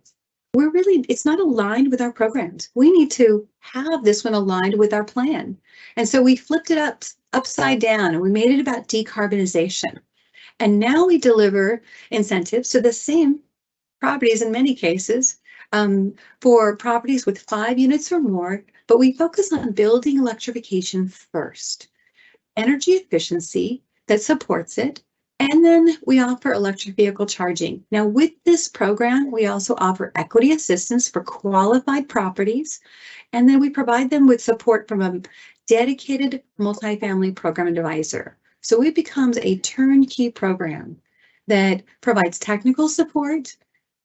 It's not aligned with our programs. We need to have this one aligned with our plan. And so we flipped it upside down and we made it about decarbonization. And now we deliver incentives to the same properties in many cases for properties with 5 units or more, but we focus on building electrification first, energy efficiency that supports it. And then we offer electric vehicle charging. Now, with this program, we also offer equity assistance for qualified properties. And then we provide them with support from a dedicated multifamily program advisor. So it becomes a turnkey program that provides technical support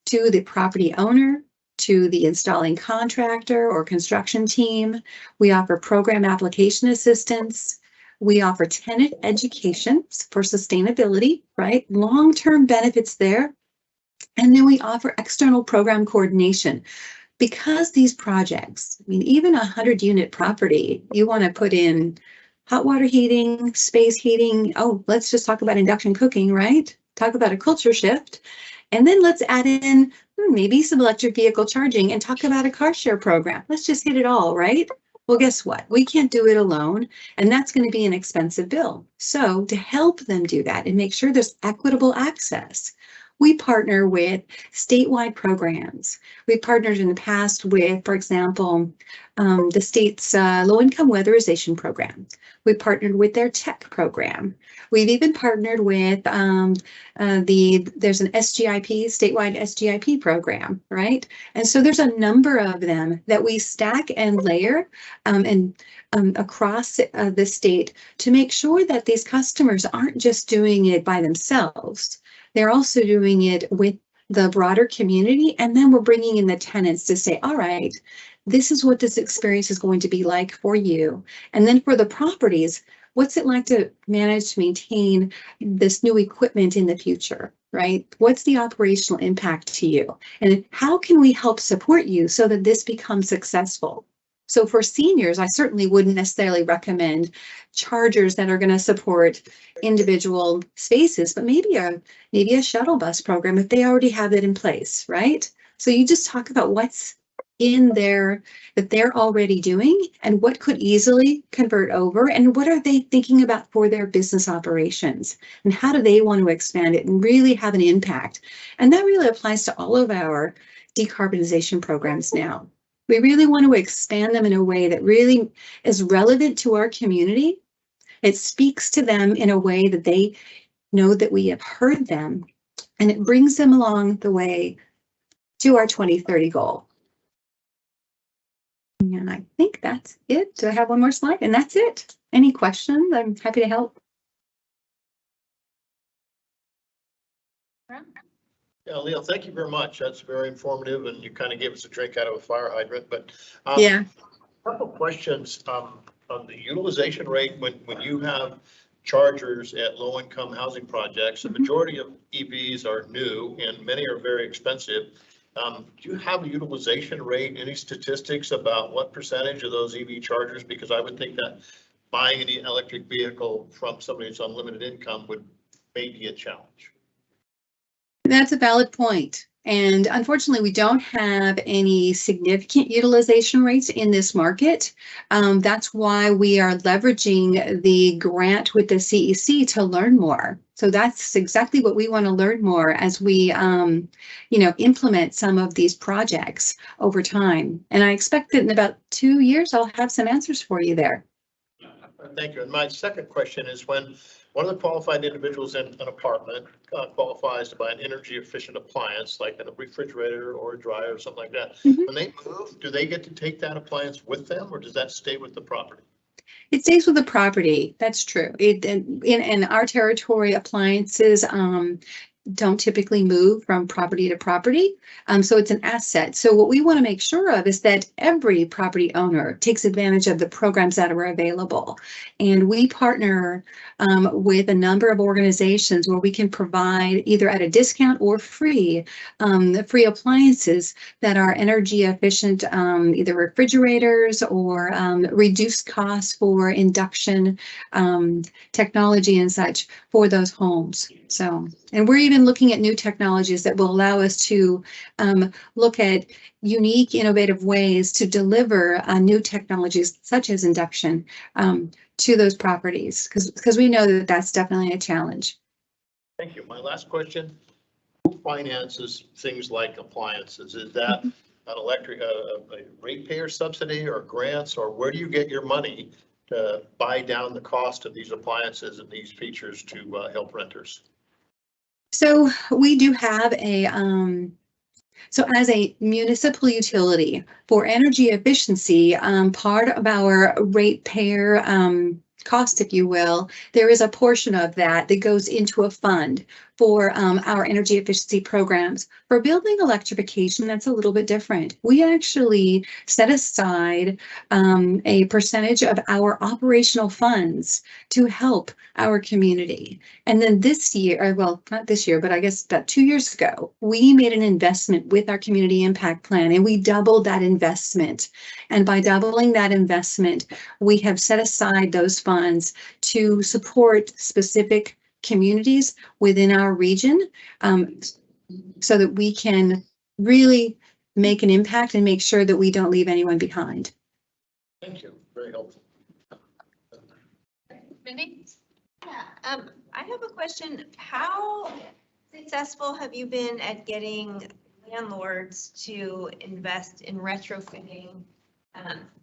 to the property owner, to the installing contractor or construction team. We offer program application assistance. We offer tenant education for sustainability, right? Long-term benefits there. And then we offer external program coordination. Because these projects, even a 100-unit property, you want to put in hot water heating, space heating. Oh, let's just talk about induction cooking, right? Talk about a culture shift. And then let's add in maybe some electric vehicle charging and talk about a car share program. Let's just hit it all, right? Well, guess what? We can't do it alone, and that's going to be an expensive bill. So to help them do that and make sure there's equitable access, we partner with statewide programs. We partnered in the past with, for example, the state's low-income weatherization program. We partnered with their tech program. We've even partnered with there's an SGIP, statewide SGIP program, right? And so there's a number of them that we stack and layer across the state to make sure that these customers aren't just doing it by themselves. They're also doing it with the broader community. And then we're bringing in the tenants to say, all right, this is what this experience is going to be like for you. And then for the properties, what's it like to manage to maintain this new equipment in the future, right? What's the operational impact to you? And how can we help support you so that this becomes successful? So for seniors, I certainly wouldn't necessarily recommend chargers that are going to support individual spaces, but maybe a shuttle bus program if they already have it in place, right? So you just talk about what's in there that they're already doing and what could easily convert over and what are they thinking about for their business operations and how do they want to expand it and really have an impact. And that really applies to all of our decarbonization programs now. We really want to expand them in a way that really is relevant to our community. It speaks to them in a way that they know that we have heard them, and it brings them along the way to our 2030 goal. And I think that's it. Do I have one more slide? And that's it. Any questions? I'm happy to help. Yeah, Leah, thank you very much. That's very informative, and you kind of gave us a drink out of a fire hydrant, but Yeah. A couple questions on the utilization rate when you have chargers at low-income housing projects. The majority of EVs are new and many are very expensive. Do you have a utilization rate, any statistics about what percentage of those EV chargers? Because I would think that buying any electric vehicle from somebody who's on limited income would maybe be a challenge. That's a valid point. And unfortunately, we don't have any significant utilization rates in this market. That's why we are leveraging the grant with the CEC to learn more. So that's exactly what we want to learn more as we, implement some of these projects over time. And I expect that in about 2 years, I'll have some answers for you there. Thank you. And my second question is, when one of the qualified individuals in an apartment qualifies to buy an energy efficient appliance, like a refrigerator or a dryer or something like that, when they move, do they get to take that appliance with them, or does that stay with the property? It stays with the property. That's true. In our territory, appliances don't typically move from property to property. So it's an asset. So what we want to make sure of is that every property owner takes advantage of the programs that are available. And we partner with a number of organizations where we can provide either at a discount or free appliances that are energy efficient, either refrigerators or reduced costs for induction technology and such for those homes. So, and we're even looking at new technologies that will allow us to look at unique, innovative ways to deliver new technologies such as induction to those properties, because we know that that's definitely a challenge. Thank you. My last question, who finances things like appliances? Is that an electric, a ratepayer subsidy or grants, or where do you get your money to buy down the cost of these appliances and these features to help renters? So we do have so as a municipal utility for energy efficiency, part of our ratepayer cost, if you will, there is a portion of that that goes into a fund for our energy efficiency programs. For building electrification, that's a little bit different. We actually set aside a percentage of our operational funds to help our community. And then this year, well, not this year, but I guess about 2 years ago, we made an investment with our community impact plan, and we doubled that investment. And by doubling that investment, we have set aside those funds to support specific communities within our region, so that we can really make an impact and make sure that we don't leave anyone behind. Thank you. Very helpful. Mindy? Yeah, I have a question. How successful have you been at getting landlords to invest in retrofitting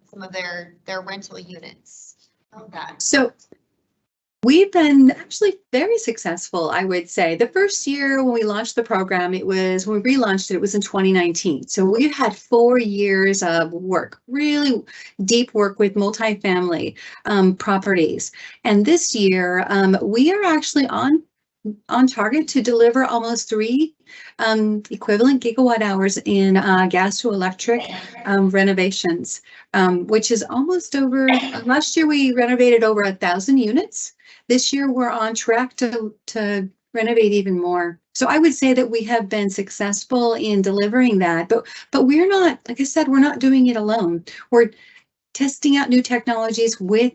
some of their rental units? So we've been actually very successful, I would say. The first year when we launched the program, when we relaunched it, it was in 2019. So we've had 4 years of work, really deep work with multifamily properties. And this year, we are actually on target to deliver almost 3 equivalent gigawatt hours in gas to electric renovations, which is almost over. Last year, we renovated over 1,000 units. This year, we're on track to renovate even more. So I would say that we have been successful in delivering that, but we're not, like I said, we're not doing it alone. We're testing out new technologies with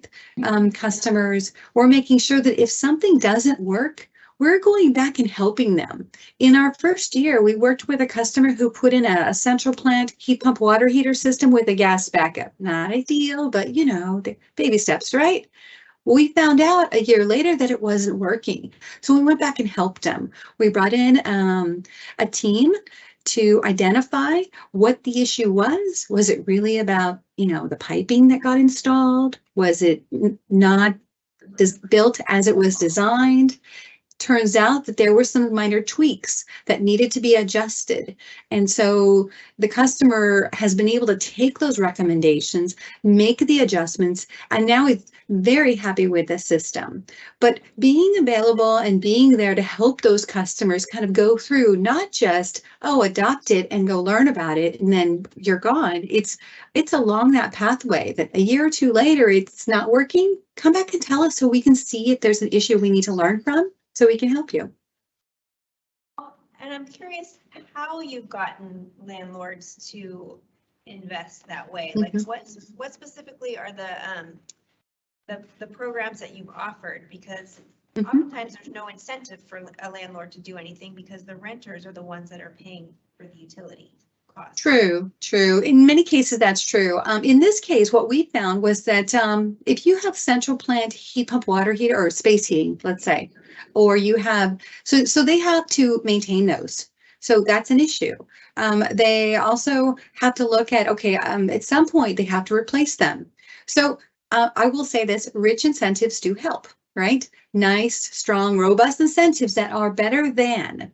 customers. We're making sure that if something doesn't work, we're going back and helping them. In our first year, we worked with a customer who put in a central plant heat pump water heater system with a gas backup. Not ideal, but the baby steps, right? We found out a year later that it wasn't working. So we went back and helped them. We brought in a team to identify what the issue was. Was it really about, the piping that got installed? Was it not built as it was designed? Turns out that there were some minor tweaks that needed to be adjusted. And so the customer has been able to take those recommendations, make the adjustments, and now it's very happy with the system. But being available and being there to help those customers kind of go through, not just, adopt it and go learn about it and then you're gone. It's along that pathway that a year or 2 later, it's not working. Come back and tell us so we can see if there's an issue we need to learn from, so we can help you. And I'm curious how you've gotten landlords to invest that way. Like what specifically are the programs that you've offered? Because oftentimes there's no incentive for a landlord to do anything because the renters are the ones that are paying for the utility cost. True, true. In many cases, that's true. In this case, what we found was that if you have central plant heat pump water heater or space heating, let's say, or you have, so they have to maintain those. So that's an issue. They also have to look at, okay, at some point they have to replace them. So I will say this, rich incentives do help, right? Nice, strong, robust incentives that are better than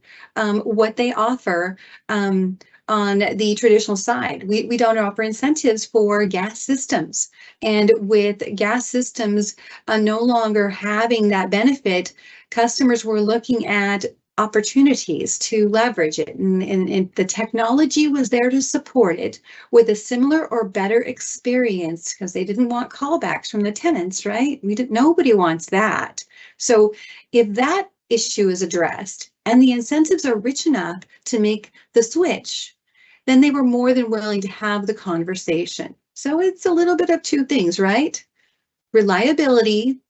what they offer on the traditional side. We don't offer incentives for gas systems. And with gas systems no longer having that benefit, customers were looking at opportunities to leverage it. And the technology was there to support it with a similar or better experience because they didn't want callbacks from the tenants, right? Nobody wants that. So if that issue is addressed and the incentives are rich enough to make the switch, then they were more than willing to have the conversation. So it's a little bit of two things, right? Reliability,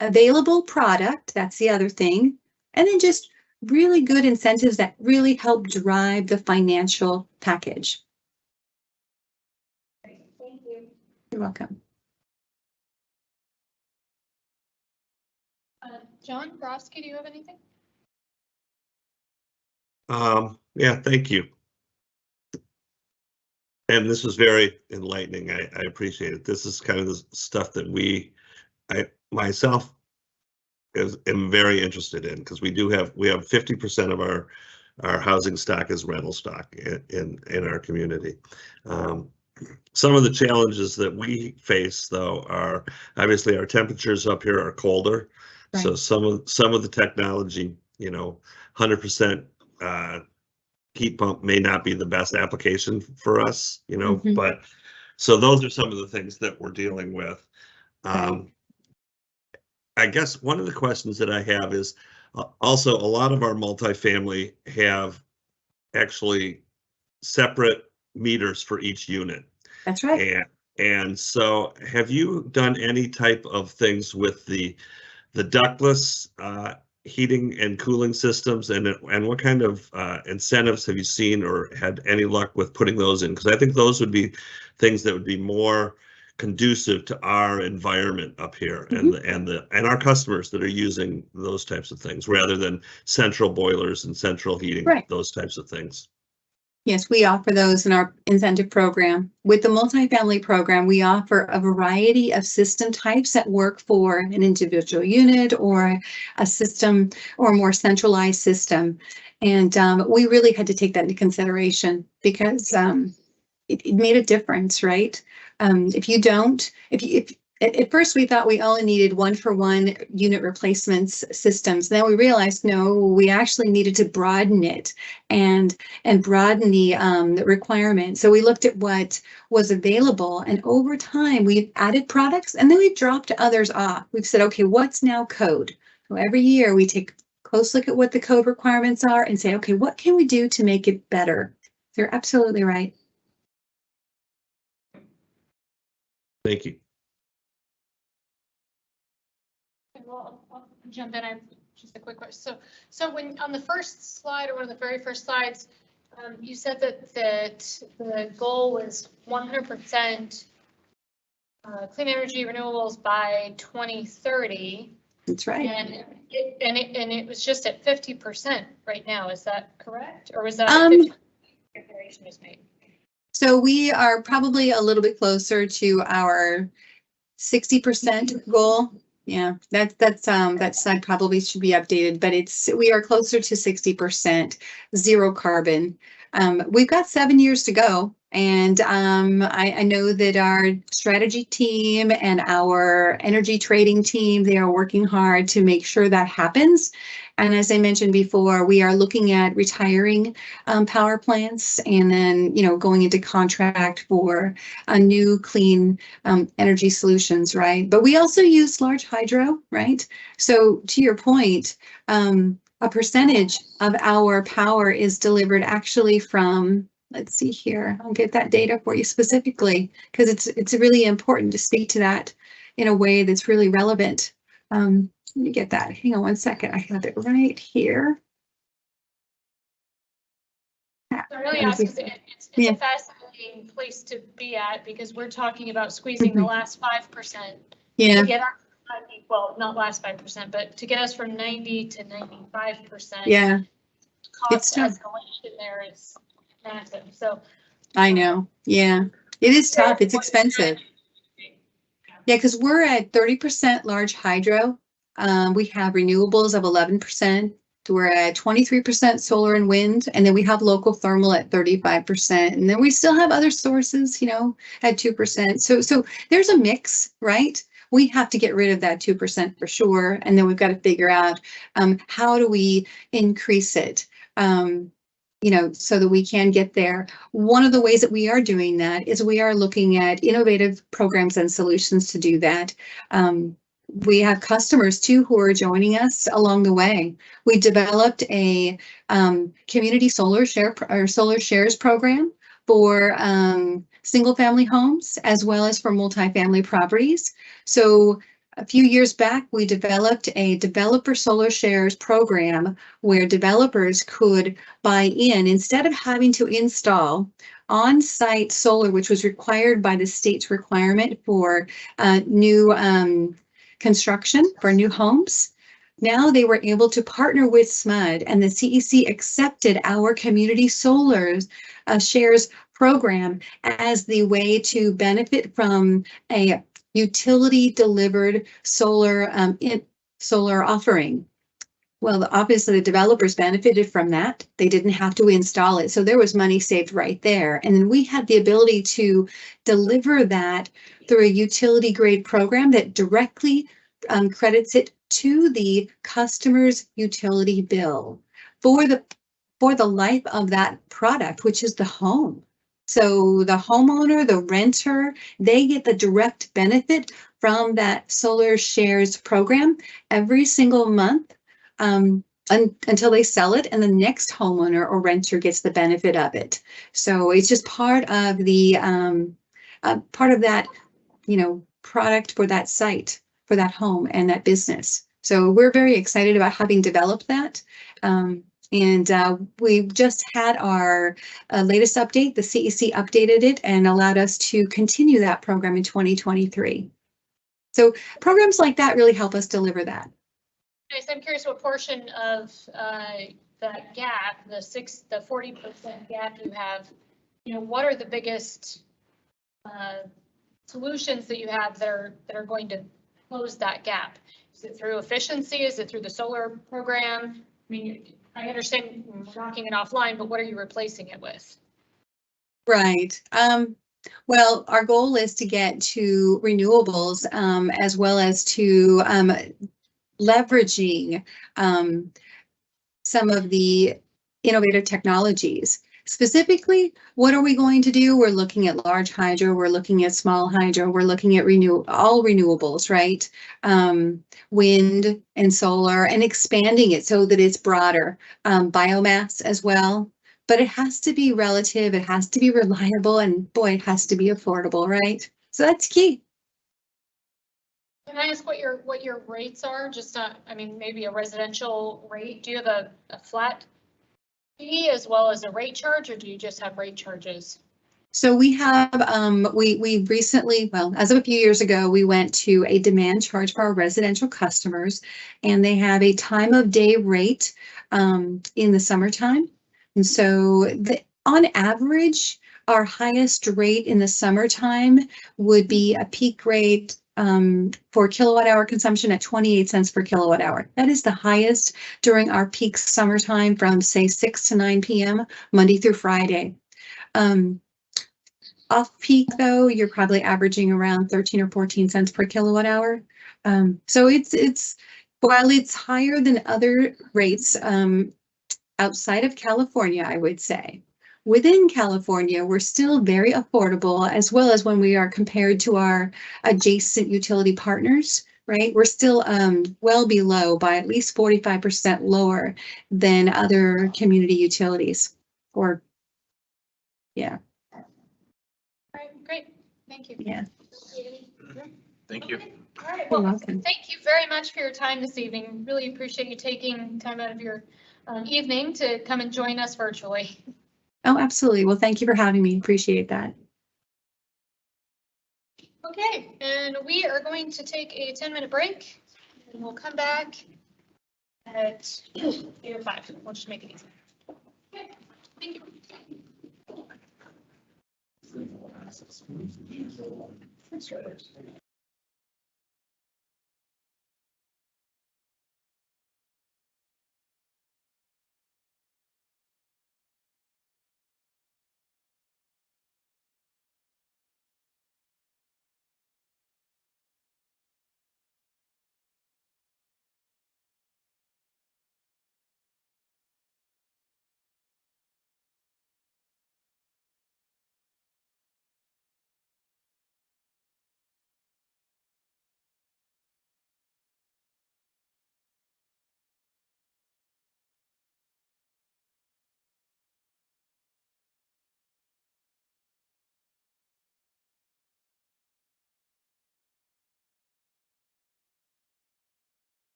available product, that's the other thing, and then just really good incentives that really help drive the financial package. Thank you. You're welcome. John Brodsky, do you have anything? Yeah, thank you. And this was very enlightening. I appreciate it. This is kind of the stuff that I myself am very interested in because we have 50% of our housing stock is rental stock in our community. Some of the challenges that we face though are obviously our temperatures up here are colder. Right. So some of the technology, 100% heat pump may not be the best application for us, but so those are some of the things that we're dealing with. I guess one of the questions that I have is also a lot of our multifamily have actually separate meters for each unit. That's right. And so have you done any type of things with the ductless heating and cooling systems and what kind of incentives have you seen or had any luck with putting those in? Because I think those would be things that would be more conducive to our environment up here and our customers that are using those types of things rather than central boilers and central heating, right. Those types of things. Yes, we offer those in our incentive program. With the multifamily program, we offer a variety of system types that work for an individual unit or a system or a more centralized system. And we really had to take that into consideration because it made a difference, right? At first we thought we only needed 1-for-1 unit replacements systems. Then we realized, no, we actually needed to broaden it and broaden the requirement. So we looked at what was available, and over time we've added products and then we've dropped others off. We've said, okay, what's now code? So every year we take a close look at what the code requirements are and say, okay, what can we do to make it better? So you're absolutely right. Thank you. Well, I'll jump in. I have just a quick question. So when on the first slide or one of the very first slides, you said that the goal was 100% clean energy renewables by 2030. That's right. And it was just at 50% right now. Is that correct? Or was that 50% declaration was made? So we are probably a little bit closer to our 60% goal. Yeah, that slide probably should be updated, but we are closer to 60% zero carbon. We've got 7 years to go. And I know that our strategy team and our energy trading team, they are working hard to make sure that happens. And as I mentioned before, we are looking at retiring power plants and then, going into contract for a new clean energy solutions, right? But we also use large hydro, right? So to your point, a percentage of our power is delivered actually from, let's see here, I'll get that data for you specifically, because it's really important to speak to that in a way that's really relevant. Let me get that. Hang on one second. I have it right here. Yeah. I really ask, 'cause it's Yeah. a fascinating place to be at, because we're talking about squeezing the last 5%. Yeah. To get our, well, not last 5%, but to get us from 90 to 95%. Yeah. Cost tough. escalation there is massive, so. I know. Yeah. It is tough. It's expensive. Yeah, because we're at 30% large hydro. We have renewables of 11%. We're at 23% solar and wind, and then we have local thermal at 35%. And then we still have other sources, you know, at 2%. So there's a mix, right? We have to get rid of that 2% for sure. And then we've got to figure out how do we increase it, you know, so that we can get there. One of the ways that we are doing that is we are looking at innovative programs and solutions to do that. We have customers too who are joining us along the way. We developed a community solar share or solar shares program for single family homes as well as for multifamily properties. So a few years back, we developed a developer solar shares program where developers could buy in instead of having to install on-site solar, which was required by the state's requirement for new construction for new homes. Now they were able to partner with SMUD, and the CEC accepted our community solar shares program as the way to benefit from a utility delivered solar solar offering. Well, obviously the developers benefited from that. They didn't have to install it. So there was money saved right there. And then we had the ability to deliver that through a utility grade program that directly credits it to the customer's utility bill for the life of that product, which is the home. So the homeowner, the renter, they get the direct benefit from that solar shares program every single month until they sell it, and the next homeowner or renter gets the benefit of it. So it's just part of the part of that, you know, product for that site, for that home and that business. So we're very excited about having developed that. And we just had our latest update. The CEC updated it and allowed us to continue that program in 2023. So programs like that really help us deliver that. Nice. I'm curious what portion of that gap, the 40% gap you have, you know, what are the biggest solutions that you have that are going to close that gap? Is it through efficiency? Is it through the solar program? I mean, I understand we're talking it offline, but what are you replacing it with? Right. Well, our goal is to get to renewables as well as to leveraging some of the innovative technologies. Specifically, what are we going to do? We're looking at large hydro, we're looking at small hydro, we're looking at all renewables, right? Wind and solar, and expanding it so that it's broader. Biomass as well, but it has to be relative, it has to be reliable, and boy, it has to be affordable, right? So that's key. Can I ask what your rates are? Just, I mean, maybe a residential rate. Do you have a flat fee as well as a rate charge, or do you just have rate charges? So we have, we recently, well, as of a few years ago, we went to a demand charge for our residential customers, and they have a time of day rate in the summertime. And so on average, our highest rate in the summertime would be a peak rate for kilowatt hour consumption at 28 cents per kilowatt hour. That is the highest during our peak summertime from say 6 to 9 p.m. Monday through Friday. Off peak though, you're probably averaging around 13 or 14 cents per kilowatt hour. So it's while it's higher than other rates outside of California, I would say. Within California, we're still very affordable, as well as when we are compared to our adjacent utility partners, right? We're still well below by at least 45% lower than other community utilities. Or, yeah. All right, great. Thank you. Yeah. Thank you. All right, well, thank you very much for your time this evening. Really appreciate you taking time out of your evening to come and join us virtually. Oh, absolutely. Well, thank you for having me. Appreciate that. Okay, and we are going to take a 10-minute break and we'll come back at 8:05. We'll just make it easy. Okay, thank you.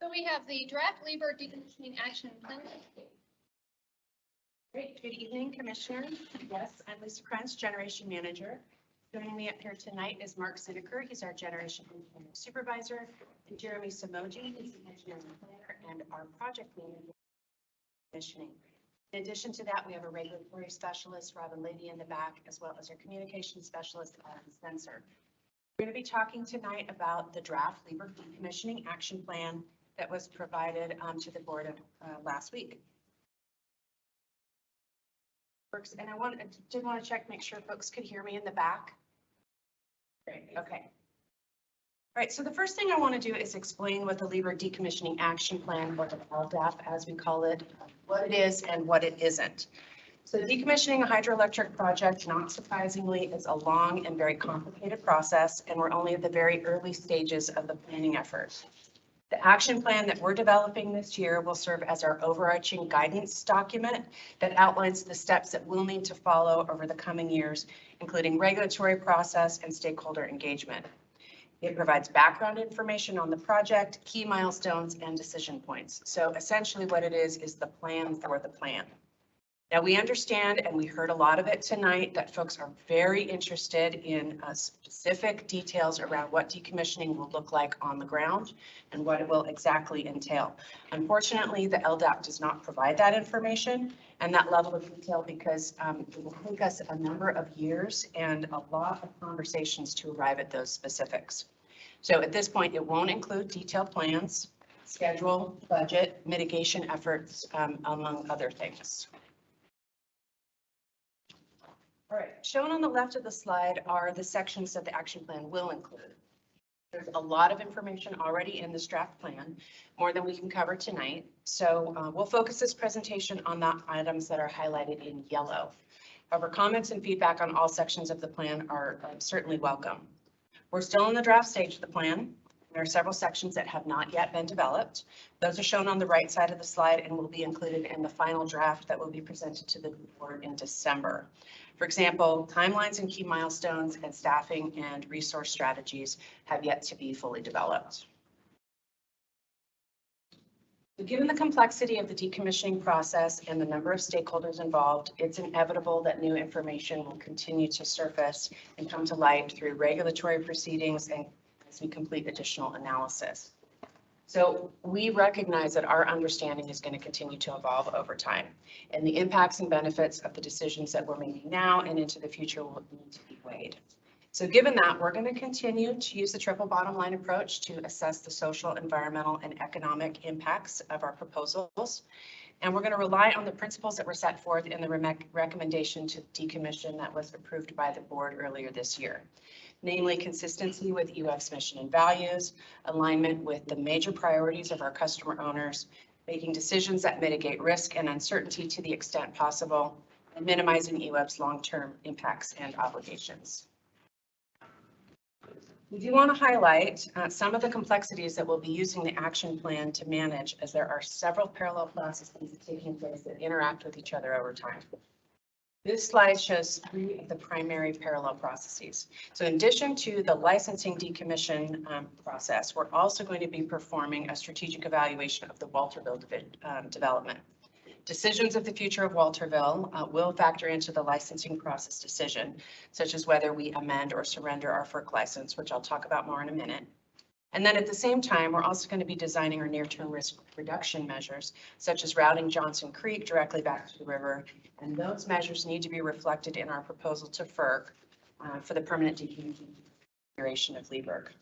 So we have the draft Leaburg decommissioning action plan. Great. Good evening, Commissioners. Yes, I'm Lisa Krenz, Generation Manager. Joining me up here tonight is Mark Siniker. He's our Generation Engineering Supervisor, and Jeremy Samoji, he's the Engineering Planner and our Project Manager. Commissioning. In addition to that, we have a regulatory specialist, Robin Lady, in the back, as well as our communication specialist, Adam Spencer. We're going to be talking tonight about the draft Leaburg decommissioning action plan that was provided to the board last week. Works, and I did want to check, make sure folks could hear me in the back. Great, okay. All right, so the first thing I want to do is explain what the Leaburg decommissioning action plan, or the LDAP as we call it, what it is and what it isn't. So decommissioning a hydroelectric project, not surprisingly, is a long and very complicated process, and we're only at the very early stages of the planning effort. The action plan that we're developing this year will serve as our overarching guidance document that outlines the steps that we'll need to follow over the coming years, including regulatory process and stakeholder engagement. It provides background information on the project, key milestones, and decision points. So essentially what it is the plan for the plan. Now, we understand, and we heard a lot of it tonight, that folks are very interested in specific details around what decommissioning will look like on the ground and what it will exactly entail. Unfortunately, the LDAP does not provide that information and that level of detail because it will take us a number of years and a lot of conversations to arrive at those specifics. So at this point, it won't include detailed plans, schedule, budget, mitigation efforts, among other things. All right, shown on the left of the slide are the sections that the action plan will include. There's a lot of information already in this draft plan, more than we can cover tonight. So we'll focus this presentation on the items that are highlighted in yellow. However, comments and feedback on all sections of the plan are certainly welcome. We're still in the draft stage of the plan. There are several sections that have not yet been developed. Those are shown on the right side of the slide and will be included in the final draft that will be presented to the board in December. For example, timelines and key milestones and staffing and resource strategies have yet to be fully developed. So given the complexity of the decommissioning process and the number of stakeholders involved, it's inevitable that new information will continue to surface and come to light through regulatory proceedings and as we complete additional analysis. So we recognize that our understanding is going to continue to evolve over time, and the impacts and benefits of the decisions that we're making now and into the future will need to be weighed. So given that, we're going to continue to use the triple bottom line approach to assess the social, environmental, and economic impacts of our proposals. And we're going to rely on the principles that were set forth in the recommendation to decommission that was approved by the board earlier this year. Namely consistency with EWEB's mission and values, alignment with the major priorities of our customer owners, making decisions that mitigate risk and uncertainty to the extent possible, and minimizing EWEB's long-term impacts and obligations. We do want to highlight some of the complexities that we'll be using the action plan to manage, as there are several parallel processes taking place that interact with each other over time. This slide shows three of the primary parallel processes. So in addition to the licensing decommission process, we're also going to be performing a strategic evaluation of the Walterville development. Decisions of the future of Walterville will factor into the licensing process decision, such as whether we amend or surrender our FERC license, which I'll talk about more in a minute. And then at the same time, we're also going to be designing our near-term risk reduction measures, such as routing Johnson Creek directly back to the river. And those measures need to be reflected in our proposal to FERC for the permanent decommissioning of Leaburg.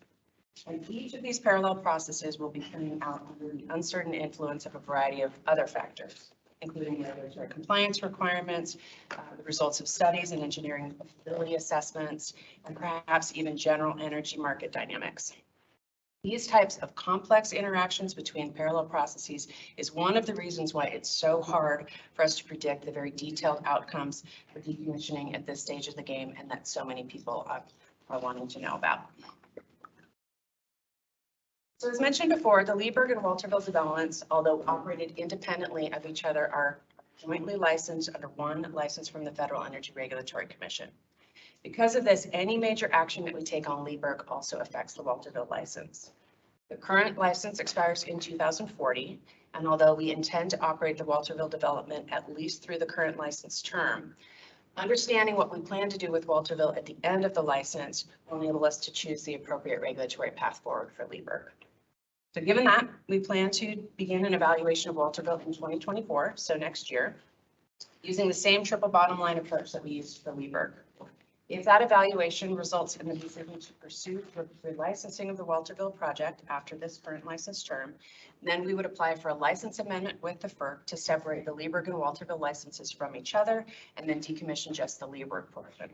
And each of these parallel processes will be playing out under the uncertain influence of a variety of other factors, including regulatory compliance requirements, the results of studies and engineering ability assessments, and perhaps even general energy market dynamics. These types of complex interactions between parallel processes is one of the reasons why it's so hard for us to predict the very detailed outcomes for decommissioning at this stage of the game, and that so many people are wanting to know about. So as mentioned before, the Leaburg and Walterville developments, although operated independently of each other, are jointly licensed under one license from the Federal Energy Regulatory Commission. Because of this, any major action that we take on Leaburg also affects the Walterville license. The current license expires in 2040, and although we intend to operate the Walterville development at least through the current license term, understanding what we plan to do with Walterville at the end of the license will enable us to choose the appropriate regulatory path forward for Leaburg. So given that, we plan to begin an evaluation of Walterville in 2024, so next year, using the same triple bottom line approach that we used for Leaburg. If that evaluation results in the decision to pursue the licensing of the Walterville project after this current license term, then we would apply for a license amendment with the FERC to separate the Leaburg and Walterville licenses from each other and then decommission just the Leaburg portion.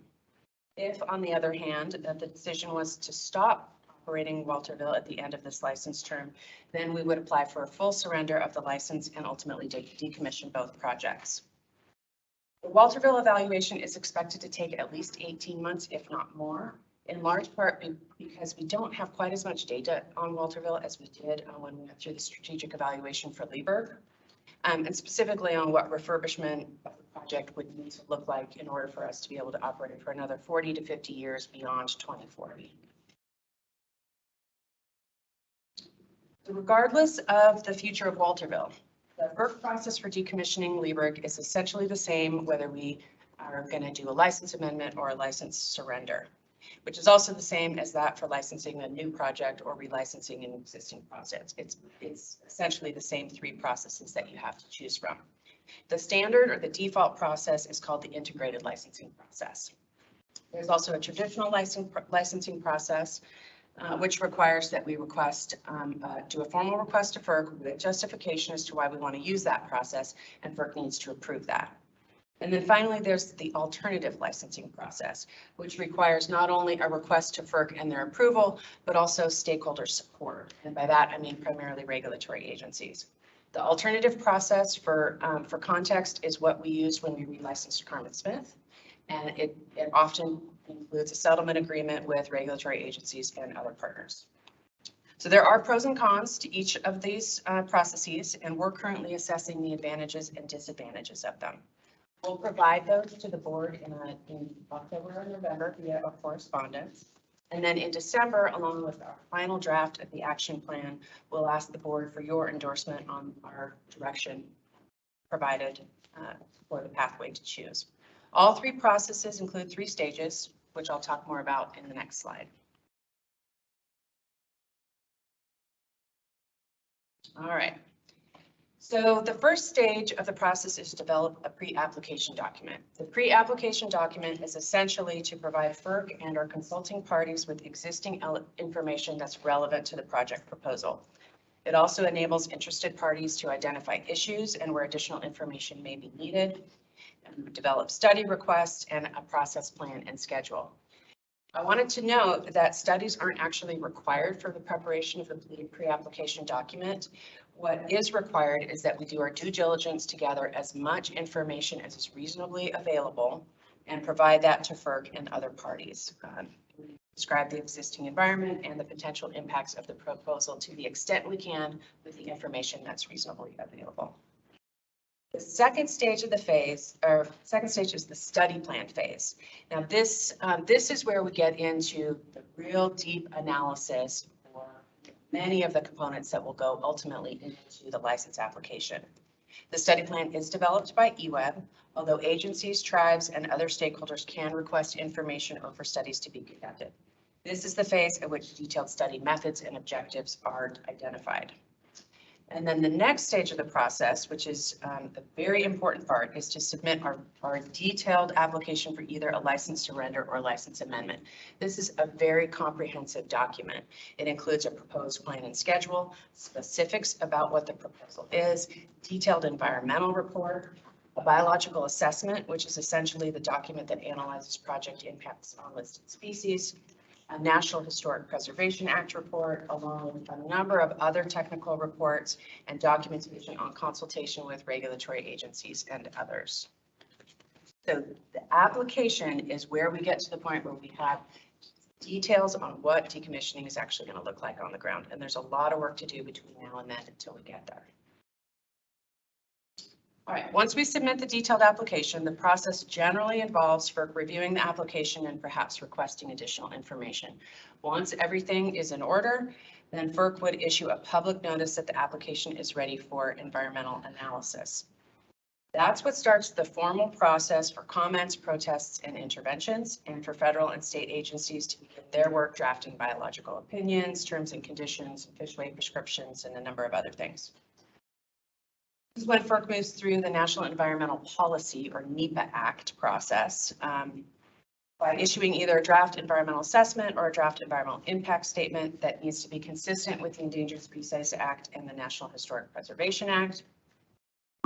If, on the other hand, the decision was to stop operating Walterville at the end of this license term, then we would apply for a full surrender of the license and ultimately decommission both projects. The Walterville evaluation is expected to take at least 18 months, if not more, in large part because we don't have quite as much data on Walterville as we did when we went through the strategic evaluation for Leaburg, and specifically on what refurbishment of the project would need to look like in order for us to be able to operate it for another 40 to 50 years beyond 2040. So regardless of the future of Walterville, the FERC process for decommissioning Leaburg is essentially the same whether we are going to do a license amendment or a license surrender, which is also the same as that for licensing a new project or relicensing an existing project. It's essentially the same three processes that you have to choose from. The standard or the default process is called the integrated licensing process. There's also a traditional licensing process, which requires that we request, do a formal request to FERC with justification as to why we want to use that process, and FERC needs to approve that. And then finally, there's the alternative licensing process, which requires not only a request to FERC and their approval, but also stakeholder support. And by that, I mean primarily regulatory agencies. The alternative process for context is what we used when we relicensed Carmen Smith. And it often includes a settlement agreement with regulatory agencies and other partners. So there are pros and cons to each of these processes, and we're currently assessing the advantages and disadvantages of them. We'll provide those to the board in October or November via a correspondence. And then in December, along with our final draft of the action plan, we'll ask the board for your endorsement on our direction provided for the pathway to choose. All three processes include 3 stages, which I'll talk more about in the next slide. All right. So the first stage of the process is to develop a pre-application document. The pre-application document is essentially to provide FERC and our consulting parties with existing information that's relevant to the project proposal. It also enables interested parties to identify issues and where additional information may be needed, develop study requests, and a process plan and schedule. I wanted to note that studies aren't actually required for the preparation of the pre-application document. What is required is that we do our due diligence to gather as much information as is reasonably available and provide that to FERC and other parties. Describe the existing environment and the potential impacts of the proposal to the extent we can with the information that's reasonably available. The second stage of the phase, or second stage, is the study plan phase. Now this is where we get into the real deep analysis for many of the components that will go ultimately into the license application. The study plan is developed by EWEB, although agencies, tribes, and other stakeholders can request information or for studies to be conducted. This is the phase at which detailed study methods and objectives are identified. And then the next stage of the process, which is the very important part, is to submit our detailed application for either a license surrender or a license amendment. This is a very comprehensive document. It includes a proposed plan and schedule, specifics about what the proposal is, detailed environmental report, a biological assessment, which is essentially the document that analyzes project impacts on listed species, a National Historic Preservation Act report, along with a number of other technical reports and documentation on consultation with regulatory agencies and others. So the application is where we get to the point where we have details on what decommissioning is actually going to look like on the ground. And there's a lot of work to do between now and then until we get there. All right, once we submit the detailed application, the process generally involves FERC reviewing the application and perhaps requesting additional information. Once everything is in order, then FERC would issue a public notice that the application is ready for environmental analysis. That's what starts the formal process for comments, protests, and interventions, and for federal and state agencies to begin their work drafting biological opinions, terms and conditions, fish weight prescriptions, and a number of other things. This is when FERC moves through the National Environmental Policy, or NEPA Act process, by issuing either a draft environmental assessment or a draft environmental impact statement that needs to be consistent with the Endangered Species Act and the National Historic Preservation Act.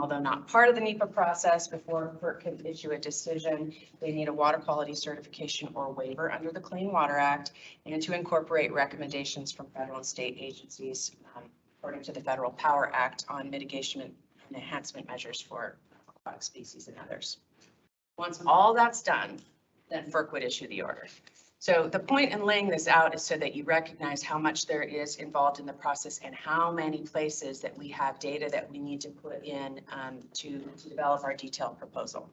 Although not part of the NEPA process, before FERC can issue a decision, they need a water quality certification or waiver under the Clean Water Act, and to incorporate recommendations from federal and state agencies according to the Federal Power Act on mitigation and enhancement measures for aquatic species and others. Once all that's done, then FERC would issue the order. So the point in laying this out is so that you recognize how much there is involved in the process and how many places that we have data that we need to put in to develop our detailed proposal.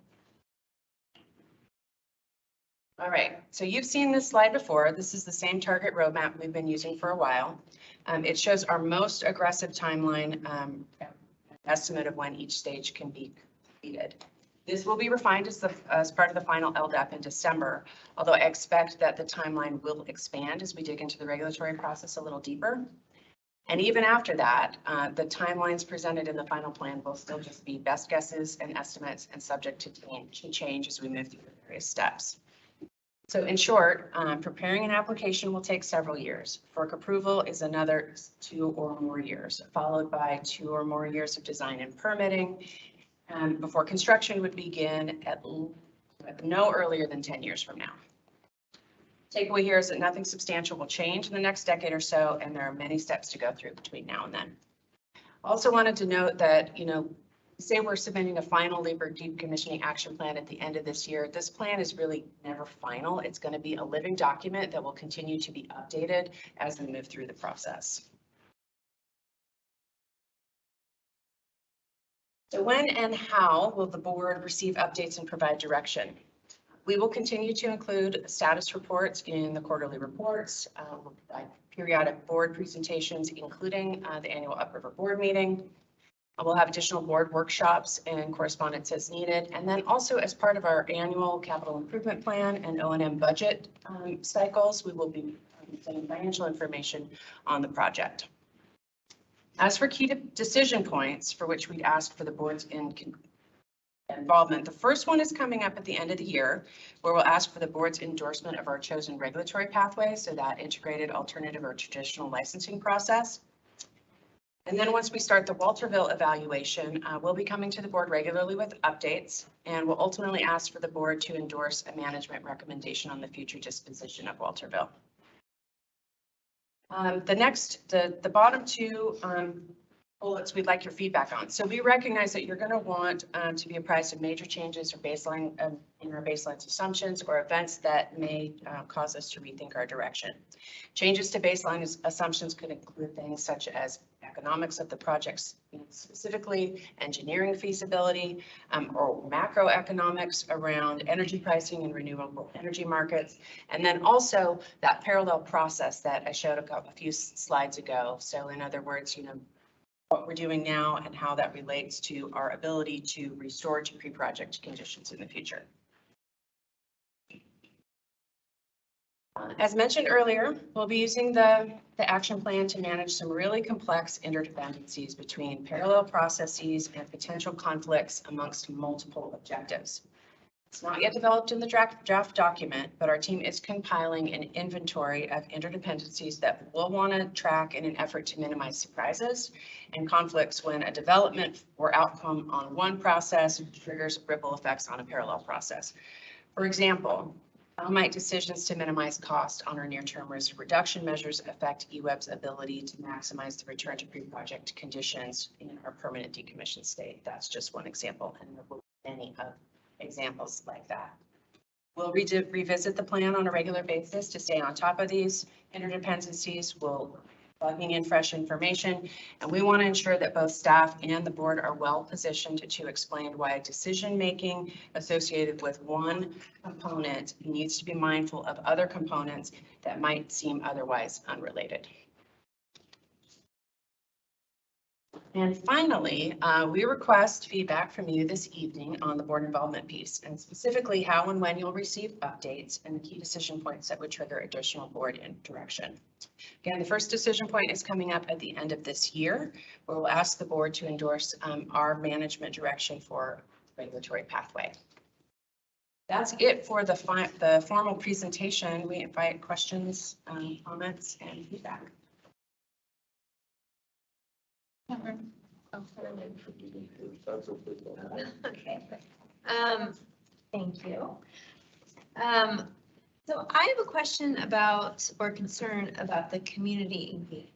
All right, so you've seen this slide before. This is the same target roadmap we've been using for a while. It shows our most aggressive timeline estimate of when each stage can be completed. This will be refined as part of the final LDAP in December, although I expect that the timeline will expand as we dig into the regulatory process a little deeper. And even after that, the timelines presented in the final plan will still just be best guesses and estimates and subject to change as we move through the various steps. So in short, preparing an application will take several years. FERC approval is another 2 or more years, followed by 2 or more years of design and permitting, before construction would begin at no earlier than 10 years from now. Takeaway here is that nothing substantial will change in the next decade or so, and there are many steps to go through between now and then. Also wanted to note that, say we're submitting a final Leaburg decommissioning action plan at the end of this year. This plan is really never final. It's going to be a living document that will continue to be updated as we move through the process. So when and how will the board receive updates and provide direction? We will continue to include status reports in the quarterly reports, periodic board presentations, including the annual Upriver board meeting. We'll have additional board workshops and correspondence as needed. And then also as part of our annual capital improvement plan and O&M budget cycles, we will be sending financial information on the project. As for key decision points for which we'd ask for the board's involvement, the first one is coming up at the end of the year, where we'll ask for the board's endorsement of our chosen regulatory pathway, so that integrated alternative or traditional licensing process. And then once we start the Walterville evaluation, we'll be coming to the board regularly with updates, and we'll ultimately ask for the board to endorse a management recommendation on the future disposition of Walterville. The bottom 2 bullets we'd like your feedback on. So we recognize that you're going to want to be apprised of major changes or baseline in our baseline assumptions or events that may cause us to rethink our direction. Changes to baseline assumptions could include things such as economics of the projects, specifically engineering feasibility, or macroeconomics around energy pricing and renewable energy markets. And then also that parallel process that I showed a few slides ago. So in other words, what we're doing now and how that relates to our ability to restore to pre-project conditions in the future. As mentioned earlier, we'll be using the action plan to manage some really complex interdependencies between parallel processes and potential conflicts amongst multiple objectives. It's not yet developed in the draft document, but our team is compiling an inventory of interdependencies that we'll want to track in an effort to minimize surprises and conflicts when a development or outcome on one process triggers ripple effects on a parallel process. For example, how might decisions to minimize cost on our near-term risk reduction measures affect EWEB's ability to maximize the return to pre-project conditions in our permanent decommissioned state? That's just one example, and there will be many examples like that. We'll revisit the plan on a regular basis to stay on top of these interdependencies. We'll plugging in fresh information, and we want to ensure that both staff and the board are well positioned to explain why decision-making associated with one component needs to be mindful of other components that might seem otherwise unrelated. And finally, we request feedback from you this evening on the board involvement piece, and specifically how and when you'll receive updates and the key decision points that would trigger additional board direction. Again, the first decision point is coming up at the end of this year, where we'll ask the board to endorse our management direction for regulatory pathway. That's it for the formal presentation. We invite questions, comments, and feedback. Okay. Thank you. So I have a question about, or concern about the community engagement.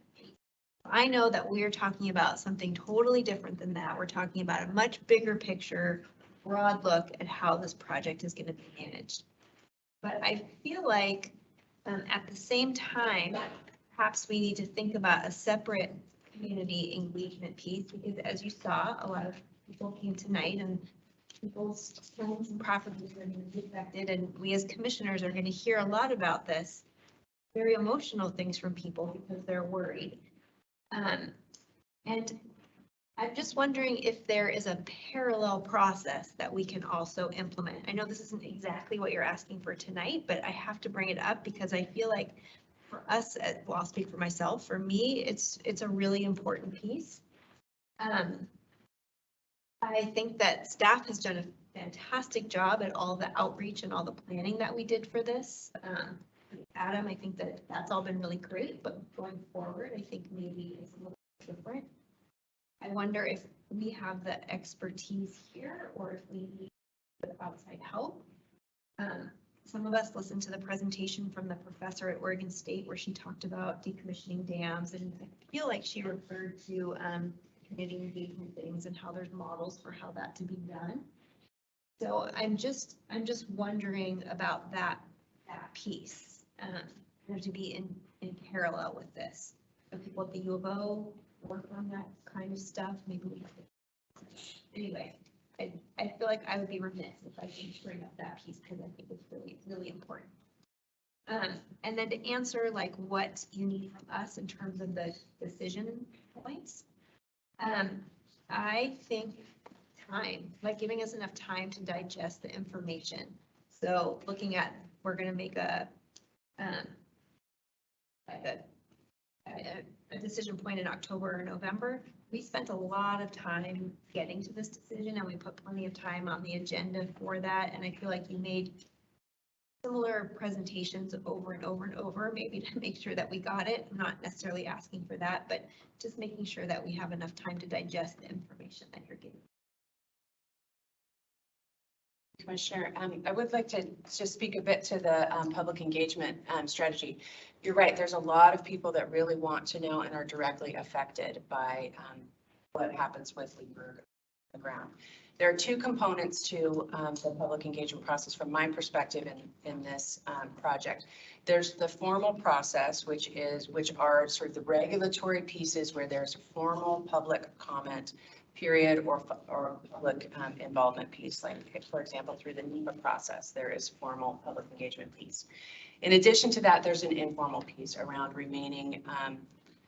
I know that we're talking about something totally different than that. We're talking about a much bigger picture, broad look at how this project is going to be managed. But I feel like at the same time, perhaps we need to think about a separate community engagement piece, because as you saw, a lot of people came tonight and people's homes and properties are going to be affected, and we as commissioners are going to hear a lot about this, very emotional things from people because they're worried. And I'm just wondering if there is a parallel process that we can also implement. I know this isn't exactly what you're asking for tonight, but I have to bring it up because I feel like for us, well, I'll speak for myself, for me, it's a really important piece. I think that staff has done a fantastic job at all the outreach and all the planning that we did for this. Adam, I think that that's all been really great, but going forward, I think maybe it's a little different. I wonder if we have the expertise here or if we need outside help. Some of us listened to the presentation from the professor at Oregon State where she talked about decommissioning dams, and I feel like she referred to community engagement things and how there's models for how that to be done. So I'm just wondering about that piece, to be in parallel with this. So people at the U of O work on that kind of stuff. Maybe we could. Anyway, I feel like I would be remiss if I didn't bring up that piece because I think it's really, really important. And then to answer like what you need from us in terms of the decision points, I think time, like giving us enough time to digest the information. So looking at, we're going to make a decision point in October or November. We spent a lot of time getting to this decision and we put plenty of time on the agenda for that. And I feel like you made similar presentations over and over and over, maybe to make sure that we got it. I'm not necessarily asking for that, but just making sure that we have enough time to digest the information that you're giving. Commissioner, I would like to just speak a bit to the public engagement strategy. You're right, there's a lot of people that really want to know and are directly affected by what happens with Leaburg on the ground. There are two components to the public engagement process from my perspective in this project. There's the formal process, which are sort of the regulatory pieces where there's a formal public comment period or public involvement piece, like for example, through the NEPA process, there is formal public engagement piece. In addition to that, there's an informal piece around remaining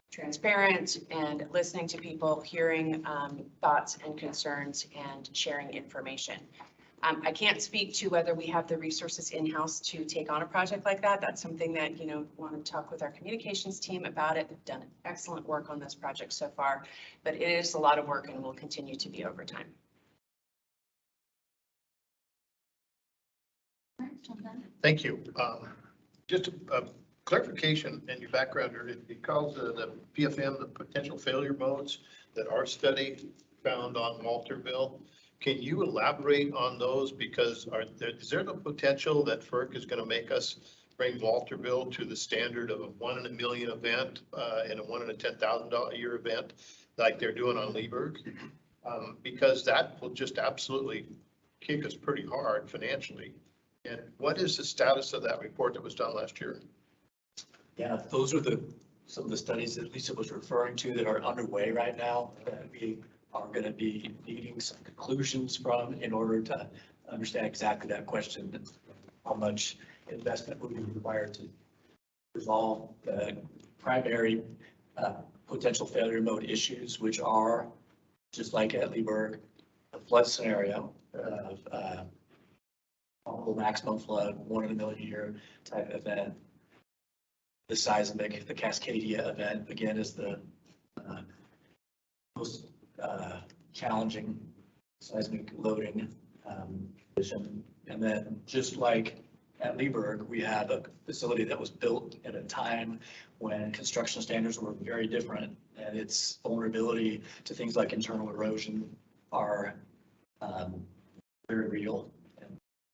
transparent and listening to people, hearing thoughts and concerns and sharing information. I can't speak to whether we have the resources in-house to take on a project like that. That's something that, want to talk with our communications team about it. They've done excellent work on this project so far, but it is a lot of work and will continue to be over time. Thank you. Just a clarification in your background, it calls the PFM, the potential failure modes that our study found on Walterville. Can you elaborate on those? Because is there the potential that FERC is going to make us bring Walterville to the standard of a 1 in a million event and a 1 in a $10,000 a year event like they're doing on Leaburg? Because that will just absolutely kick us pretty hard financially. And what is the status of that report that was done last year? Yeah, those are some of the studies that Lisa was referring to that are underway right now that we are going to be needing some conclusions from in order to understand exactly that question, how much investment would be required to resolve the primary potential failure mode issues, which are, just like at Leaburg, a flood scenario of probable maximum flood, 1 in a million year type event. The seismic, the Cascadia event, again, is the most challenging seismic loading condition. And then just like at Leaburg, we have a facility that was built at a time when construction standards were very different, and its vulnerability to things like internal erosion are very real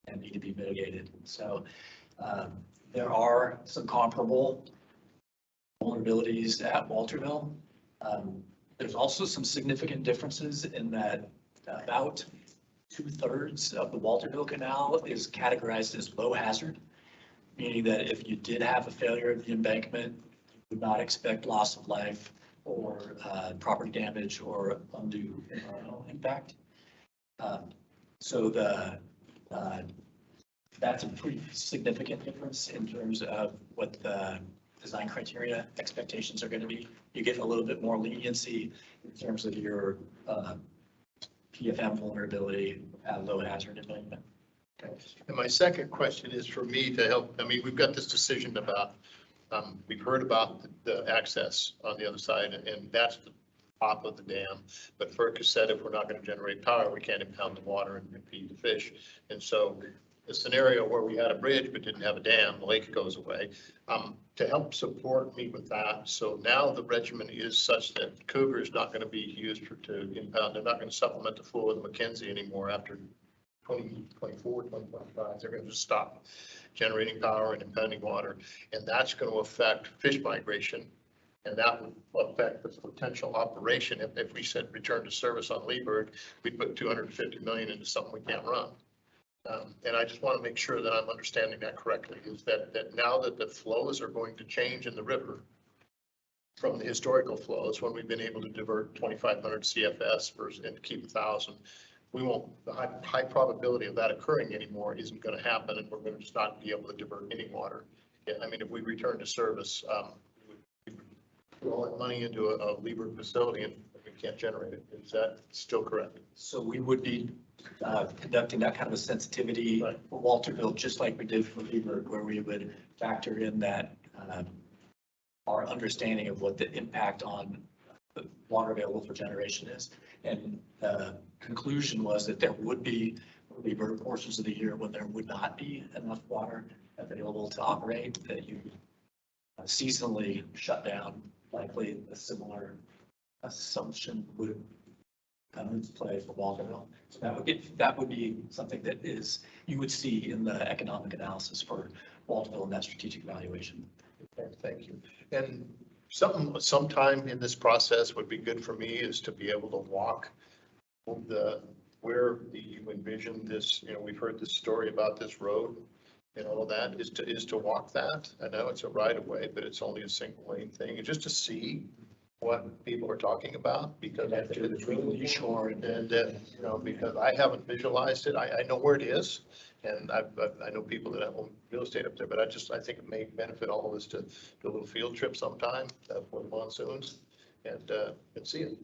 and need to be mitigated. So there are some comparable vulnerabilities at Walterville. There's also some significant differences in that about 2/3 of the Walterville Canal is categorized as low hazard, meaning that if you did have a failure of the embankment, you would not expect loss of life or property damage or undue environmental impact. So that's a pretty significant difference in terms of what the design criteria expectations are going to be. You get a little bit more leniency in terms of your PFM vulnerability at low hazard embankment. Okay. And my second question is for me to help. I mean, we've got this decision about, we've heard about the access on the other side, and that's the top of the dam. But FERC has said if we're not going to generate power, we can't impound the water and feed the fish. And so the scenario where we had a bridge but didn't have a dam, the lake goes away. To help support me with that, so now the regimen is such that Cougar is not going to be used to impound. They're not going to supplement the flow of the Mackenzie anymore after 2024, 2025. They're going to just stop generating power and impounding water, and that's going to affect fish migration, and that will affect the potential operation. If we said return to service on Leaburg, we put $250 million into something we can't run. And I just want to make sure that I'm understanding that correctly, is that now that the flows are going to change in the river from the historical flows, when we've been able to divert 2,500 CFS versus and keep 1,000, we won't, the high probability of that occurring anymore isn't going to happen, and we're going to just not be able to divert any water. Yeah, I mean, if we return to service, we put all that money into a Leaburg facility and we can't generate it. Is that still correct? So we would be conducting that kind of a sensitivity for Walterville, just like we did for Leaburg, where we would factor in that our understanding of what the impact on the water available for generation is. And the conclusion was that there would be Leaburg portions of the year when there would not be enough water available to operate, that you seasonally shut down. Likely a similar assumption would come into play for Walterville. So that would be something that is, you would see in the economic analysis for Walterville and that strategic evaluation. Okay, thank you. And sometime in this process would be good for me is to be able to walk where you envision this, we've heard this story about this road and all of that, is to walk that. I know it's a right of way, but it's only a single lane thing, and just to see what people are talking about, because because I haven't visualized it. I know where it is, and I know people that own real estate up there, but I think it may benefit all of us to do a little field trip sometime for the monsoons and see it.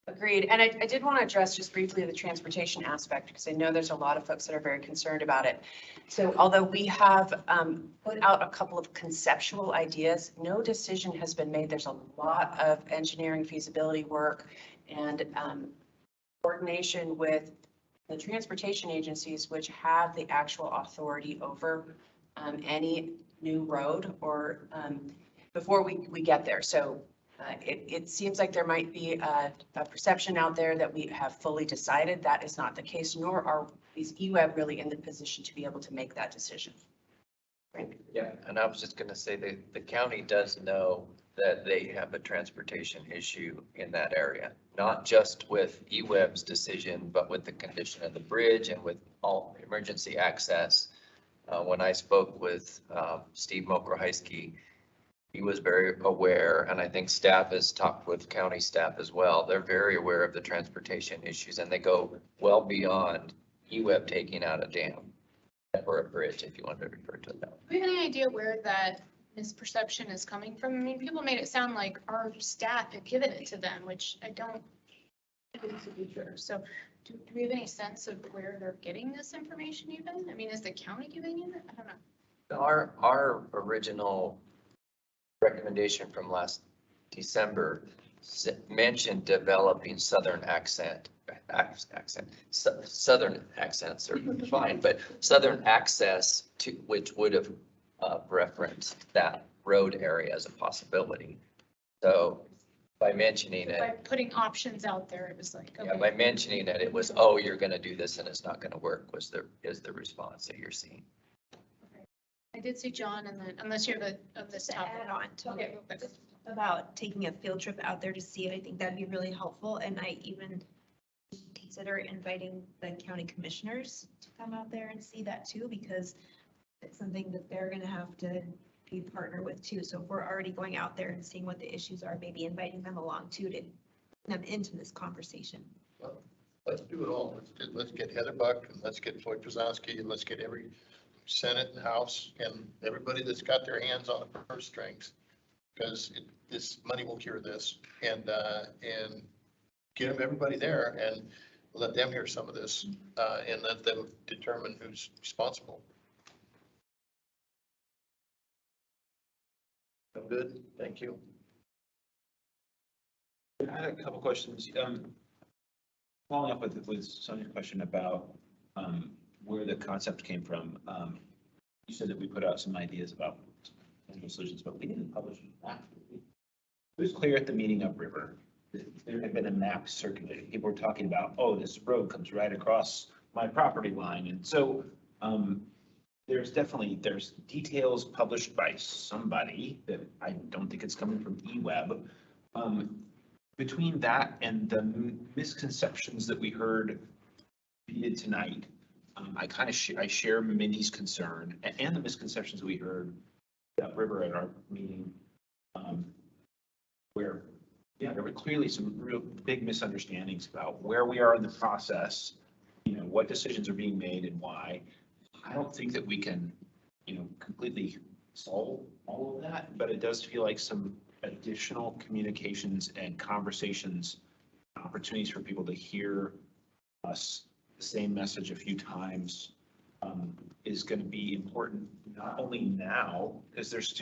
Agreed. And I did want to address just briefly the transportation aspect, because I know there's a lot of folks that are very concerned about it. So although we have put out a couple of conceptual ideas, no decision has been made. There's a lot of engineering feasibility work and coordination with the transportation agencies, which have the actual authority over any new road or before we get there. So it seems like there might be a perception out there that we have fully decided. That is not the case, nor is EWEB really in the position to be able to make that decision. Frank? Yeah, and I was just going to say the county does know that they have a transportation issue in that area, not just with EWEB's decision, but with the condition of the bridge and with all emergency access. When I spoke with Steve Mokrahysky, he was very aware, and I think staff has talked with county staff as well. They're very aware of the transportation issues, and they go well beyond EWEB taking out a dam or a bridge, if you want to refer to it that way. Do we have any idea where that misperception is coming from. I mean, people made it sound like our staff had given it to them, which I don't think to be true. So do we have any sense of where they're getting this information even? I mean, is the county giving it? I don't know. Our original recommendation from last December mentioned developing southern accents are fine, but southern access to, which would have referenced that road area as a possibility. So by mentioning By it, putting options out there, it was like, yeah, okay. by mentioning it, it was, oh, you're gonna do this and it's not gonna work, is the response that you're seeing. I did see John, and then, unless you have of this topic. Add on to Okay. about taking a field trip out there to see it, I think that'd be really helpful, and I even consider inviting the county commissioners to come out there and see that too, because it's something that they're gonna have to be partner with too. So if we're already going out there and seeing what the issues are, maybe inviting them along too, to bring them into this conversation. Well, let's do it all. Let's get Heather Buck, and let's get Floyd Przanski, and let's get every Senate and House and everybody that's got their hands on the purse strings, because this money will cure this, and get them, everybody there, and let them hear some of this, and let them determine who's responsible. Good, thank you. I had a couple questions. Following up with Sonia's question about where the concept came from. You said that we put out some ideas about potential solutions, but we didn't publish that. It was clear at the meeting upriver that there had been a map circulating. People were talking about, oh, this road comes right across my property line. And so there's details published by somebody that I don't think it's coming from EWEB. Between that and the misconceptions that we heard repeated tonight, I share Mindy's concern and the misconceptions we heard upriver at our meeting, where, yeah, there were clearly some real big misunderstandings about where we are in the process, what decisions are being made and why. I don't think that we can, completely solve all of that, but it does feel like some additional communications and conversations, opportunities for people to hear us the same message a few times is going to be important, not only now, because there's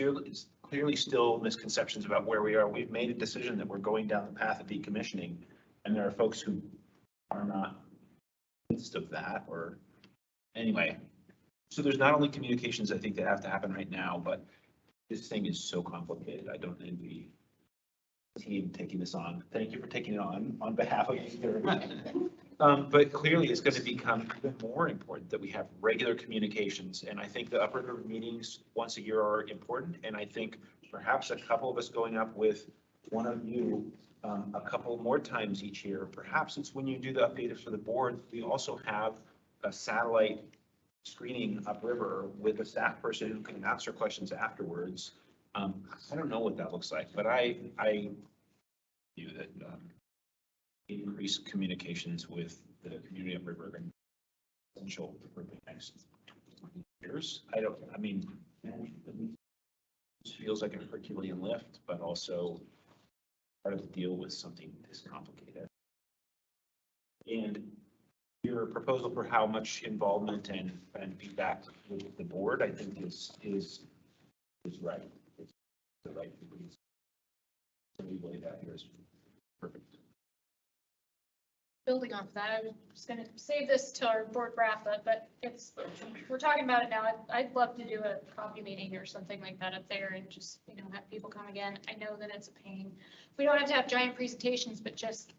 clearly still misconceptions about where we are. We've made a decision that we're going down the path of decommissioning, and there are folks who are not convinced of that, or anyway. So there's not only communications I think that have to happen right now, but this thing is so complicated. I don't envy the team taking this on. Thank you for taking it on behalf of you. But clearly it's going to become even more important that we have regular communications. And I think the upriver meetings once a year are important. And I think perhaps a couple of us going up with one of you a couple more times each year. Perhaps it's when you do the updates for the board, we also have a satellite screening upriver with a staff person who can answer questions afterwards. I don't know what that looks like, but I view that increased communications with the community upriver and essential for the next 20 years. This feels like a Herculean lift, but also part of the deal with something this complicated. And your proposal for how much involvement and feedback with the board, I think is right. It's the right thing. So we believe that here is perfect. Building off that, I was going to save this to our board wrap up, but we're talking about it now. I'd love to do a coffee meeting or something like that up there and just, have people come again. I know that it's a pain. We don't have to have giant presentations, but just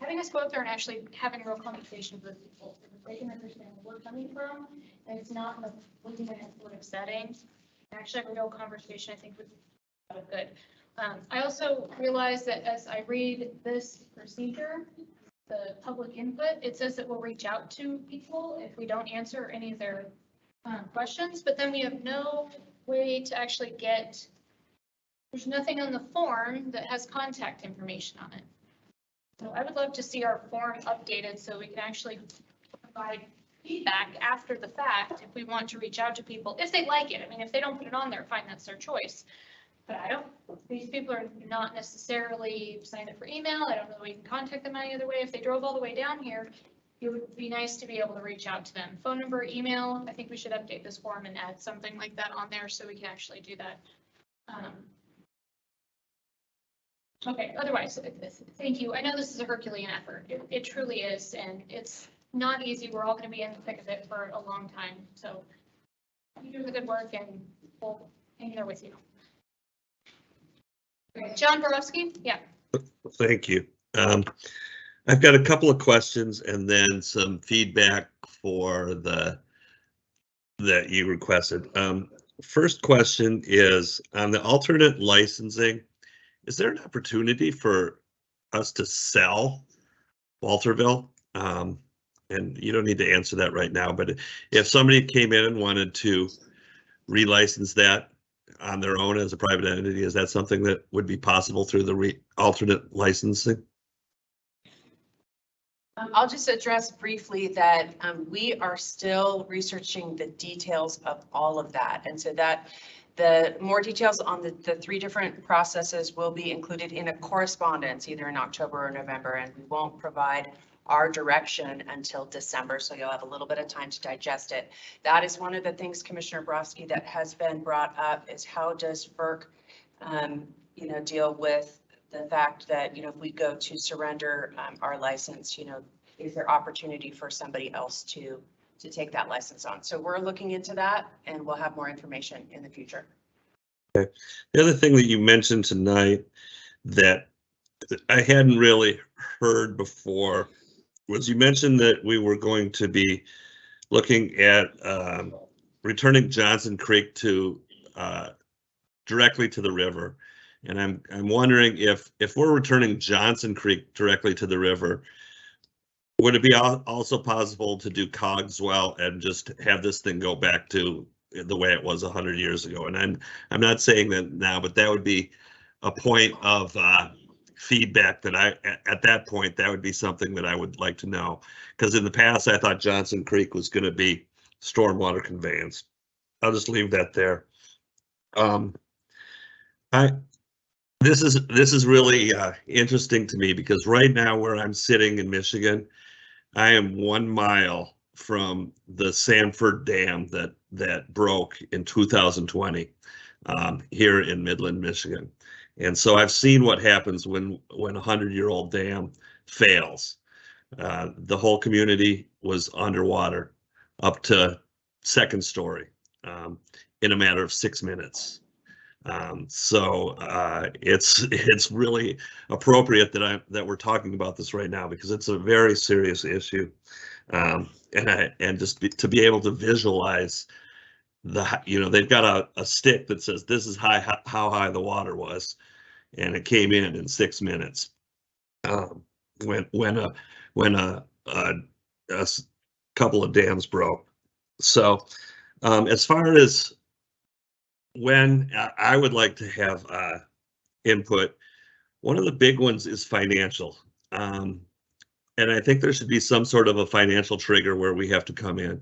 having us go up there and actually having real conversations with people, so that they can understand where we're coming from, and it's not like looking at a sort of setting. Actually, have a real conversation, I think, would be good. I also realized that as I read this procedure, the public input, it says that we'll reach out to people if we don't answer any of their questions, but then we have no way to actually there's nothing on the form that has contact information on it. So I would love to see our form updated so we can actually provide feedback after the fact if we want to reach out to people, if they like it. I mean, if they don't put it on there, fine, that's their choice. But these people are not necessarily signed up for email. I don't know that we can contact them any other way. If they drove all the way down here, it would be nice to be able to reach out to them. Phone number, email, I think we should update this form and add something like that on there so we can actually do that. Okay, otherwise, thank you. I know this is a Herculean effort. It truly is, and it's not easy. We're all going to be in the thick of it for a long time. So you do the good work and we'll hang there with you. Okay, John Borowski? Yeah. Thank you. I've got a couple of questions and then some feedback for that you requested. First question is on the alternate licensing. Is there an opportunity for us to sell Walterville? And you don't need to answer that right now, but if somebody came in and wanted to relicense that on their own as a private entity, is that something that would be possible through the alternate licensing? I'll just address briefly that we are still researching the details of all of that. And so that the more details on the three different processes will be included in a correspondence either in October or November, and we won't provide our direction until December, so you'll have a little bit of time to digest it. That is one of the things, Commissioner Borowski, that has been brought up is how does FERC, deal with the fact that, if we go to surrender our license, is there opportunity for somebody else to take that license on? So we're looking into that and we'll have more information in the future. Okay. The other thing that you mentioned tonight that I hadn't really heard before was you mentioned that we were going to be looking at returning Johnson Creek to directly to the river. And I'm wondering if we're returning Johnson Creek directly to the river, would it be also possible to do Cogswell and just have this thing go back to the way it was 100 years ago? And I'm not saying that now, but that would be a point of feedback that at that point, that would be something that I would like to know. Because in the past, I thought Johnson Creek was going to be stormwater conveyance. I'll just leave that there. This is really interesting to me because right now where I'm sitting in Michigan, I am 1 mile from the Sanford Dam that broke in 2020 here in Midland, Michigan. And so I've seen what happens when a 100-year-old dam fails. The whole community was underwater up to second story in a matter of 6 minutes. So it's really appropriate that we're talking about this right now because it's a very serious issue, and just to be able to visualize they've got a stick that says this is how high the water was, and it came in 6 minutes when a couple of dams broke. So as far as when I would like to have input, one of the big ones is financial. And I think there should be some sort of a financial trigger where we have to come in.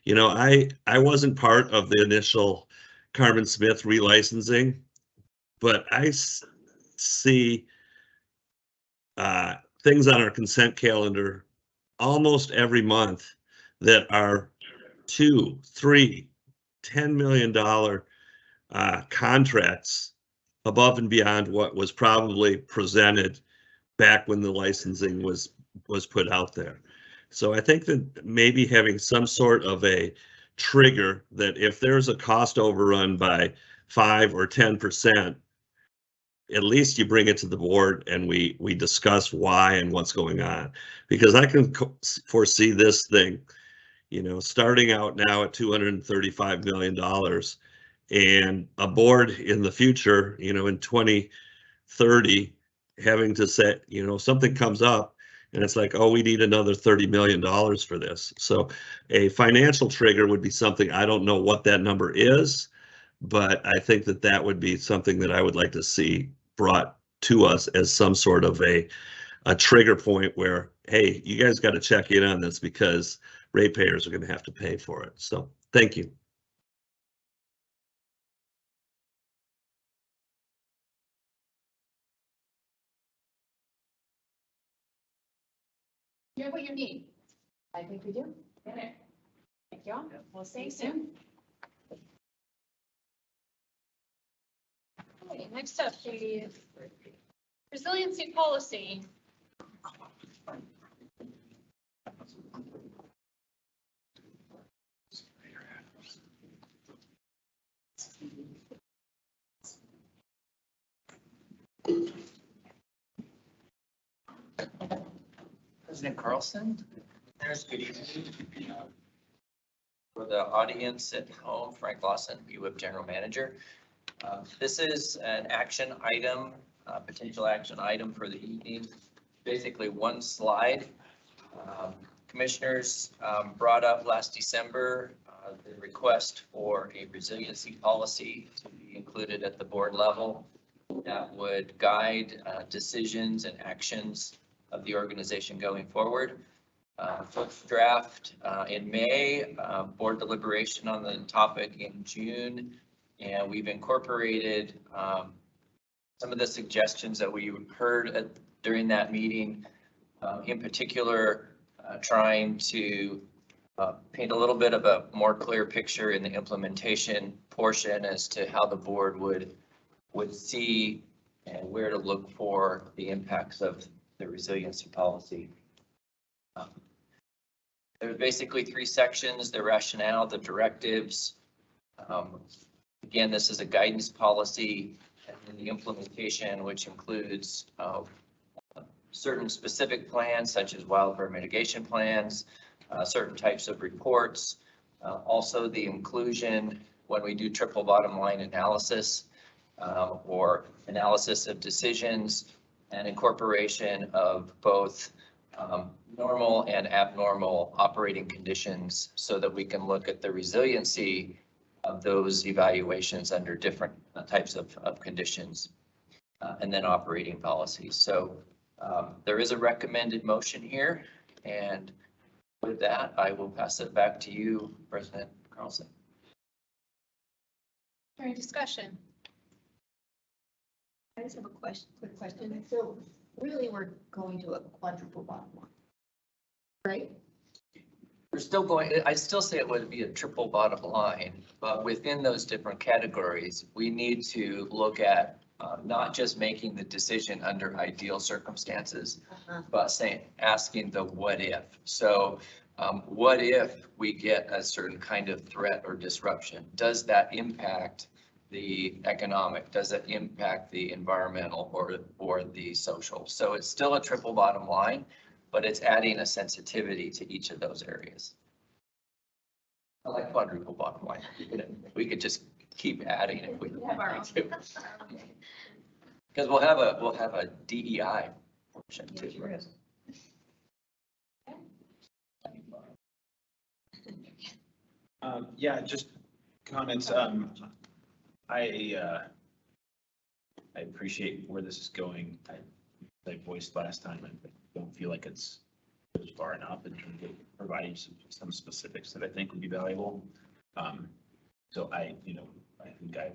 I wasn't part of the initial Carmen Smith relicensing, but I see things on our consent calendar almost every month that are $2, $3, $10 million contracts above and beyond what was probably presented back when the licensing was put out there. So I think that maybe having some sort of a trigger that if there's a cost overrun by 5 or 10%, at least you bring it to the board and we discuss why and what's going on. Because I can foresee this thing, starting out now at $235 million and a board in the future, in 2030, having to say, something comes up and it's like, oh, we need another $30 million for this. So a financial trigger would be something, I don't know what that number is, but I think that would be something that I would like to see brought to us as some sort of a trigger point where, hey, you guys got to check in on this because ratepayers are going to have to pay for it. So thank you. You have what you need. I think we do. Okay. Thank you all. We'll see you soon. Okay, next up, the resiliency policy. President Carlson, there's good evening. For the audience at home, Frank Lawson, EWEB General Manager. This is an action item, potential action item for the evening. Basically one slide. Commissioners brought up last December the request for a resiliency policy to be included at the board level that would guide decisions and actions of the organization going forward. First draft in May, board deliberation on the topic in June, and we've incorporated some of the suggestions that we heard during that meeting, in particular, trying to paint a little bit of a more clear picture in the implementation portion as to how the board would see and where to look for the impacts of the resiliency policy. There's basically three sections: the rationale, the directives. Again, this is a guidance policy, and then the implementation, which includes certain specific plans such as wildfire mitigation plans, certain types of reports, also the inclusion when we do triple bottom line analysis or analysis of decisions, and incorporation of both normal and abnormal operating conditions so that we can look at the resiliency of those evaluations under different types of conditions, and then operating policies. So there is a recommended motion here, and with that, I will pass it back to you, President Carlson. Any discussion? I just have a quick question. So really, we're going to a quadruple bottom line, right? We're still going, I still say it would be a triple bottom line, but within those different categories, we need to look at not just making the decision under ideal circumstances, but asking the what if. So what if we get a certain kind of threat or disruption? Does that impact the economic? Does it impact the environmental or the social? So it's still a triple bottom line, but it's adding a sensitivity to each of those areas. I like quadruple bottom line. We could just keep adding if we want to. Because we'll have a DEI portion too. Yeah, just comments. I appreciate where this is going. I voiced last time, I don't feel like it's far enough in terms of providing some specifics that I think would be valuable. So I think I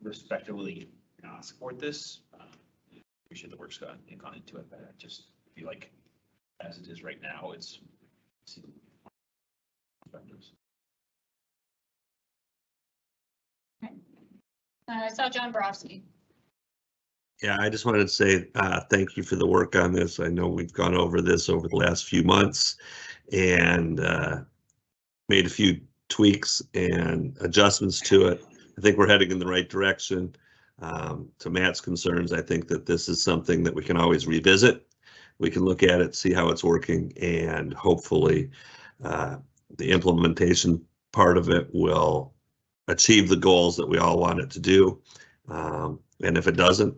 respectfully not support this. Appreciate the work's gone into it, but I just feel like as it is right now, it's. I saw John Borowski. Yeah, I just wanted to say thank you for the work on this. I know we've gone over this over the last few months and made a few tweaks and adjustments to it. I think we're heading in the right direction. To Matt's concerns, I think that this is something that we can always revisit. We can look at it, see how it's working, and hopefully the implementation part of it will achieve the goals that we all want it to do. And if it doesn't,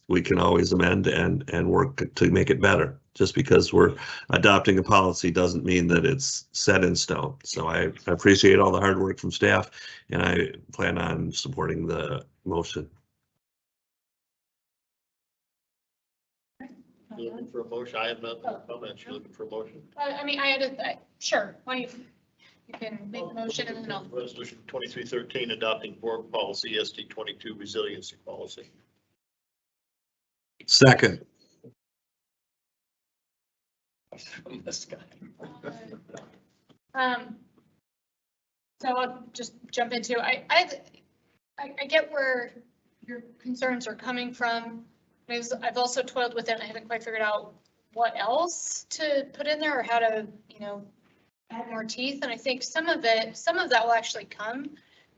we can always amend and work to make it better. Just because we're adopting a policy doesn't mean that it's set in stone. So I appreciate all the hard work from staff, and I plan on supporting the motion. You looking for a motion? I have nothing to comment. You're looking for a motion? I mean, sure, why don't you can make a motion and then I'll. Resolution 2313, adopting board policy SD 22 resiliency policy. Second. This guy. So I'll just jump into, I get where your concerns are coming from. I've also toiled with it. I haven't quite figured out what else to put in there or how to, add more teeth. And I think some of that will actually come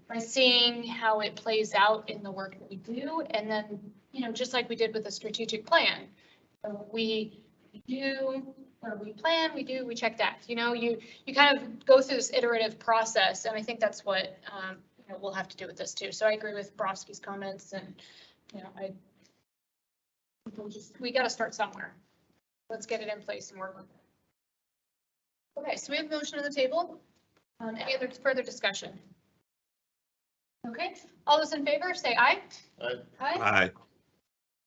by seeing how it plays out in the work that we do. And then, just like we did with the strategic plan, we do, or we plan, we check that, you kind of go through this iterative process. And I think that's what, we'll have to do with this too. So I agree with Broski's comments and, we got to start somewhere. Let's get it in place and work with it. Okay, so we have a motion on the table. Any other further discussion? Okay, all those in favor, say aye. Aye. Aye.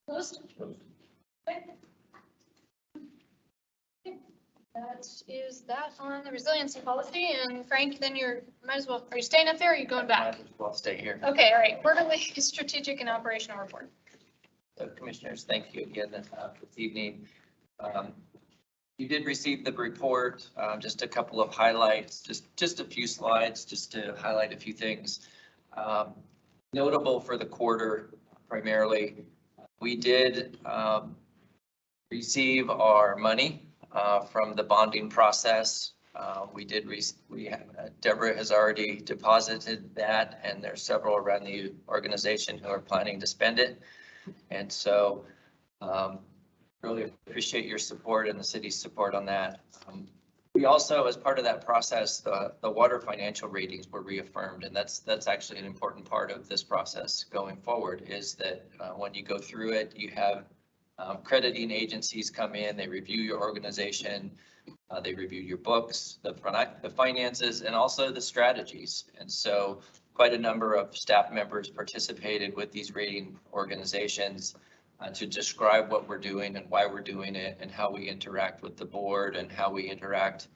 Opposed? Okay. That is that on the resiliency policy. And Frank, then might as well, are you staying up there or are you going back? I'll stay here. Okay, all right. Quarterly strategic and operational report. So Commissioners, thank you again this evening. You did receive the report, just a couple of highlights, just a few slides, just to highlight a few things. Notable for the quarter, primarily, we did receive our money from the bonding process. Deborah has already deposited that, and there's several around the organization who are planning to spend it. And so really appreciate your support and the city's support on that. We also, as part of that process, the water financial ratings were reaffirmed, and that's actually an important part of this process going forward, is that when you go through it, you have crediting agencies come in, they review your organization, they review your books, the finances, and also the strategies. And so quite a number of staff members participated with these rating organizations to describe what we're doing and why we're doing it and how we interact with the board and how we interact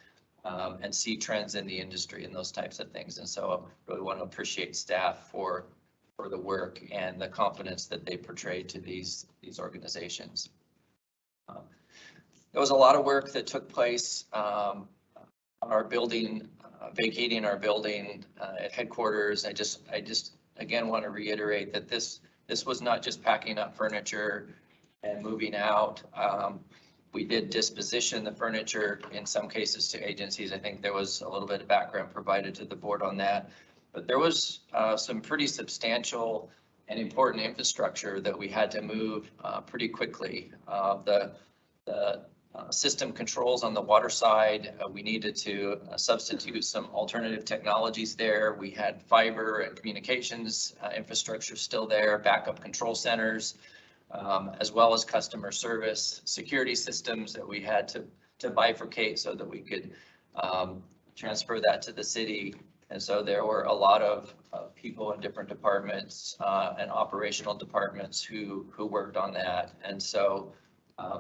and see trends in the industry and those types of things. And so I really want to appreciate staff for the work and the confidence that they portray to these organizations. There was a lot of work that took place on our building, vacating our building at headquarters. I just again want to reiterate that this was not just packing up furniture and moving out. We did disposition the furniture in some cases to agencies. I think there was a little bit of background provided to the board on that. But there was some pretty substantial and important infrastructure that we had to move pretty quickly. The system controls on the water side, we needed to substitute some alternative technologies there. We had fiber and communications infrastructure still there, backup control centers, as well as customer service security systems that we had to bifurcate so that we could transfer that to the city. And so there were a lot of people in different departments and operational departments who worked on that. And so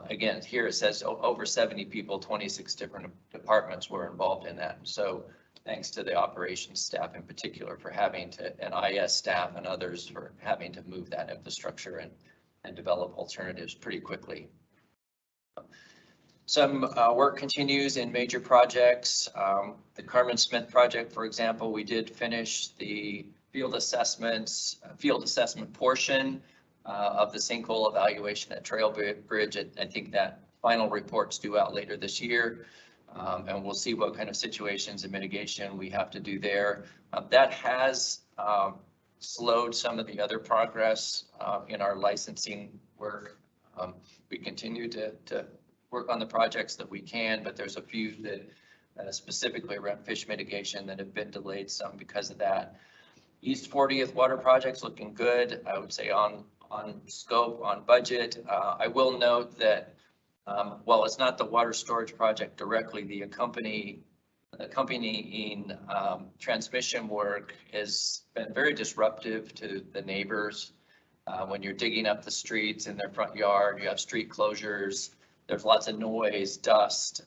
again, here it says over 70 people, 26 different departments were involved in that. So thanks to the operations staff in particular for having to, and IS staff and others for having to move that infrastructure and develop alternatives pretty quickly. Some work continues in major projects. The Carmen Smith project, for example, we did finish the field assessment portion of the sinkhole evaluation at Trail Bridge. I think that final report's due out later this year. And we'll see what kind of situations and mitigation we have to do there. That has slowed some of the other progress in our licensing work. We continue to work on the projects that we can, but there's a few that specifically around fish mitigation that have been delayed some because of that. East 40th water project's looking good, I would say on scope, on budget. I will note that while it's not the water storage project directly, the accompanying transmission work has been very disruptive to the neighbors. When you're digging up the streets in their front yard, you have street closures. there's lots of noise, dust.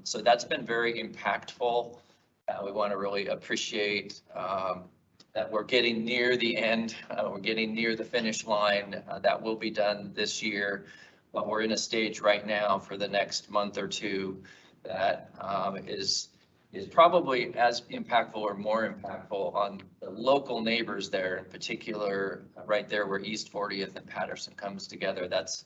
So that's been very impactful. We want to really appreciate that we're getting near the end. We're getting near the finish line. That will be done this year. But we're in a stage right now for the next month or two that is probably as impactful or more impactful on the local neighbors there, in particular, right there where East 40th and Patterson comes together. That's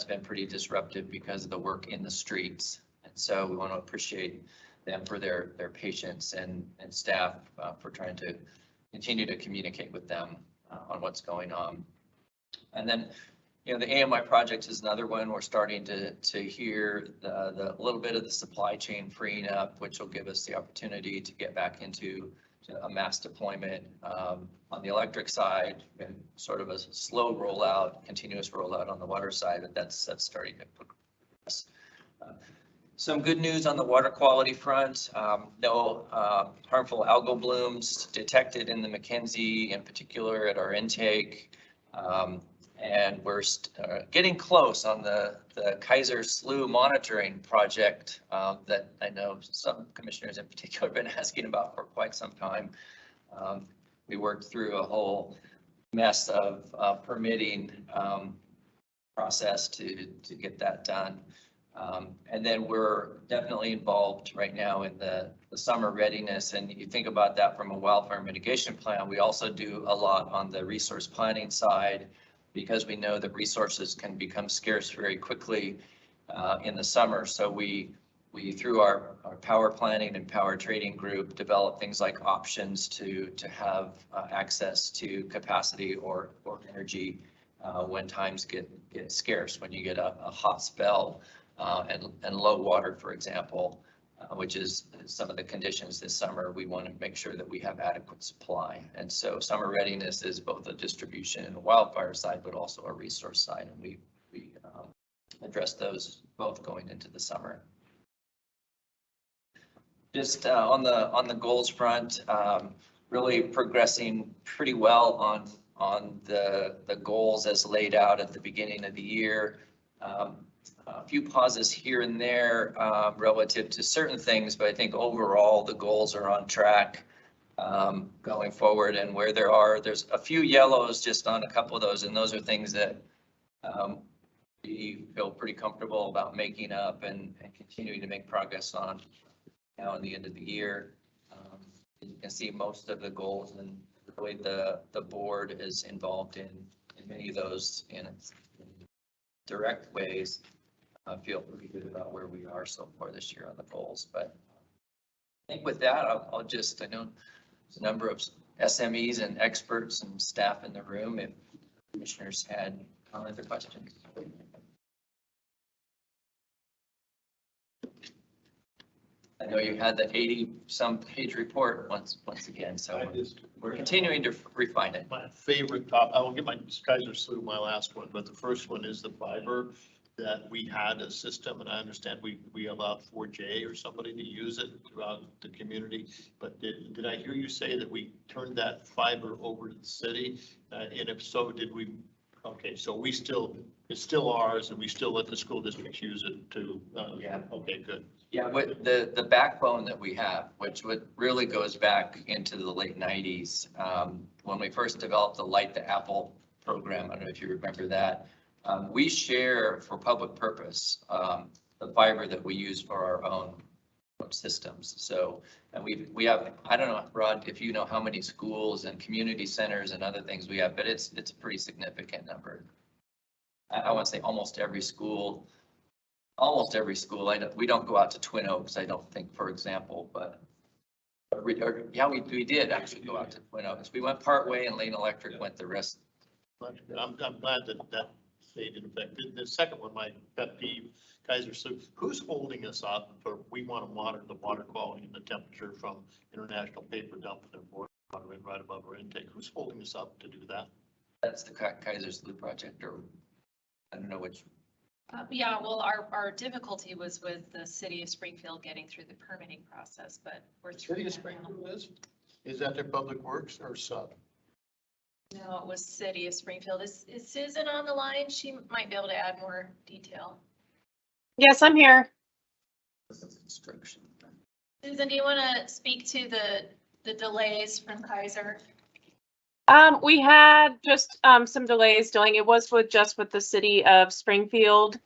been pretty disruptive because of the work in the streets. And so we want to appreciate them for their patience and staff for trying to continue to communicate with them on what's going on. And then, you know, the AMI project is another one. We're starting to hear the little bit of the supply chain freeing up, which will give us the opportunity to get back into a mass deployment on the electric side, and sort of a slow rollout, continuous rollout on the water side, but that's starting to progress. Some good news on the water quality front. No harmful algal blooms detected in the McKenzie, in particular at our intake. And we're getting close on the Kaiser Slough monitoring project that I know some commissioners in particular have been asking about for quite some time. We worked through a whole mess of permitting process to get that done. And then we're definitely involved right now in the summer readiness. And you think about that from a wildfire mitigation plan. We also do a lot on the resource planning side, because we know that resources can become scarce very quickly in the summer. So we through our power planning and power trading group, develop things like options to have access to capacity or energy when times get scarce, when you get a hot spell and low water, for example, which is some of the conditions this summer. We want to make sure that we have adequate supply. And so summer readiness is both a distribution and a wildfire side, but also a resource side. And we address those both going into the summer. Just on the goals front, really progressing pretty well on the goals as laid out at the beginning of the year. A few pauses here and there relative to certain things, but I think overall the goals are on track going forward. And where there's a few yellows just on a couple of those, and those are things that we feel pretty comfortable about making up and continuing to make progress on now in the end of the year. You can see most of the goals and the way the board is involved in many of those in direct ways. I feel pretty good about where we are so far this year on the goals. But I think with that, I'll just, I know there's a number of SMEs and experts and staff in the room. If commissioners had comments or questions. I know you had the 80-some page report once again, so we're continuing to refine it. My favorite top, I will get my Kaiser Slough, my last one, but the first one is the fiber. That we had a system, and I understand we allowed 4J or somebody to use it throughout the community. But did I hear you say that we turned that fiber over to the city? And if so, did we? Okay, so it's still ours, and we still let the school districts use it to. Yeah. Okay, good. Yeah, with the backbone that we have, which really goes back into the late 90s, when we first developed the Light the Apple program. I don't know if you remember that. We share for public purpose the fiber that we use for our own systems. So, and we have, I don't know, Rod, if you know how many schools and community centers and other things we have, but it's a pretty significant number. I want to say almost every school. We don't go out to Twin Oaks, I don't think, for example, but we did actually go out to Twin Oaks. We went part way and Lane Electric went the rest. I'm glad that stayed in effect. The second one, my pet peeve, Kaiser Slough, who's holding us up for, we want to monitor the water quality and the temperature from International Paper dumping their water right above our intake. Who's holding us up to do that? That's the Kaiser Slough project, or I don't know which. Yeah, well, our difficulty was with the city of Springfield getting through the permitting process, but we're through. City of Springfield is that their public works or sub? No, it was city of Springfield. Is Susan on the line? She might be able to add more detail. Yes, I'm here. Susan, do you want to speak to the delays from Kaiser? We had just some delays dealing. It was just with the city of Springfield.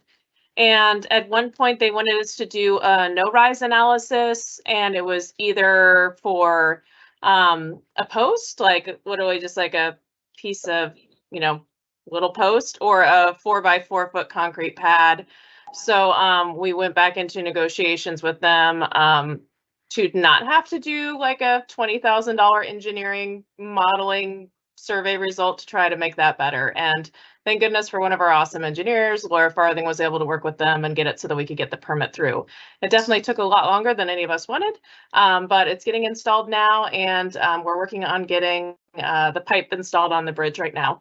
And at one point they wanted us to do a no-rise analysis, and it was either for a post, like literally just like a piece of, little post, or a 4x4 foot concrete pad. So we went back into negotiations with them to not have to do like a $20,000 engineering modeling survey result to try to make that better. And thank goodness for one of our awesome engineers, Laura Farthing, was able to work with them and get it so that we could get the permit through. It definitely took a lot longer than any of us wanted, but it's getting installed now, and we're working on getting the pipe installed on the bridge right now.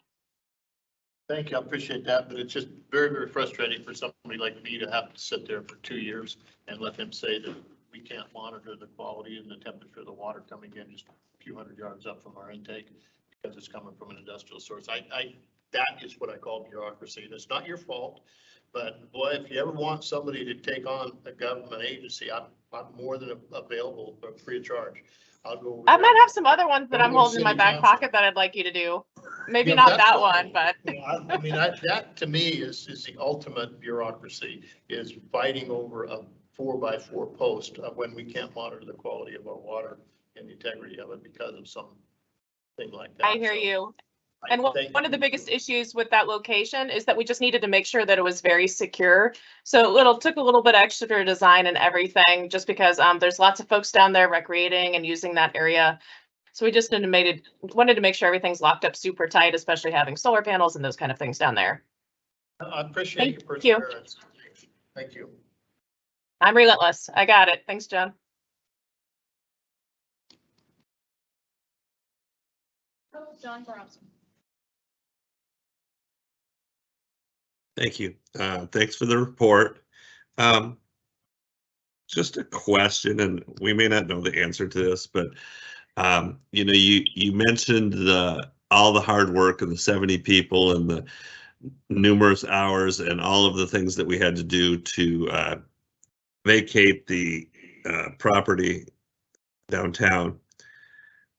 Thank you, I appreciate that, but it's just very, very frustrating for somebody like me to have to sit there for 2 years and let them say that we can't monitor the quality and the temperature of the water coming in just a few hundred yards up from our intake because it's coming from an industrial source. That is what I call bureaucracy, and it's not your fault, but boy, if you ever want somebody to take on a government agency, I'm more than available for free of charge. I'll go. I might have some other ones that I'm holding in my city back council. pocket that I'd like you to do. Maybe Yeah, not that's that fine. one, but. I mean, that to me is the ultimate bureaucracy, is fighting over a 4x4 post when we can't monitor the quality of our water and the integrity of it because of something like that. I hear So, you. And one of the biggest issues with that location is that we just needed to make sure that it was very secure. So it took a little bit extra design and everything, just because there's lots of folks down there recreating and using that area. So we just wanted to make sure everything's locked up super tight, especially having solar panels and those kind of things down there. I appreciate your Thank you. perseverance. Thank you. I'm relentless. I got it. Thanks, John. John Bromson. Thank you. Thanks for the report. Just a question, and we may not know the answer to this, but you mentioned all the hard work of the 70 people and the numerous hours and all of the things that we had to do to vacate the property downtown.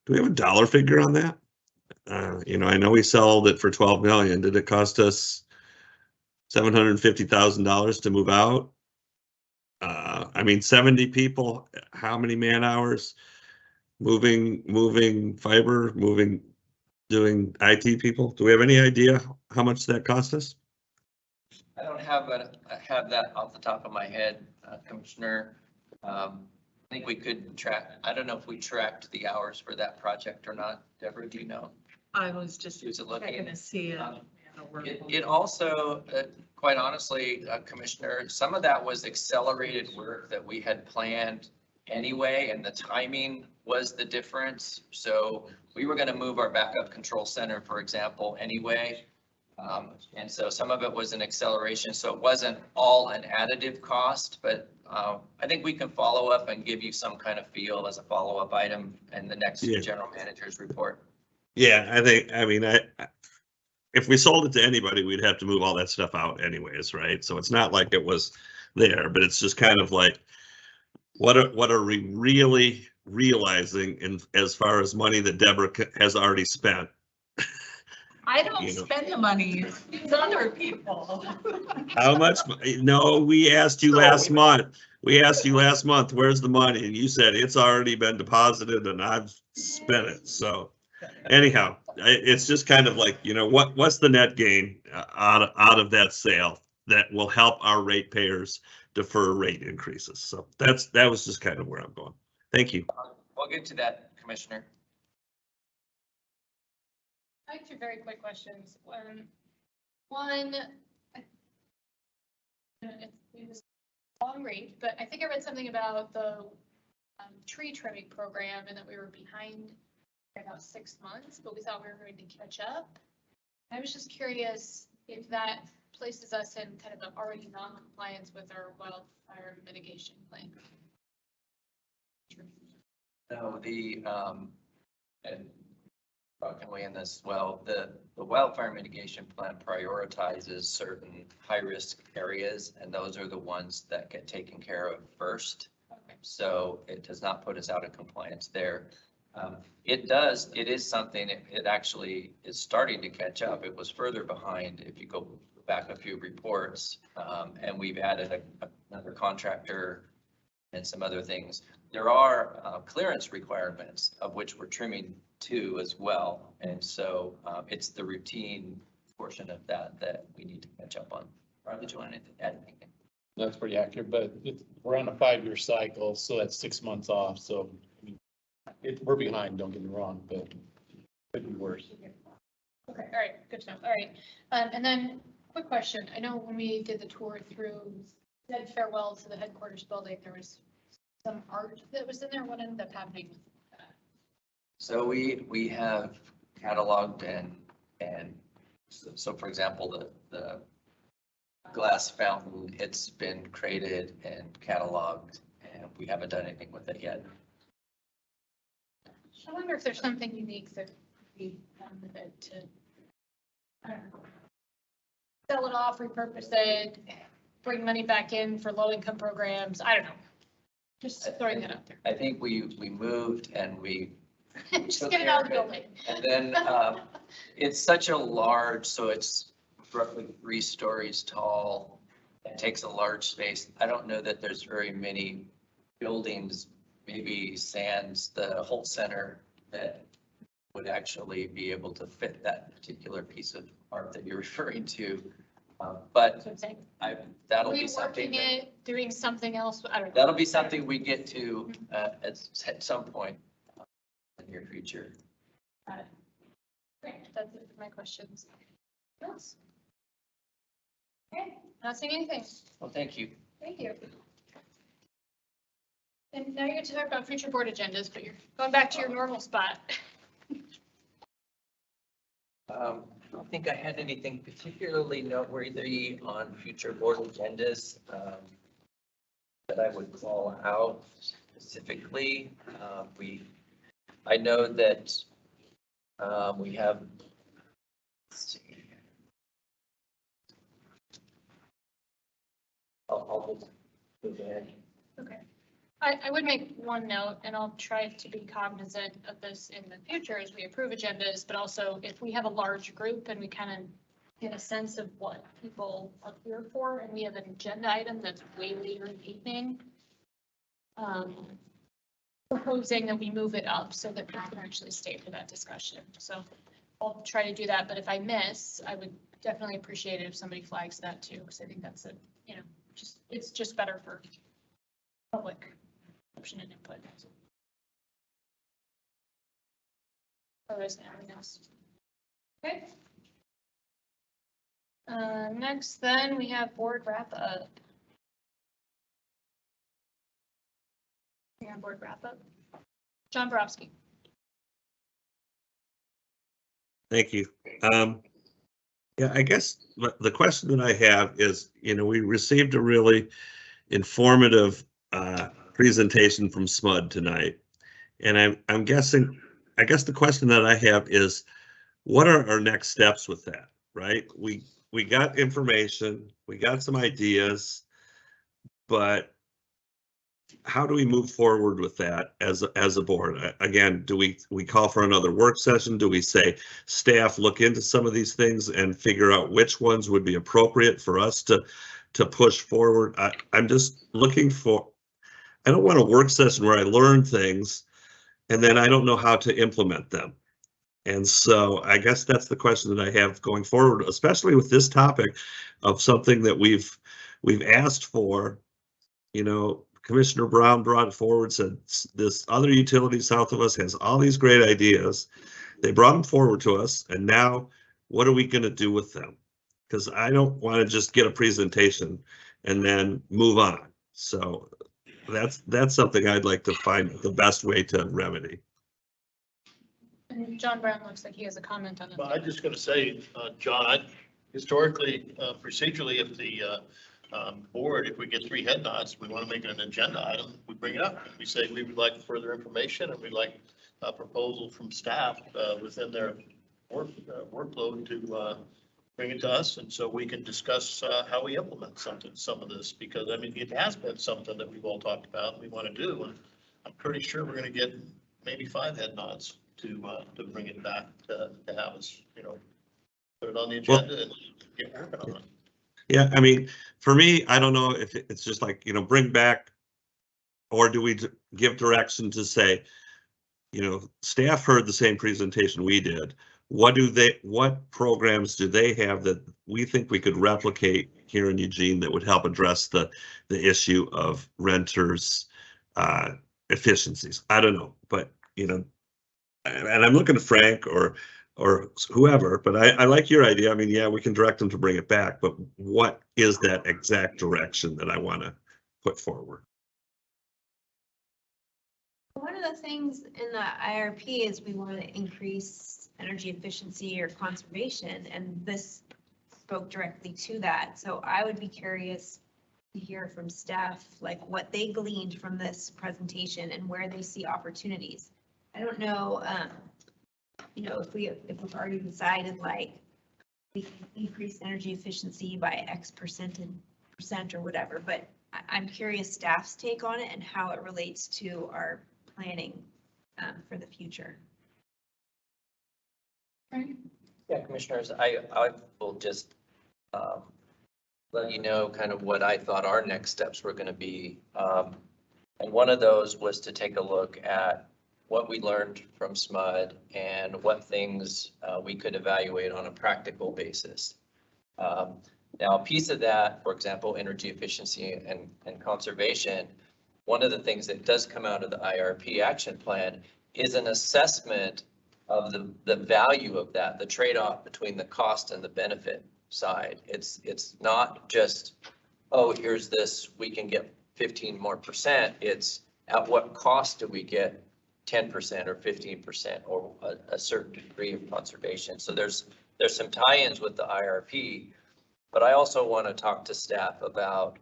Do we have a dollar figure on that? I know we sold it for 12 million. Did it cost us $750,000 to move out? 70 people, how many man hours? Moving fiber, doing IT people? Do we have any idea how much that cost us? I don't have that off the top of my head, Commissioner. I think we could track, I don't know if we tracked the hours for that project or not. Deborah, do you know? I was just checking to see it. It also, quite honestly, Commissioner, some of that was accelerated work that we had planned anyway, and the timing was the difference. So we were going to move our backup control center, for example, anyway. And so some of it was an acceleration. So it wasn't all an additive cost, but I think we can follow up and give you some kind of feel as a follow-up item in the next general manager's report. Yeah, if we sold it to anybody, we'd have to move all that stuff out anyways, right? So it's not like it was there, but it's just kind of like, what are we really realizing as far as money that Deborah has already spent? I don't spend the money, it's other people. How much? No, we asked you last month. Where's the money? And you said it's already been deposited and I've spent it. So anyhow, it's just kind of like, what's the net gain out of that sale that will help our ratepayers defer rate increases? So that was just kind of where I'm going. Thank you. We'll get to that, Commissioner. I have two very quick questions. One, it was long read, but I think I read something about the tree trimming program and that we were behind by about 6 months, but we thought we were going to catch up. I was just curious if that places us in kind of an already non-compliance with our wildfire mitigation plan. No, can weigh in this as well. The wildfire mitigation plan prioritizes certain high-risk areas, and those are the ones that get taken care of first. So it does not put us out of compliance there. It is something, it actually is starting to catch up. It was further behind if you go back a few reports, and we've added another contractor and some other things. There are clearance requirements, of which we're trimming 2 as well. And so it's the routine portion of that we need to catch up on. Or did you want to add anything? That's pretty accurate, but we're on a 5-year cycle, so that's 6 months off. So I mean, we're behind, don't get me wrong, but it could be worse. Okay, all right, good to know. All right. And then quick question. I know when we did the tour through, said farewell to the headquarters building, there was some art that was in there. What ended up happening with that? So we have cataloged and so for example, the glass fountain, it's been created and cataloged, and we haven't done anything with it yet. I wonder if there's something unique that we done with it to, I don't know, sell it off, repurpose it, bring money back in for low-income programs. I don't know. Just throwing that out there. I think we moved and we Just get it out of the building. And then it's such a large, so it's roughly 3 stories tall. It takes a large space. I don't know that there's very many buildings, maybe sans the Holt Center, that would actually be able to fit that particular piece of art that you're referring to. But that'll be something. Reworking it, doing something else. I don't know. That'll be something we get to at some point in the near future. Got it. Great, that's it for my questions. Yes. Okay, not seeing anything. Well, thank you. Thank you. And now you get to talk about future board agendas, but you're going back to your normal spot. I don't think I had anything particularly noteworthy on future board agendas that I would call out specifically. I know that we have, let's see. I'll move ahead. Okay. I would make one note, and I'll try to be cognizant of this in the future as we approve agendas, but also if we have a large group and we kind of get a sense of what people are here for, and we have an agenda item that's way later in the evening, proposing that we move it up so that people can actually stay for that discussion. So I'll try to do that, but if I miss, I would definitely appreciate it if somebody flags that too, because I think that's it's just better for public option and input. Otherwise, anything else? Okay. Next, then we have board wrap up. Board wrap up. John Borowski. Thank you. Yeah, I guess the question that I have is, we received a really informative presentation from SMUD tonight. And I guess the question that I have is, what are our next steps with that, right? We got information, we got some ideas, but how do we move forward with that as a board? Again, do we call for another work session? Do we say, staff, look into some of these things and figure out which ones would be appropriate for us to push forward? I'm just looking for, I don't want a work session where I learn things and then I don't know how to implement them. And so I guess that's the question that I have going forward, especially with this topic of something that we've asked for. Commissioner Brown brought forward, said this other utility south of us has all these great ideas. They brought them forward to us, and now what are we going to do with them? Because I don't want to just get a presentation and then move on. So that's something I'd like to find the best way to remedy. And John Brown looks like he has a comment on it. Well, I'm just going to say, John, historically, procedurally, if the board, if we get 3 head nods, we want to make it an agenda item, we bring it up. We say we would like further information and we'd like a proposal from staff within their workload to bring it to us. And so we can discuss how we implement some of this, because I mean, it has been something that we've all talked about and we want to do. And I'm pretty sure we're going to get maybe 5 head nods to bring it back to have us, put it on the agenda and get working on it. Yeah, I mean, for me, I don't know if it's just like, bring back, or do we give direction to say, staff heard the same presentation we did. What programs do they have that we think we could replicate here in Eugene that would help address the issue of renters' efficiencies? I don't know, but and I'm looking to Frank or whoever, but I like your idea. I mean, yeah, we can direct them to bring it back, but what is that exact direction that I want to put forward? One of the things in the IRP is we want to increase energy efficiency or conservation, and this spoke directly to that. So I would be curious to hear from staff, like what they gleaned from this presentation and where they see opportunities. I don't know, if we've already decided like we can increase energy efficiency by X percent or whatever, but I'm curious staff's take on it and how it relates to our planning for the future. Yeah, commissioners, I will just let you know kind of what I thought our next steps were going to be. And one of those was to take a look at what we learned from SMUD and what things we could evaluate on a practical basis. Now, a piece of that, for example, energy efficiency and conservation, one of the things that does come out of the IRP action plan is an assessment of the value of that, the trade-off between the cost and the benefit side. It's not just, oh, here's this, we can get 15% more. It's at what cost do we get 10% or 15% or a certain degree of conservation. So there's some tie-ins with the IRP, but I also want to talk to staff about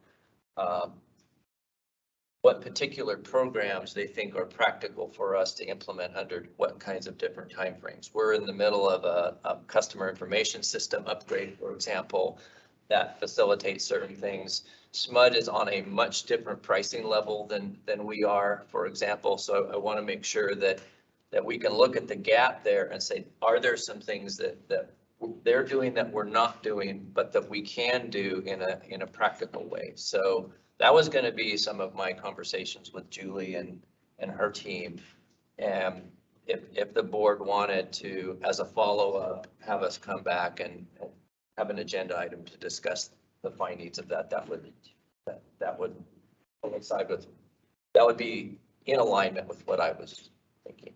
what particular programs they think are practical for us to implement under what kinds of different timeframes. We're in the middle of a customer information system upgrade, for example, that facilitates certain things. SMUD is on a much different pricing level than we are, for example. So I want to make sure that we can look at the gap there and say, are there some things that they're doing that we're not doing, but that we can do in a practical way. So that was going to be some of my conversations with Julie and her team. And if the board wanted to, as a follow-up, have us come back and have an agenda item to discuss the findings of that would coincide with, that would be in alignment with what I was thinking.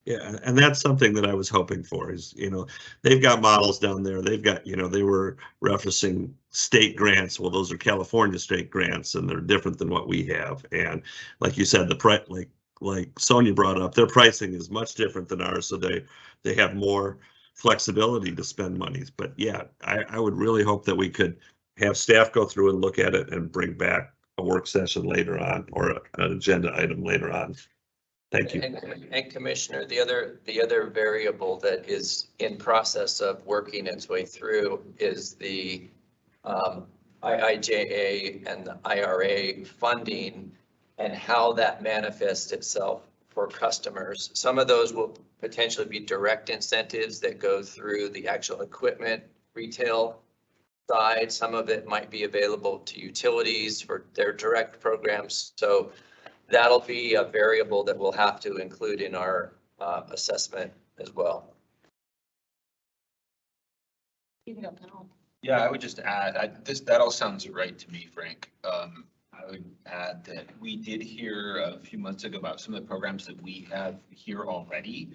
Yeah, and that's something that I was hoping for is, they've got models down there. They've got, they were referencing state grants. Well, those are California state grants and they're different than what we have. And like you said, the price, like Sonia brought up, their pricing is much different than ours. So they have more flexibility to spend monies. But yeah, I would really hope that we could have staff go through and look at it and bring back a work session later on or an agenda item later on. Thank you. And Commissioner, the other variable that is in process of working its way through is the IIJA and the IRA funding and how that manifests itself for customers. Some of those will potentially be direct incentives that go through the actual equipment retail side. Some of it might be available to utilities for their direct programs. So that'll be a variable that we'll have to include in our assessment as well. Yeah, I would just add, that all sounds right to me, Frank. I would add that we did hear a few months ago about some of the programs that we have here already,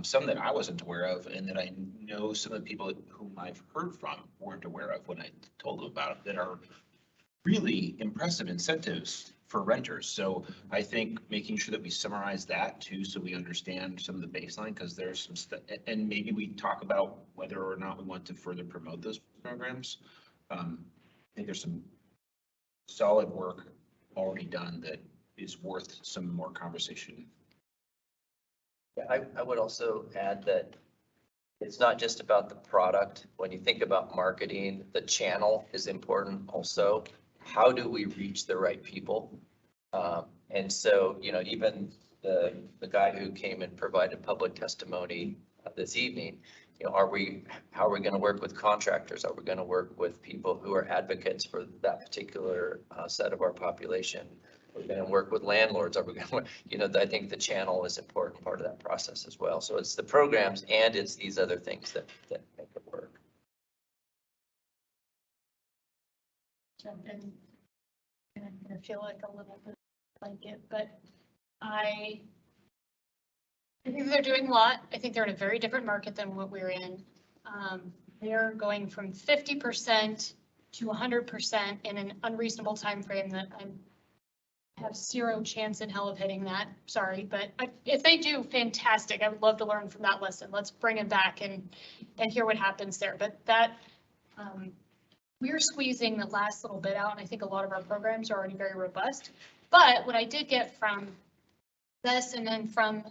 some that I wasn't aware of, and that I know some of the people whom I've heard from weren't aware of when I told them about it, that are really impressive incentives for renters. So I think making sure that we summarize that too, so we understand some of the baseline, because there's some stuff, and maybe we talk about whether or not we want to further promote those programs. think there's some solid work already done that is worth some more conversation. Yeah, I would also add that it's not just about the product. When you think about marketing, the channel is important also. How do we reach the right people? And so, you know, even the guy who came and provided public testimony this evening, you know, how are we going to work with contractors? Are we going to work with people who are advocates for that particular set of our population? Are we going to work with landlords? Are we going to, you know, I think the channel is an important part of that process as well. So it's the programs and it's these other things that make it work. Jump in. And I'm gonna feel like a little bit like it, but I think they're doing a lot. I think they're in a very different market than what we're in. They're going from 50% to 100% in an unreasonable time frame that I have zero chance in hell of hitting that. Sorry, but if they do, fantastic. I would love to learn from that lesson. Let's bring it back and hear what happens there. But that we're squeezing the last little bit out, and I think a lot of our programs are already very robust. But what I did get from this and then from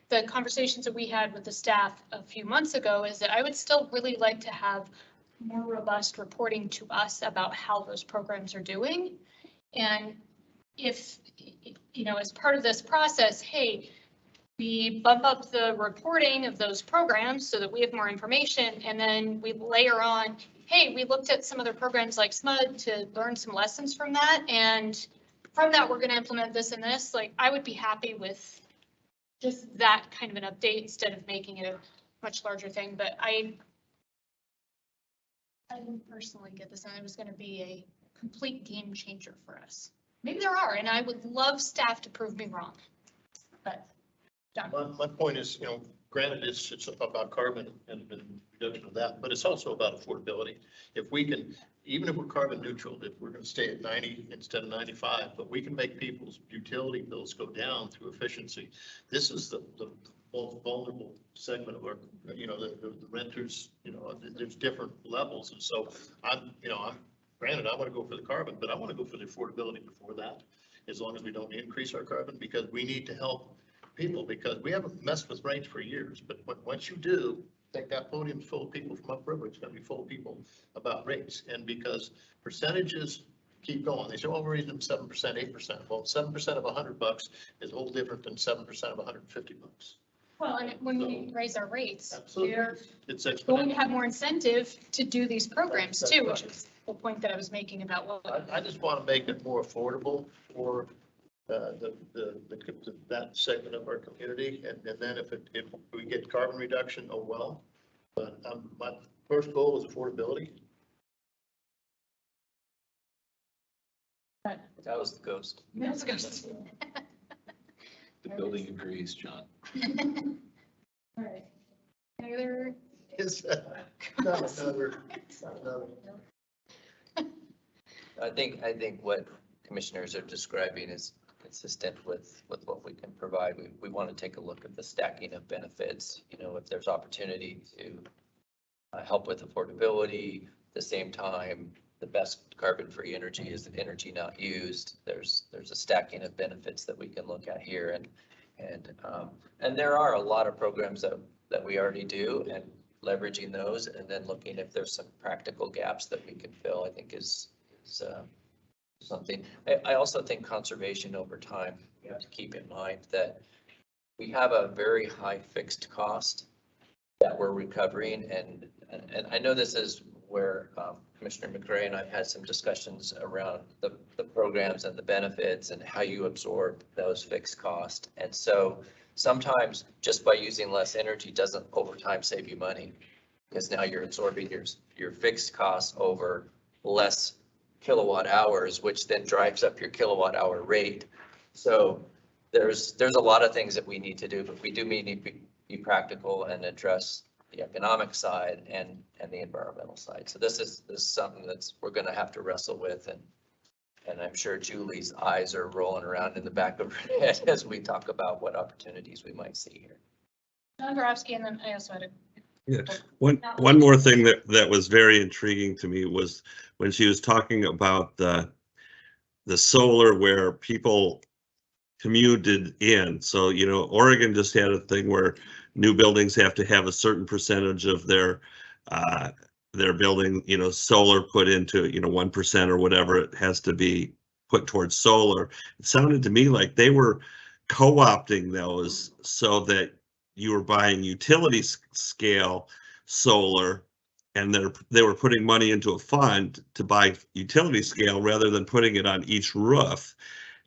the conversations that we had with the staff a few months ago is that I would still really like to have more robust reporting to us about how those programs are doing. And if, you know, as part of this process, hey, we bump up the reporting of those programs so that we have more information, and then we layer on, hey, we looked at some other programs like SMUD to learn some lessons from that, and from that, we're going to implement this and this. Like, I would be happy with just that kind of an update instead of making it a much larger thing. But I didn't personally get this, and it was going to be a complete game changer for us. Maybe there are, and I would love staff to prove me wrong. But John. My point is, you know, granted, it's about carbon and reduction of that, but it's also about affordability. If we can, even if we're carbon neutral, if we're going to stay at 90 instead of 95, but we can make people's utility bills go down through efficiency. This is the most vulnerable segment of our, you know, the renters, you know, there's different levels. And so granted, I want to go for the carbon, but I want to go for the affordability before that, as long as we don't increase our carbon, because we need to help people, because we haven't messed with rates for years. But once you do, think that podium's full of people from upriver, it's going to be full of people about rates. And because percentages keep going, they say, well, we're raising them 7%, 8%. Well, 7% of $100 is a little different than 7% of $150. Well, and when we raise our rates, it's going to have more incentive to do these programs too, which is the point that I was making about what. I just want to make it more affordable for that segment of our community, and then if we get carbon reduction, oh well. But my first goal is affordability. That was the ghost. That was the ghost. The building agrees, John. All right. Taylor. I think what commissioners are describing is consistent with what we can provide. We want to take a look at the stacking of benefits, you know, if there's opportunity to help with affordability. At the same time, the best carbon-free energy is the energy not used. There's a stacking of benefits that we can look at here, and there are a lot of programs that we already do, and leveraging those, and then looking if there's some practical gaps that we can fill, I think is something. I also think conservation over time, we have to keep in mind that we have a very high fixed cost that we're recovering. And I know this is where Commissioner McRae and I've had some discussions around the programs and the benefits and how you absorb those fixed costs. And so sometimes just by using less energy doesn't over time save you money, because now you're absorbing your fixed costs over less kilowatt hours, which then drives up your kilowatt hour rate. So there's a lot of things that we need to do, but we do need to be practical and address the economic side and the environmental side. So this is something we're going to have to wrestle with, and I'm sure Julie's eyes are rolling around in the back of her head as we talk about what opportunities we might see here. John Borowski, and then I also had a Yeah, one more thing that was very intriguing to me was when she was talking about the solar where people commuted in. So, you know, Oregon just had a thing where new buildings have to have a certain percentage of their building, you know, solar put into, you know, 1% or whatever it has to be put towards solar. It sounded to me like they were co-opting those so that you were buying utility scale solar, and they were putting money into a fund to buy utility scale rather than putting it on each roof.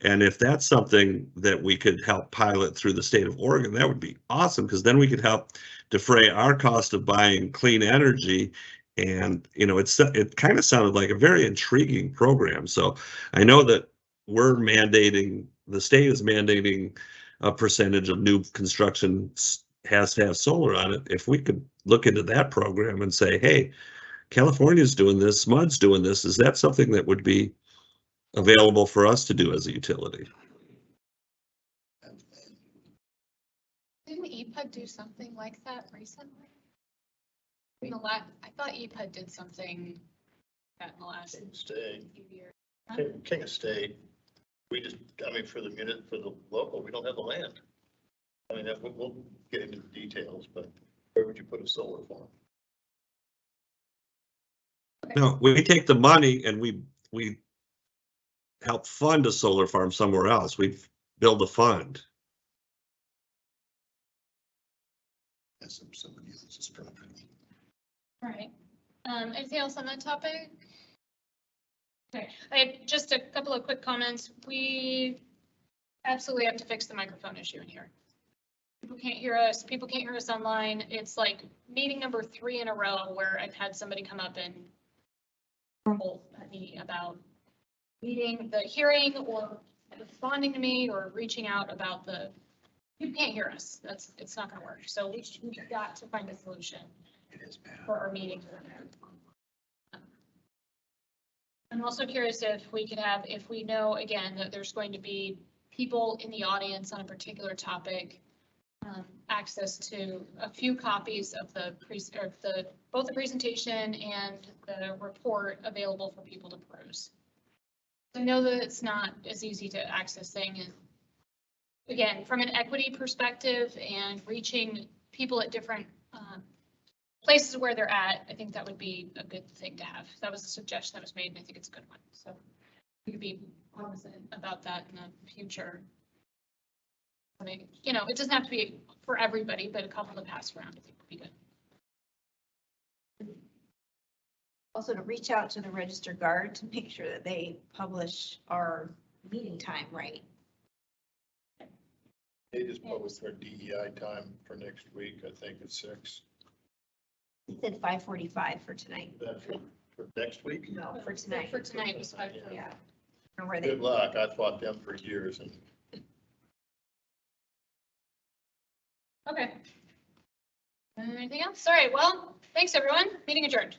And if that's something that we could help pilot through the state of Oregon, that would be awesome, because then we could help defray our cost of buying clean energy. And, you know, it kind of sounded like a very intriguing program. So I know that the state is mandating a percentage of new construction has to have solar on it. If we could look into that program and say, hey, California's doing this, SMUD's doing this, is that something that would be available for us to do as a utility? Didn't EPUD do something like that recently? In the last, I thought EPUD did something in the last State, few years. King of State, we just, I mean, for the local, we don't have the land. I mean, we'll get into the details, but where would you put a solar farm? No, we take the money and we help fund a solar farm somewhere else. We build a fund. That's somebody else's property. All right. Anything else on that topic? Okay, I had just a couple of quick comments. We absolutely have to fix the microphone issue in here. People can't hear us. People can't hear us online. It's like meeting number 3 in a row where I've had somebody come up and grumble at me about meeting the hearing or responding to me or reaching out about you can't hear us. It's not going to work. So we've got to find a solution for our meetings. I'm also curious if we know, again, that there's going to be people in the audience on a particular topic, access to a few copies of both the presentation and the report available for people to peruse. I know that it's not as easy to access things. Again, from an equity perspective and reaching people at different places where they're at, I think that would be a good thing to have. That was a suggestion that was made, and I think it's a good one. So we could be cognizant about that in the future. I mean, you know, it doesn't have to be for everybody, but a couple to pass around, I think would be good. Also to reach out to the Register Guard to make sure that they publish our meeting time right. They just published their DEI time for next week. I think it's 6. It said 5:45 for tonight. That's for next week? No, for tonight. For tonight it was 5:45. Yeah. Or where they. Good luck. I fought them for years and. Okay. Anything else? All right, well, thanks everyone. Meeting adjourned.